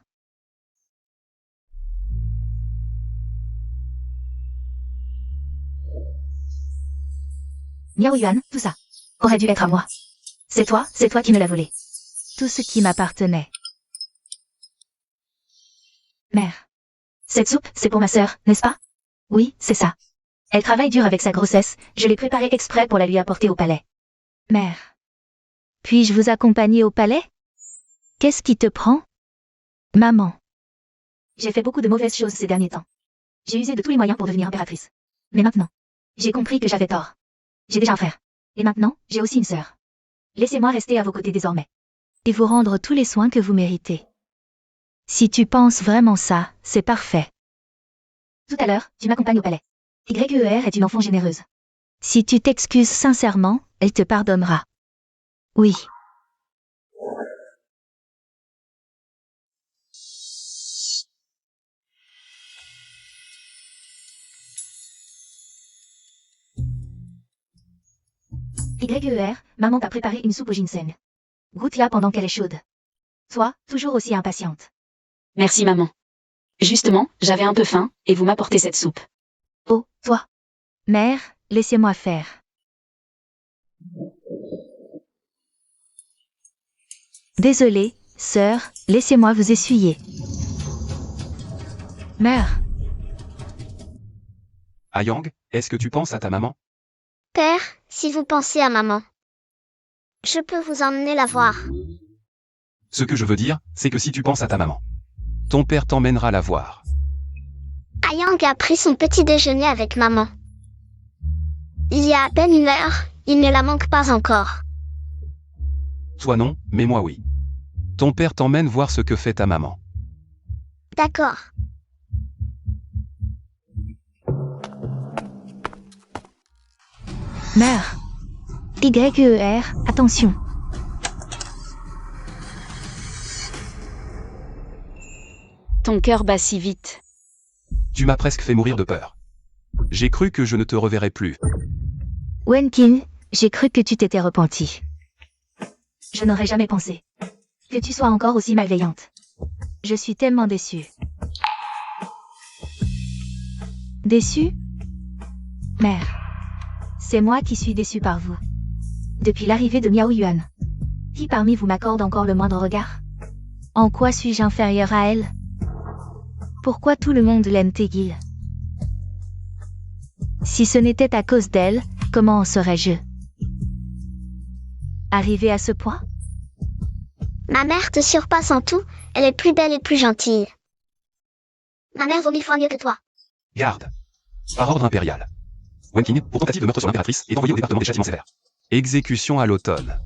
[SPEAKER 4] Miao Yuan, tout ça aurait dû être à moi. C'est toi qui me l'as volé. Tout ce qui m'appartenait. Mère. Cette soupe, c'est pour ma sœur, n'est-ce pas? Oui, c'est ça. Elle travaille dur avec sa grossesse, je l'ai préparée exprès pour la lui apporter au palais. Mère. Puis-je vous accompagner au palais? Qu'est-ce qui te prend? Maman. J'ai fait beaucoup de mauvaises choses ces derniers temps. J'ai usé de tous les moyens pour devenir impératrice. Mais maintenant, j'ai compris que j'avais tort. J'ai déjà un frère. Et maintenant, j'ai aussi une sœur. Laissez-moi rester à vos côtés désormais. Et vous rendre tous les soins que vous méritez. Si tu penses vraiment ça, c'est parfait. Tout à l'heure, tu m'accompagnes au palais. YER est une enfant généreuse. Si tu t'excuses sincèrement, elle te pardonnera. Oui. YER, maman t'a préparé une soupe au ginseng. Goûte-la pendant qu'elle est chaude. Toi, toujours aussi impatiente.
[SPEAKER 2] Merci maman. Justement, j'avais un peu faim, et vous m'apportez cette soupe.
[SPEAKER 4] Oh, toi. Mère, laissez-moi faire. Désolée, sœur, laissez-moi vous essuyer. Mère.
[SPEAKER 3] Ayang, est-ce que tu penses à ta maman?
[SPEAKER 5] Père, si vous pensez à maman, je peux vous emmener la voir.
[SPEAKER 3] Ce que je veux dire, c'est que si tu penses à ta maman, ton père t'emmènera la voir.
[SPEAKER 5] Ayang a pris son petit déjeuner avec maman. Il y a à peine une heure, il ne la manque pas encore.
[SPEAKER 3] Toi non, mais moi oui. Ton père t'emmène voir ce que fait ta maman.
[SPEAKER 5] D'accord.
[SPEAKER 4] Mère. YER, attention.
[SPEAKER 2] Ton cœur bat si vite.
[SPEAKER 3] Tu m'as presque fait mourir de peur. J'ai cru que je ne te reverrais plus.
[SPEAKER 4] Wenkin, j'ai cru que tu t'étais repenti. Je n'aurais jamais pensé que tu sois encore aussi malveillante. Je suis tellement déçue. Déçue? Mère. C'est moi qui suis déçue par vous. Depuis l'arrivée de Miao Yuan. Qui parmi vous m'accorde encore le moindre regard? En quoi suis-je inférieure à elle? Pourquoi tout le monde l'aime Tegil? Si ce n'était à cause d'elle, comment en serais-je? Arrivé à ce point?
[SPEAKER 5] Ma mère te surpasse en tout, elle est plus belle et plus gentille. Ma mère vaut 1000 fois mieux que toi.
[SPEAKER 3] Garde. Par ordre impérial. Wenkin, pour tentative de meurtre sur l'impératrice, est envoyé au département des châtiments sévères. Exécution à l'automne.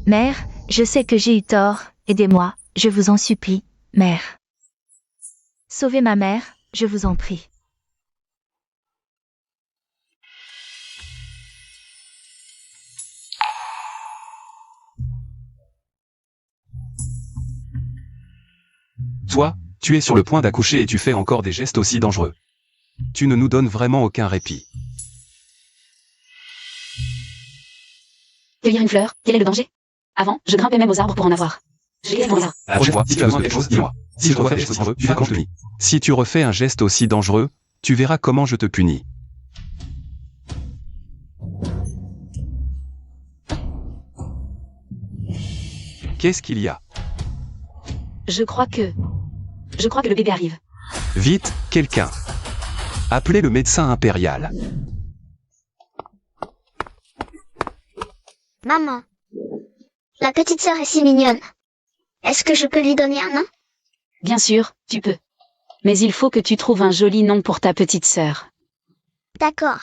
[SPEAKER 4] Mère, je sais que j'ai eu tort, aidez-moi, je vous en supplie, mère. Sauvez ma mère, je vous en prie.
[SPEAKER 3] Toi, tu es sur le point d'accoucher et tu fais encore des gestes aussi dangereux. Tu ne nous donnes vraiment aucun répit.
[SPEAKER 2] Cueillir une fleur, quel est le danger? Avant, je grimpais même aux arbres pour en avoir. Je les là.
[SPEAKER 3] La prochaine fois, si tu as besoin de quelque chose, dis-moi. Si je dois faire des gestes aussi dangereux, tu verras comment je te punis. Si tu refais un geste aussi dangereux, tu verras comment je te punis. Qu'est-ce qu'il y a?
[SPEAKER 2] Je crois que le bébé arrive.
[SPEAKER 3] Vite, quelqu'un. Appelez le médecin impérial.
[SPEAKER 5] Maman. La petite sœur est si mignonne. Est-ce que je peux lui donner un nom?
[SPEAKER 2] Bien sûr, tu peux. Mais il faut que tu trouves un joli nom pour ta petite sœur.
[SPEAKER 5] D'accord.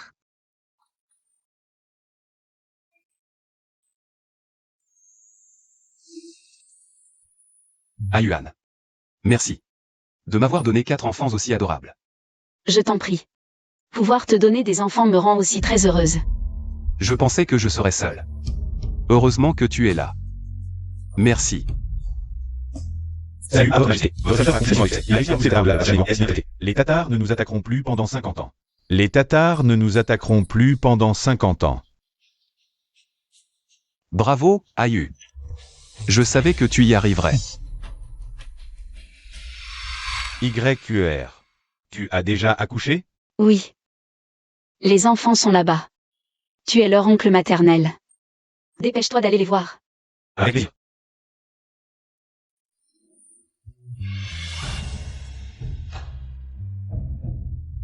[SPEAKER 3] Ayuan. Merci. De m'avoir donné 4 enfants aussi adorables.
[SPEAKER 2] Je t'en prie. Pouvoir te donner des enfants me rend aussi très heureuse.
[SPEAKER 3] Je pensais que je serais seul. Heureusement que tu es là. Merci.
[SPEAKER 1] Salut, Votre Majesté. Votre accession est il a réussi à pousser l'arbre là, absolument. Les Tatars ne nous attaqueront plus pendant 50 ans. Les Tatars ne nous attaqueront plus pendant 50 ans.
[SPEAKER 3] Bravo, Ayu. Je savais que tu y arriverais.
[SPEAKER 1] YQR. Tu as déjà accouché?
[SPEAKER 2] Oui. Les enfants sont là-bas. Tu es leur oncle maternel. Dépêche-toi d'aller les voir.
[SPEAKER 1] Avec plaisir.